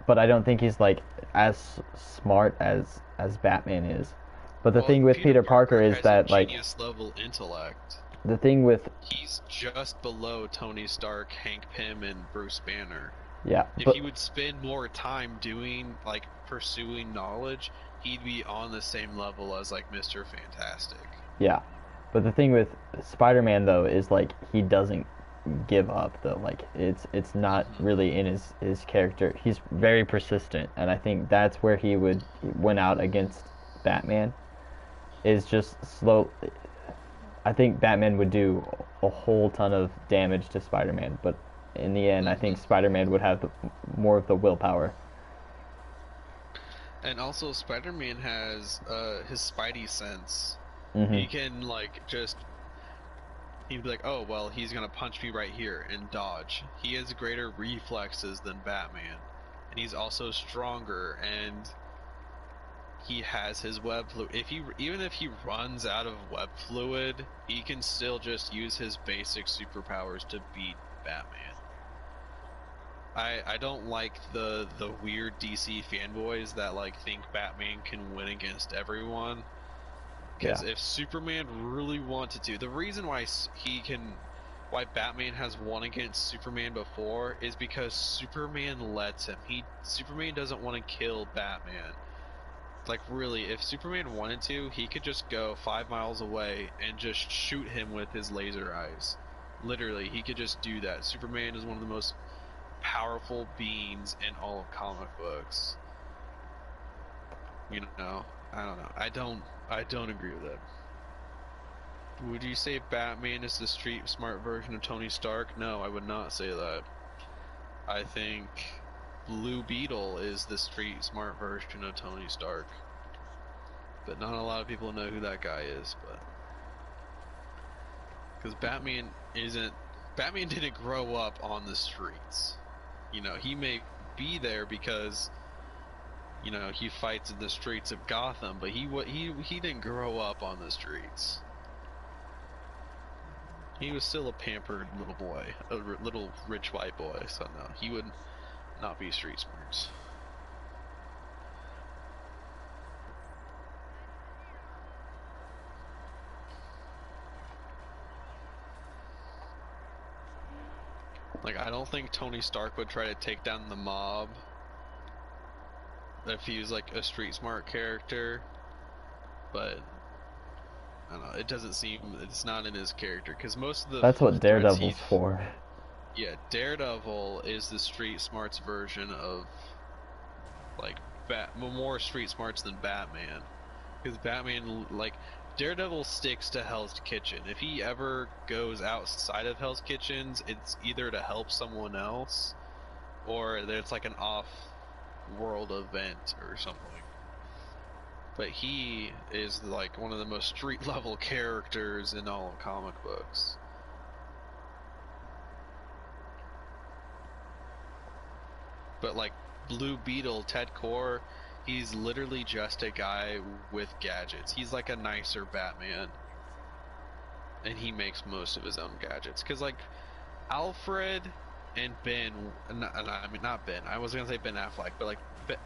but I don't think he's like as smart as Batman is. But the thing with Peter Parker is that like genius level intellect. The thing with he's just below Tony Stark, Hank Pym, and Bruce Banner. Yeah. If he would spend more time doing like pursuing knowledge, he'd be on the same level as like Mr. Fantastic. Yeah, but the thing with Spider-Man though is like he doesn't give up though. Like it's not really in his character. He's very persistent, and I think that's where he would win out against Batman. Is just slow. I think Batman would do a whole ton of damage to Spider-Man, but in the end, I think Spider-Man would have more of the willpower. And also, Spider-Man has his Spidey sense. Mm-hmm. He can like just. He'd be like, oh well, he's gonna punch me right here and dodge. He has greater reflexes than Batman, and he's also stronger. And he has his web fluid. Even if he runs out of web fluid, he can still just use his basic superpowers to beat Batman. I don't like the weird DC fanboys that like think Batman can win against everyone. Because if Superman really wanted to, the reason why why Batman has won against Superman before is because Superman lets him. Superman doesn't want to kill Batman. Like really, if Superman wanted to, he could just go 5 miles away and just shoot him with his laser eyes. Literally, he could just do that. Superman is one of the most powerful beings in all of comic books. You know, I don't know. I don't agree with that. Would you say Batman is the street smart version of Tony Stark? No, I would not say that. I think Blue Beetle is the street smart version of Tony Stark. But not a lot of people know who that guy is, but because Batman didn't grow up on the streets. You know, he may be there because, you know, he fights in the streets of Gotham, but he didn't grow up on the streets. He was still a pampered little boy, a little rich white boy, so no, he would not be street smarts. Like, I don't think Tony Stark would try to take down the mob if he was like a street smart character, but I don't know, it's not in his character, because most of the That's what Daredevil's for. Yeah, Daredevil is the street smarts version of like more street smarts than Batman, because Batman, like, Daredevil sticks to Hell's Kitchen. If he ever goes outside of Hell's Kitchens, it's either to help someone else or it's like an off-world event or something. But he is like one of the most street-level characters in all of comic books. But like Blue Beetle, Ted Core, he's literally just a guy with gadgets. He's like a nicer Batman. And he makes most of his own gadgets. Because, like, Alfred and Ben... I mean, not Ben. I was going to say Ben Affleck. But, like,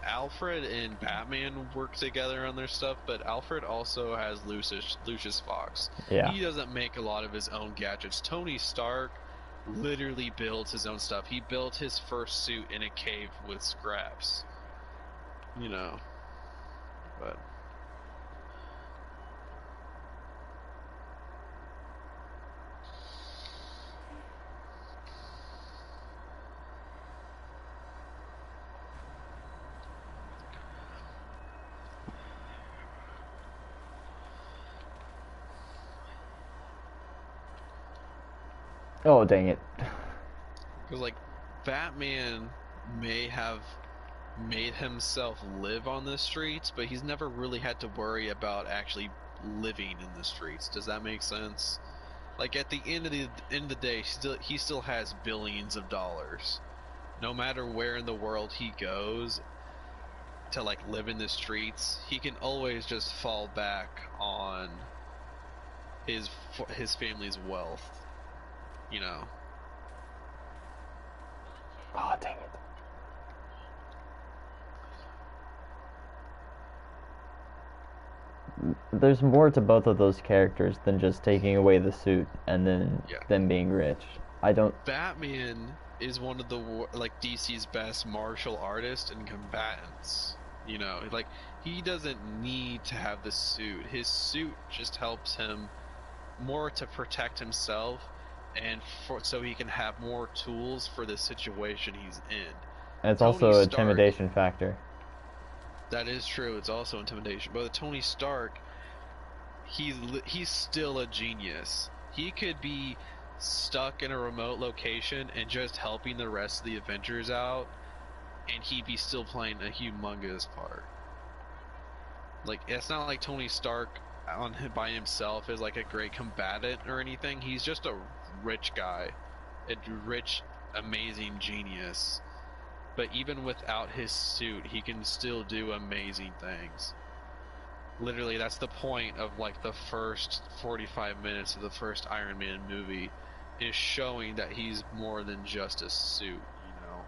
Alfred and Batman work together on their stuff. But Alfred also has Lucius Fox. Yeah. He doesn't make a lot of his own gadgets. Tony Stark literally builds his own stuff. He built his first suit in a cave with scraps. You know, but oh, dang it. because like Batman may have made himself live on the streets, but he's never really had to worry about actually living in the streets. Does that make sense? Like, at the end of the day, he still has billions of dollars. No matter where in the world he goes to like live in the streets, he can always just fall back on his family's wealth. You know. Oh, dang it. There's more to both of those characters than just taking away the suit and then them being rich. Batman is one of the like DC's best martial artists and combatants. You know, like, he doesn't need to have the suit. His suit just helps him more to protect himself and so he can have more tools for the situation he's in. And it's Tony also an Stark, intimidation factor. that is true. It's also intimidation. But with Tony Stark, he's still a genius. He could be stuck in a remote location and just helping the rest of the Avengers out, and he'd be still playing a humongous part. Like, it's not like Tony Stark by himself is like a great combatant or anything. He's just a rich guy, a rich, amazing genius. But even without his suit, he can still do amazing things. Literally, that's the point of like the first 45 minutes of the first Iron Man movie, is showing that he's more than just a suit, you know?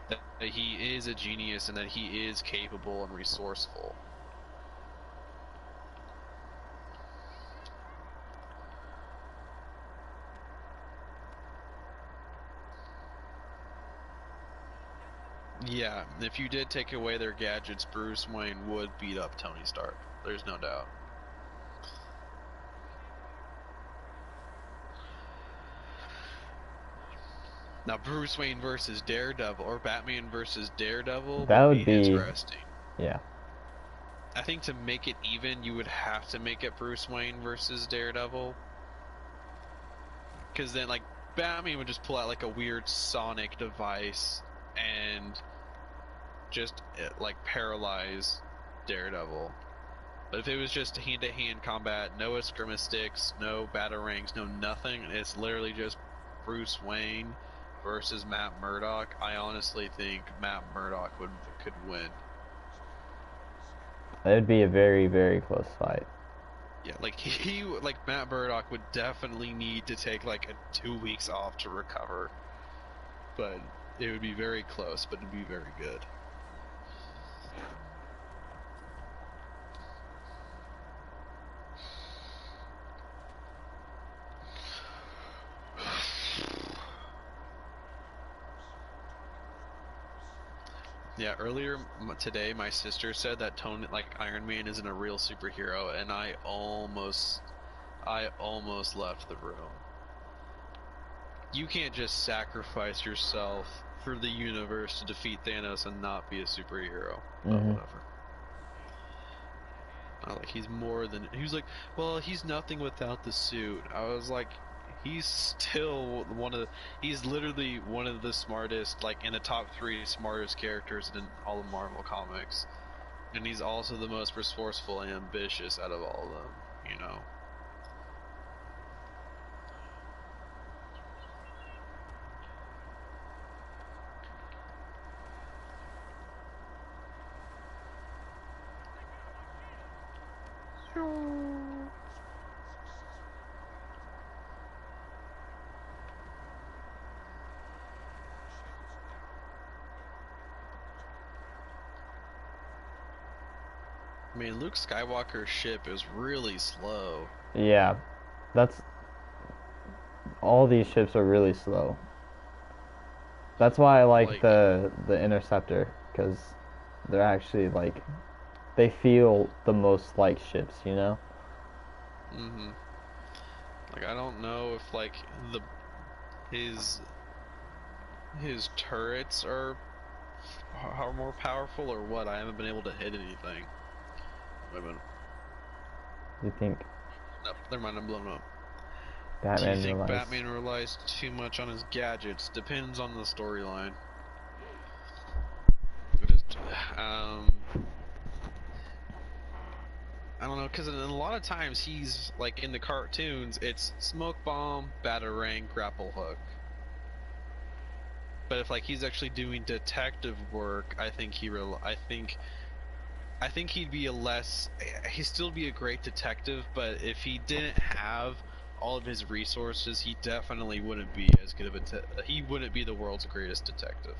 That he is a genius and that he is capable and resourceful. Yeah, if you did take away their gadgets, Bruce Wayne would beat up Tony Stark. There's no doubt. Now, Bruce Wayne versus Daredevil, or Batman versus Daredevil, That would would be be- interesting. Yeah. I think to make it even, you would have to make it Bruce Wayne versus Daredevil. Because then, like, Batman would just pull out, like, a weird sonic device and just, like, paralyze Daredevil. But if it was just hand-to-hand combat, no eskrima sticks, no batarangs, no nothing, it's literally just Bruce Wayne versus Matt Murdock, I honestly think Matt Murdock could win. It would be a very, very close fight. Yeah, like like Matt Murdock would definitely need to take like 2 weeks off to recover. But it would be very close, but it'd be very good. Yeah, earlier today, my sister said that Iron Man isn't a real superhero, and I almost left the room. You can't just sacrifice yourself for the universe to defeat Thanos and not be a superhero. But whatever. Like, he's more than. He was like, well, he's nothing without the suit. I was like, he's still he's literally one of the smartest, like in the top 3 smartest characters in all of Marvel comics. And he's also the most resourceful and ambitious out of all of them, you know? I mean, Luke Skywalker's ship is really slow. Yeah. All these ships are really slow. That's why I like the Interceptor, because they're actually like, they feel the most like ships, you know? Mm-hmm. Like, I don't know if like his turrets are more powerful or what. I haven't been able to hit anything. Wait a minute. You think Nope, never mind, I'm blown up. Batman Do you think relies... Batman relies too much on his gadgets? Depends on the storyline. I don't know, because a lot of times he's, like, in the cartoons, it's smoke bomb, batarang, grapple hook. But if, like, he's actually doing detective work, I think he'd be he'd still be a great detective, but if he didn't have all of his resources, he definitely wouldn't be as good of he wouldn't be the world's greatest detective.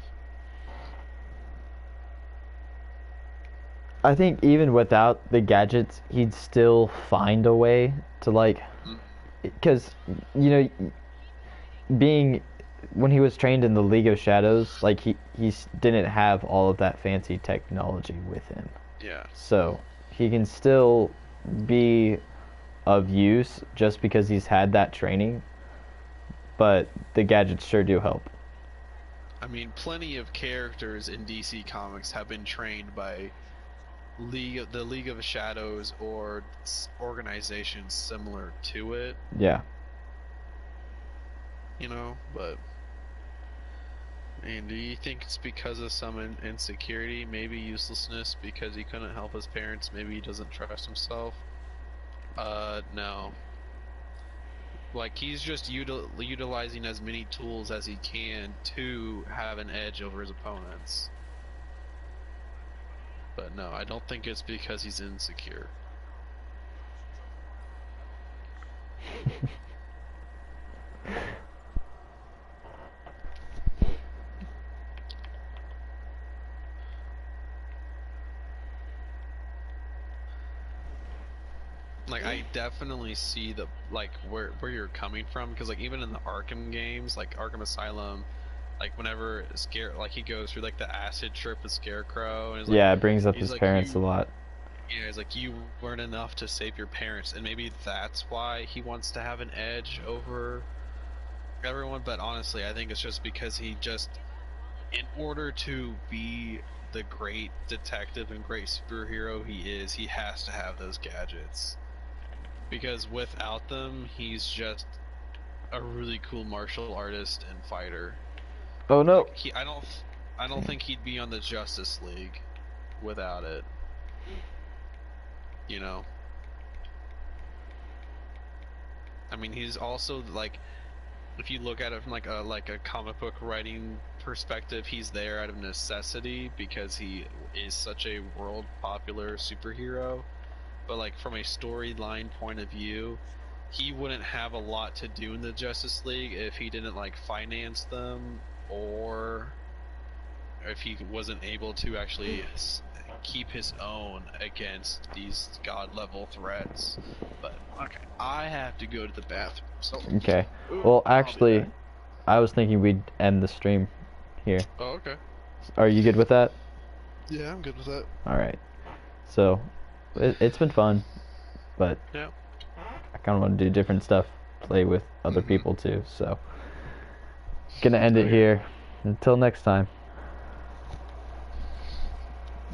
I think even without the gadgets, he'd still find a way to, like, because, you know, being when he was trained in the League of Shadows, like didn't have all of that fancy technology with him. Yeah. So he can still be of use just because he's had that training, but the gadgets sure do help. I mean, plenty of characters in DC Comics have been trained by the League of Shadows or organizations similar to it. Yeah. You know, but. And do you think it's because of some insecurity, maybe uselessness, because he couldn't help his parents, maybe he doesn't trust himself? No. Like, he's just utilizing as many tools as he can to have an edge over his opponents. But no, I don't think it's because he's insecure. Like, I definitely see the, like, where you're coming from, because, like, even in the Arkham games, like Arkham Asylum, like, whenever he goes through, like, the acid trip with Scarecrow, and it's like, yeah, it brings up he's his like, parents a lot. Yeah, he's like, you weren't enough to save your parents, and maybe that's why he wants to have an edge over everyone, but honestly, I think it's just because he just, in order to be the great detective and great superhero he is, he has to have those gadgets. Because without them, he's just a really cool martial artist and fighter. Oh no! Like, I don't think he'd be on the Justice League without it. You know. I mean, he's also like, if you look at it from like a comic book writing perspective, he's there out of necessity because he is such a world popular superhero. But like from a storyline point of view, he wouldn't have a lot to do in the Justice League if he didn't like finance them, or if he wasn't able to actually keep his own against these god level threats. But okay, I have to go to the bathroom. So Okay. Well, actually, I was thinking we'd end the stream here. Oh, okay. Are you good with that? Yeah, I'm good with that. All right. So, it's been fun, but Yeah. I kind of want to do different stuff, play with other people too. So, gonna end it here. Until next time.